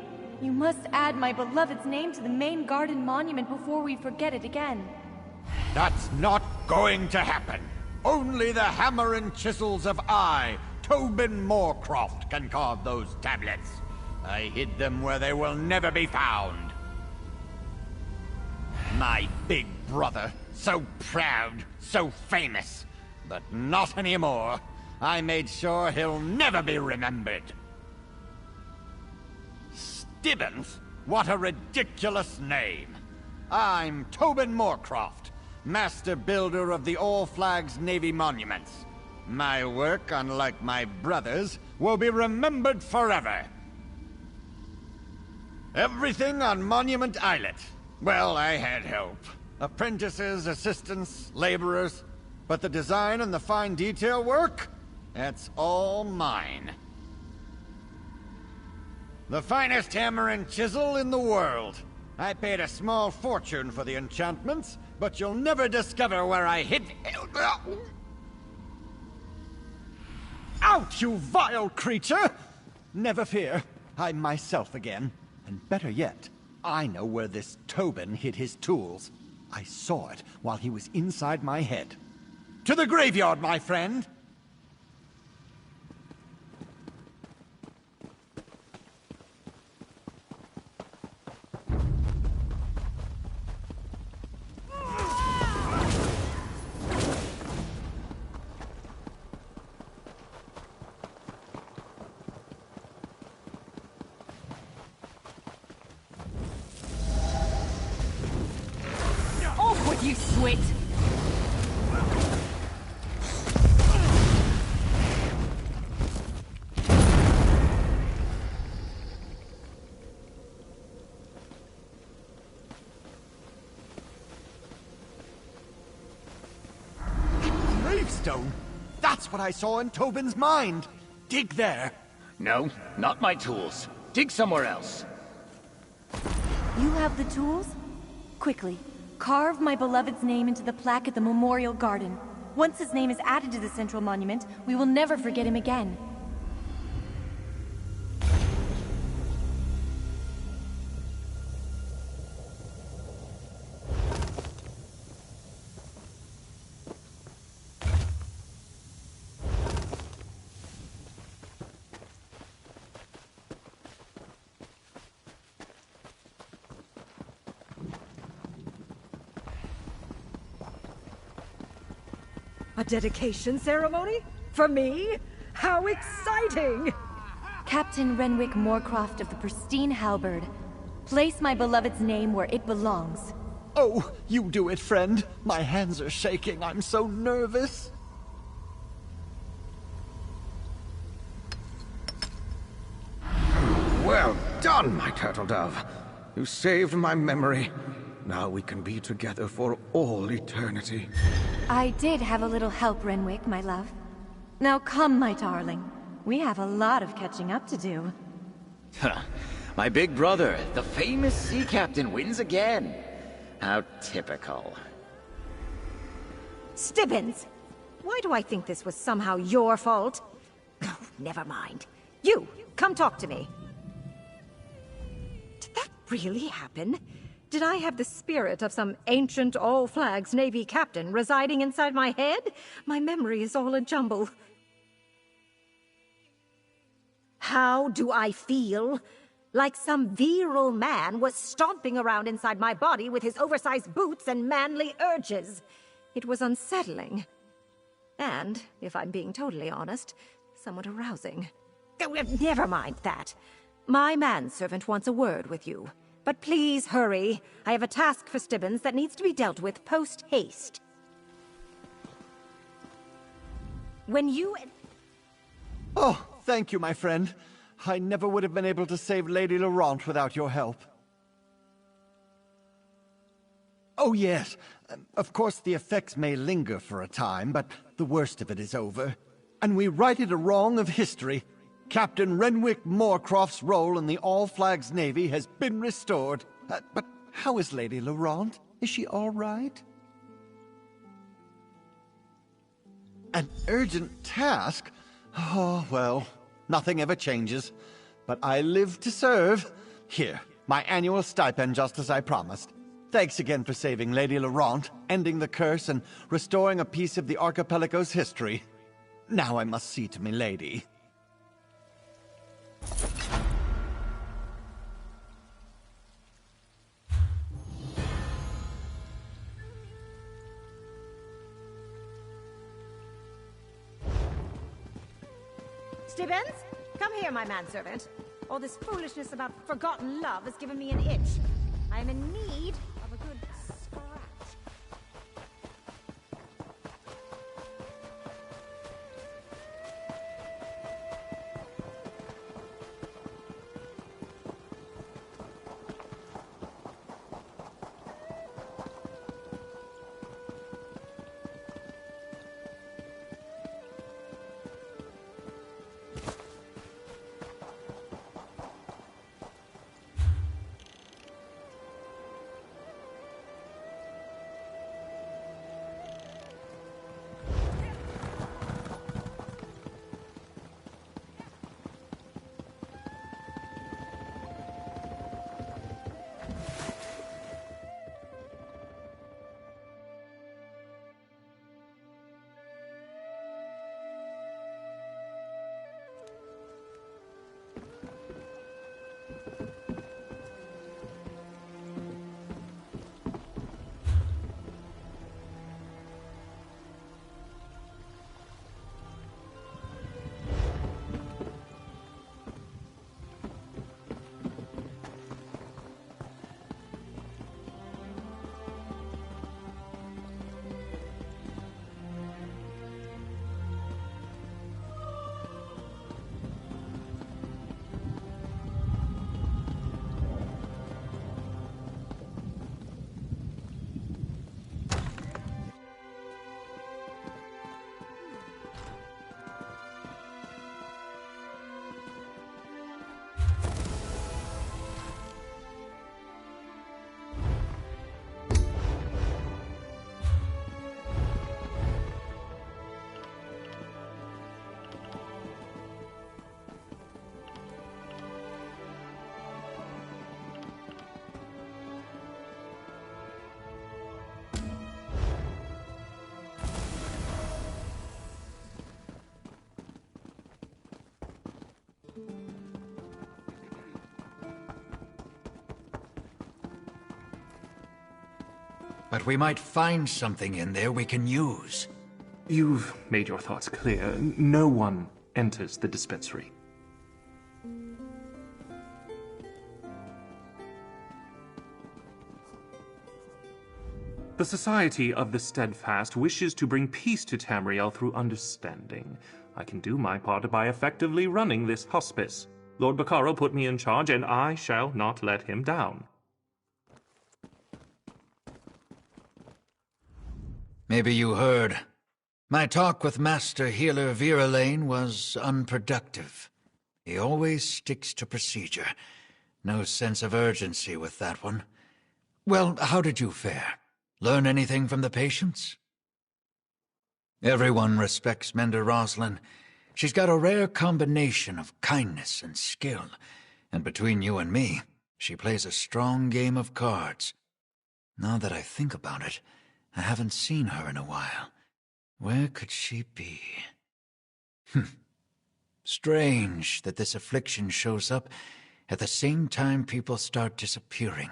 C: You must add my beloved's name to the main garden monument before we forget it again.
L: That's not going to happen. Only the hammer and chisels of Tobin Moorcroft, can carve those tablets. I hid them where they will never be found. My big brother, so proud, so famous, but not anymore. I made sure he'll never be remembered. Stibbins? What a ridiculous name. I'm Tobin Moorcroft, master builder of the All-Flags Navy monuments. My work, unlike my brother's, will be remembered forever. Everything on Monument Islet. Well, I had help. Apprentices, assistants, laborers. But the design and the fine detail work? That's all mine. The finest hammer and chisel in the world. I paid a small fortune for the enchantments, but you'll never discover where I hid... Out, you vile creature! Never fear, I'm myself again. And better yet, I know where this Tobin hid his tools. I saw it while he was inside my head. To the graveyard, my friend!
N: You swit!
L: stone. That's what I saw in Tobin's mind. Dig there.
I: No, not my tools. Dig somewhere else.
C: You have the tools? Quickly, carve my beloved's name into the plaque at the Memorial Garden. Once his name is added to the central monument, we will never forget him again.
B: A dedication ceremony? For me? How exciting!
C: Captain Renwick Moorcroft of the Pristine Halberd. Place my beloved's name where it belongs.
L: Oh, you do it, friend. My hands are shaking. I'm so nervous.
E: Well done, my turtle dove. You saved my memory. Now we can be together for all eternity.
C: I did have a little help, Renwick, my love. Now come, my darling. We have a lot of catching up to do.
I: My big brother, the famous sea captain, wins again. How typical.
B: Stibbins! Why do I think this was somehow your fault? Oh, never mind. You, come talk to me. Did that really happen? Did I have the spirit of some ancient all-flags Navy captain residing inside my head? My memory is all a jumble. How do I feel? Like some virile man was stomping around inside my body with his oversized boots and manly urges. It was unsettling. And, if I'm being totally honest, somewhat arousing. Oh, never mind that. My manservant wants a word with you. But please hurry. I have a task for Stibbins that needs to be dealt with post-haste. When you...
L: Oh, thank you, my friend. I never would have been able to save Lady Laurent without your help. Oh, yes. Of course, the effects may linger for a time, but the worst of it is over. And we righted a wrong of history. Captain Renwick Moorcroft's role in the All-Flags Navy has been restored. But how is Lady Laurent? Is she all right? An urgent task? Oh, well, nothing ever changes. But I live to serve. Here, my annual stipend, just as I promised. Thanks again for saving Lady Laurent, ending the curse, and restoring a piece of the archipelago's history. Now I must see to me lady.
B: Stibbins? Come here, my manservant. All this foolishness about forgotten love has given me an itch. I am in need of a good scratch.
A: but we might find something in there we can use.
K: You've made your thoughts clear. No one enters the dispensary. The Society of the Steadfast wishes to bring peace to Tamriel through understanding. I can do my part by effectively running this hospice. Lord Bacaro put me in charge, and I shall not let him down.
A: Maybe you heard. My talk with Master Healer Viralane was unproductive. He always sticks to procedure. No sense of urgency with that one. Well, how did you fare? Learn anything from the patients? Everyone respects Mender Roslin. She's got a rare combination of kindness and skill, and between you and me, she plays a strong game of cards. Now that I think about it, I haven't seen her in a while. Where could she be? Strange that this affliction shows up at the same time people start disappearing.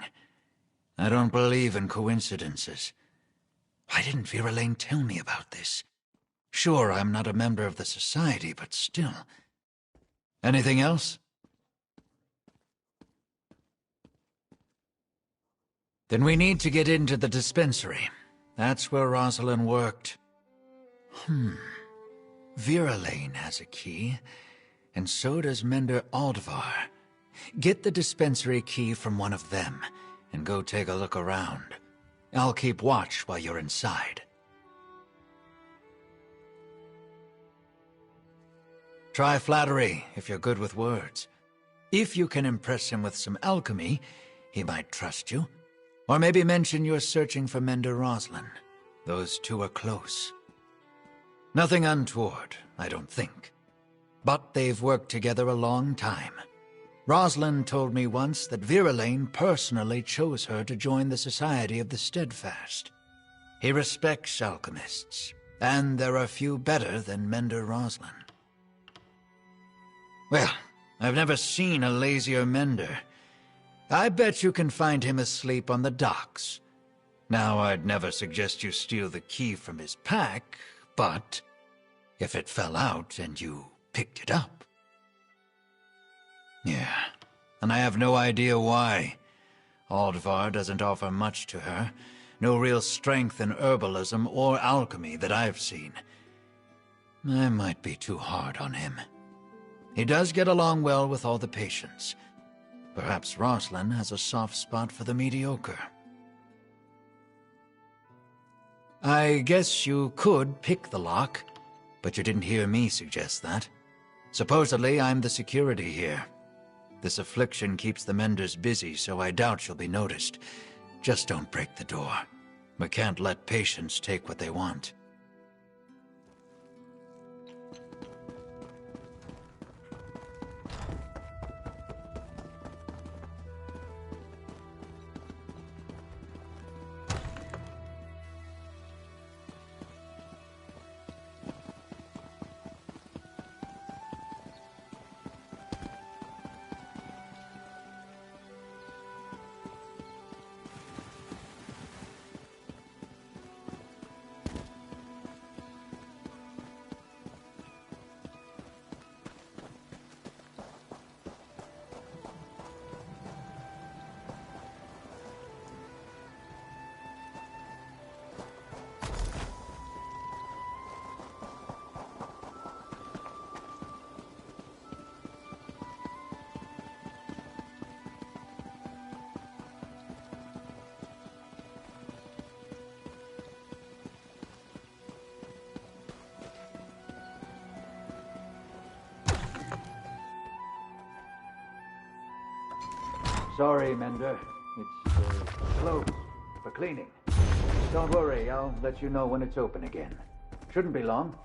A: I don't believe in coincidences. Why didn't Viralane tell me about this? Sure, I'm not a member of the Society, but still. Anything else? Then we need to get into the dispensary. That's where Rosalind worked. Viralane has a key, and so does Mender Aldvar. Get the dispensary key from one of them, and go take a look around. I'll keep watch while you're inside. Try flattery, if you're good with words. If you can impress him with some alchemy, he might trust you. Or maybe mention you're searching for Mender Roslin. Those two are close. Nothing untoward, I don't think. But they've worked together a long time. Roslin told me once that Viralane personally chose her to join the Society of the Steadfast. He respects alchemists, and there are few better than Mender Roslin. Well, I've never seen a lazier Mender. I bet you can find him asleep on the docks. Now, I'd never suggest you steal the key from his pack, but if it fell out and you picked it up... Yeah, and I have no idea why. Aldvar doesn't offer much to her. No real strength in herbalism or alchemy that I've seen. I might be too hard on him. He does get along well with all the patients. Perhaps Roslin has a soft spot for the mediocre. I guess you could pick the lock, but you didn't hear me suggest that. Supposedly, I'm the security here. This affliction keeps the Menders busy, so I doubt she'll be noticed. Just don't break the door. We can't let patients take what they want. Sorry, Mender. It's closed for cleaning. Don't worry, I'll let you know when it's open again. Shouldn't be long.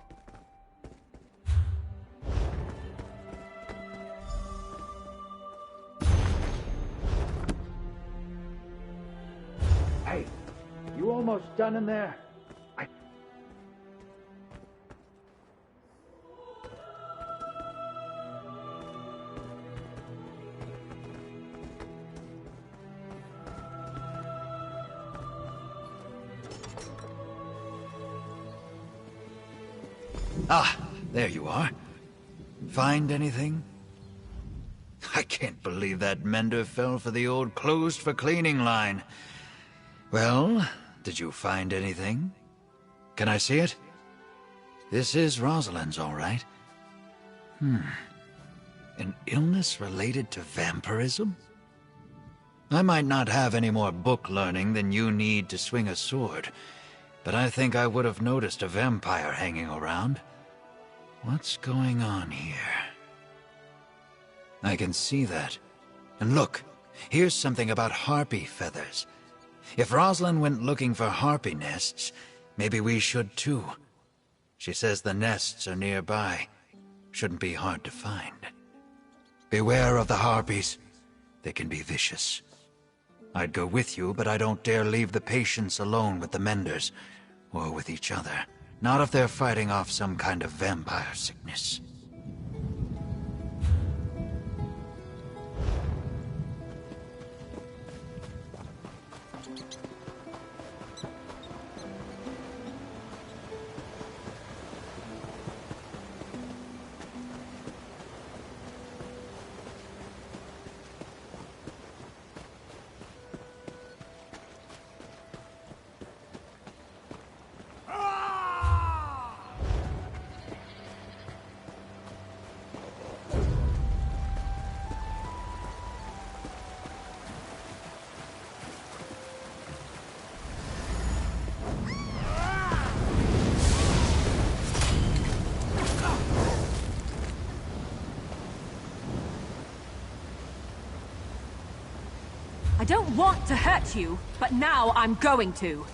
A: Hey, you almost done in there? Ah, there you are. Find anything? I can't believe that mender fell for the old closed for cleaning line. Well, did you find anything? Can I see it? This is Rosalind's, all right. An illness related to vampirism? I might not have any more book learning than you need to swing a sword, but I think I would have noticed a vampire hanging around. What's going on here? I can see that. And look, here's something about harpy feathers. If Rosalind went looking for harpy nests, maybe we should too. She says the nests are nearby. Shouldn't be hard to find. Beware of the harpies. They can be vicious. I'd go with you, but I don't dare leave the patients alone with the menders, or with each other. Not if they're fighting off some kind of vampire sickness.
N: I don't want to hurt you, but now I'm going to.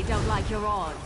N: Don't like your odds.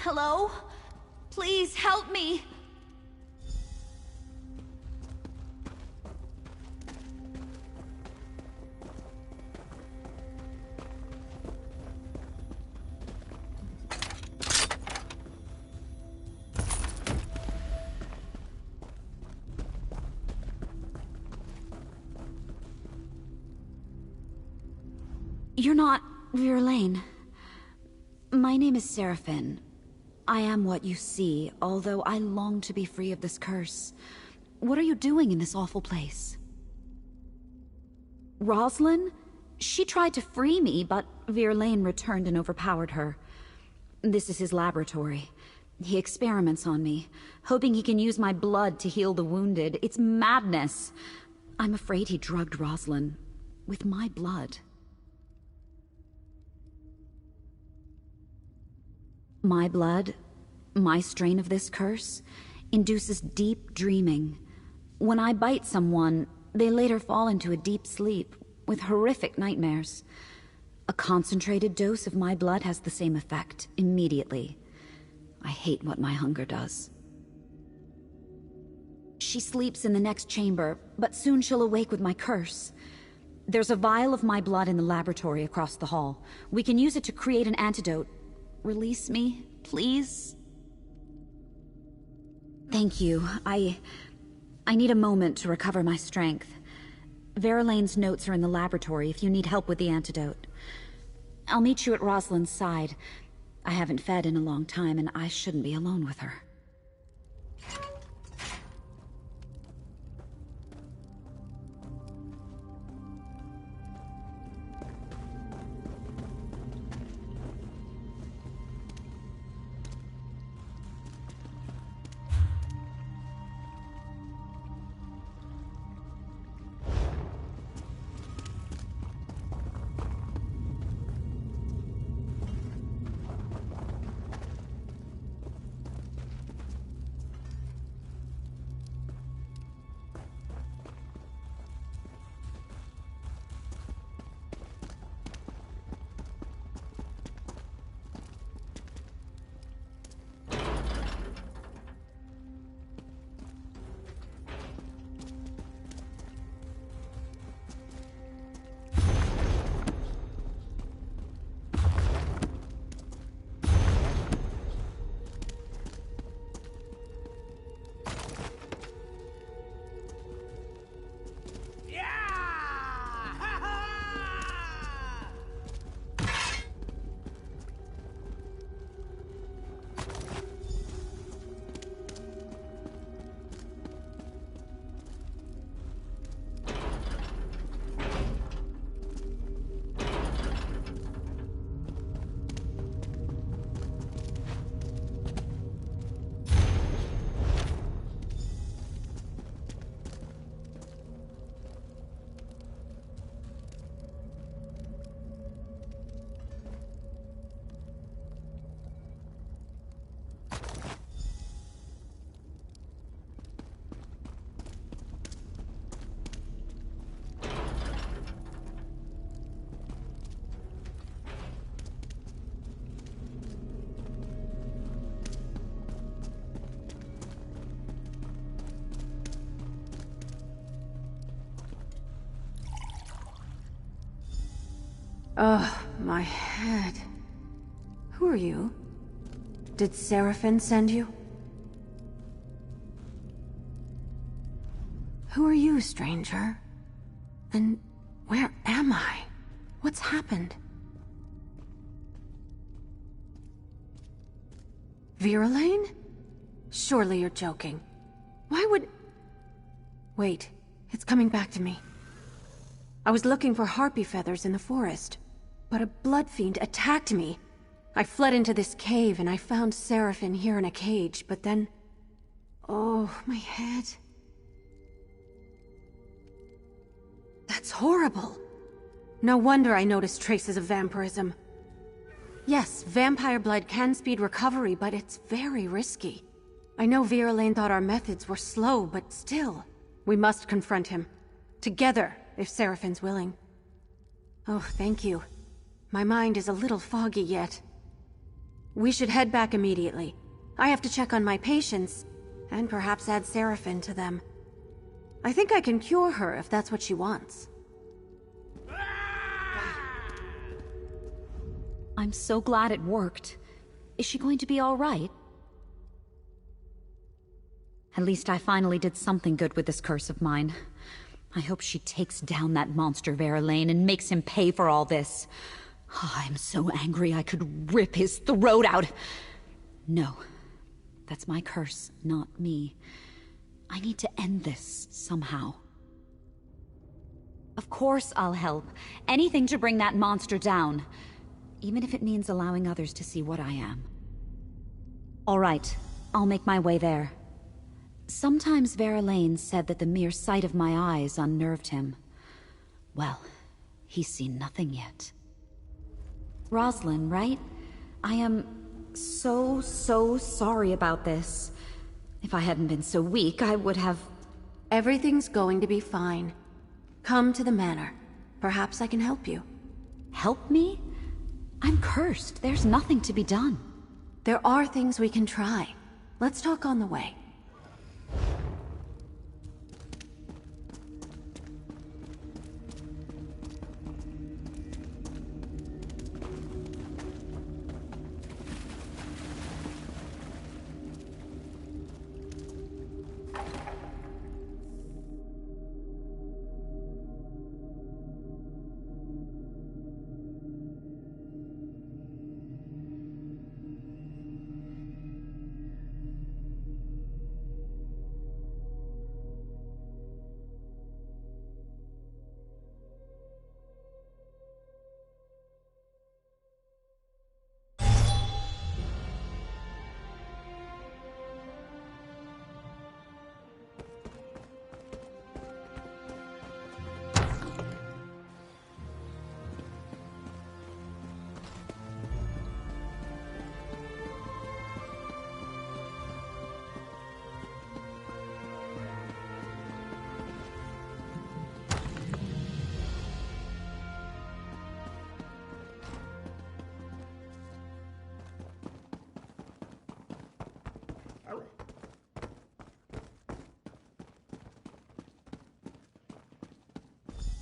H: Hello? Please help me! You're not Verlaine. My name is Seraphine. I am what you see, although I long to be free of this curse. What are you doing in this awful place? Rosalind? She tried to free me, but Verlaine returned and overpowered her. This is his laboratory. He experiments on me, hoping he can use my blood to heal the wounded. It's madness. I'm afraid he drugged Rosalind with my blood. My blood, my strain of this curse, induces deep dreaming. When I bite someone, they later fall into a deep sleep with horrific nightmares. A concentrated dose of my blood has the same effect immediately. I hate what my hunger does. She sleeps in the next chamber, but soon she'll awake with my curse. There's a vial of my blood in the laboratory across the hall. We can use it to create an antidote. Release me, please? Thank you. I need a moment to recover my strength. Verlaine's notes are in the laboratory if you need help with the antidote. I'll meet you at Rosalind's side. I haven't fed in a long time, and I shouldn't be alone with her.
O: Ugh, my head. Who are you? Did Seraphine send you? Who are you, stranger? And where am I? What's happened? Verlaine? Surely you're joking. Why would... Wait, it's coming back to me. I was looking for harpy feathers in the forest, but a blood fiend attacked me. I fled into this cave and I found Seraphine here in a cage, but then... Oh, my head. That's horrible. No wonder I noticed traces of vampirism. Yes, vampire blood can speed recovery, but it's very risky. I know Verlaine thought our methods were slow, but still. We must confront him. Together, if Seraphine's willing. Oh, thank you. My mind is a little foggy yet. We should head back immediately. I have to check on my patients, and perhaps add Seraphine to them. I think I can cure her if that's what she wants.
H: I'm so glad it worked. Is she going to be all right? At least I finally did something good with this curse of mine. I hope she takes down that monster Verlaine and makes him pay for all this. Oh, I'm so angry I could rip his throat out. No, that's my curse, not me. I need to end this somehow. Of course I'll help. Anything to bring that monster down. Even if it means allowing others to see what I am. All right, I'll make my way there. Sometimes Verlaine said that the mere sight of my eyes unnerved him. Well, he's seen nothing yet. Rosalind, right? I am so sorry about this. If I hadn't been so weak, I would have...
O: Everything's going to be fine. Come to the manor. Perhaps I can help you.
H: Help me? I'm cursed. There's nothing to be done.
O: There are things we can try. Let's talk on the way.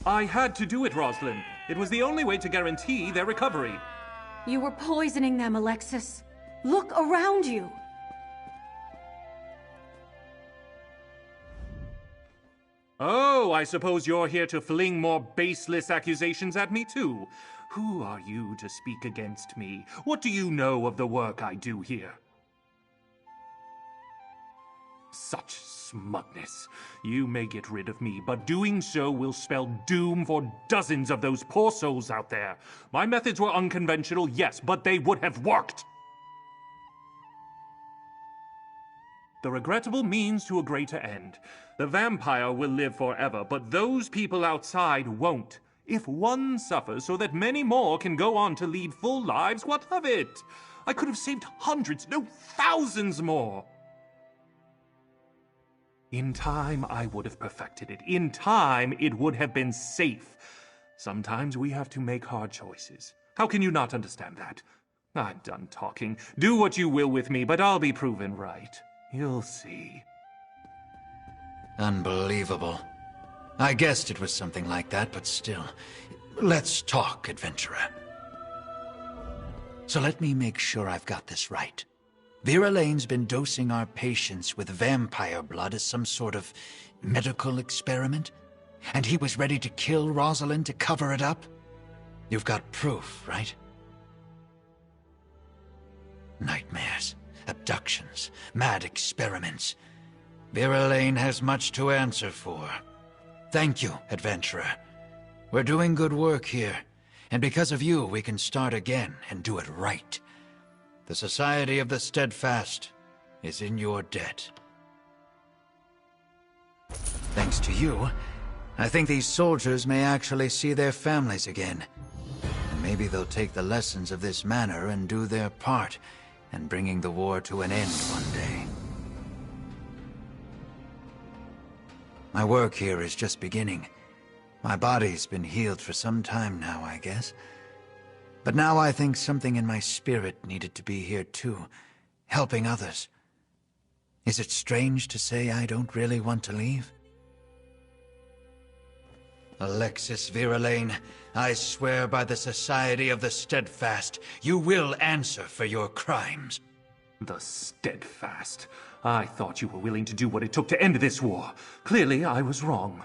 K: I had to do it, Rosalind. It was the only way to guarantee their recovery.
O: You were poisoning them, Alexis. Look around you.
K: Oh, I suppose you're here to fling more baseless accusations at me, too. Who are you to speak against me? What do you know of the work I do here? Such smugness. You may get rid of me, but doing so will spell doom for dozens of those poor souls out there. My methods were unconventional, yes, but they would have worked. The regrettable means to a greater end. The vampire will live forever, but those people outside won't. If one suffers so that many more can go on to lead full lives, what of it? I could have saved hundreds, no, thousands more. In time, I would have perfected it. In time, it would have been safe. Sometimes we have to make hard choices. How can you not understand that? I'm done talking. Do what you will with me, but I'll be proven right. You'll see.
A: Unbelievable. I guessed it was something like that, but still. Let's talk, adventurer. So let me make sure I've got this right. Verlaine's been dosing our patients with vampire blood as some sort of medical experiment? And he was ready to kill Rosalind to cover it up? You've got proof, right? Nightmares, abductions, mad experiments. Verlaine has much to answer for. Thank you, adventurer. We're doing good work here, and because of you, we can start again and do it right. The Society of the Steadfast is in your debt. Thanks to you, I think these soldiers may actually see their families again. And maybe they'll take the lessons of this manor and do their part in bringing the war to an end one day. My work here is just beginning. My body's been healed for some time now, I guess. But now I think something in my spirit needed to be here too, helping others. Is it strange to say I don't really want to leave? Alexis Viralaine, I swear by the Society of the Steadfast, you will answer for your crimes.
K: The Steadfast. I thought you were willing to do what it took to end this war. Clearly, I was wrong.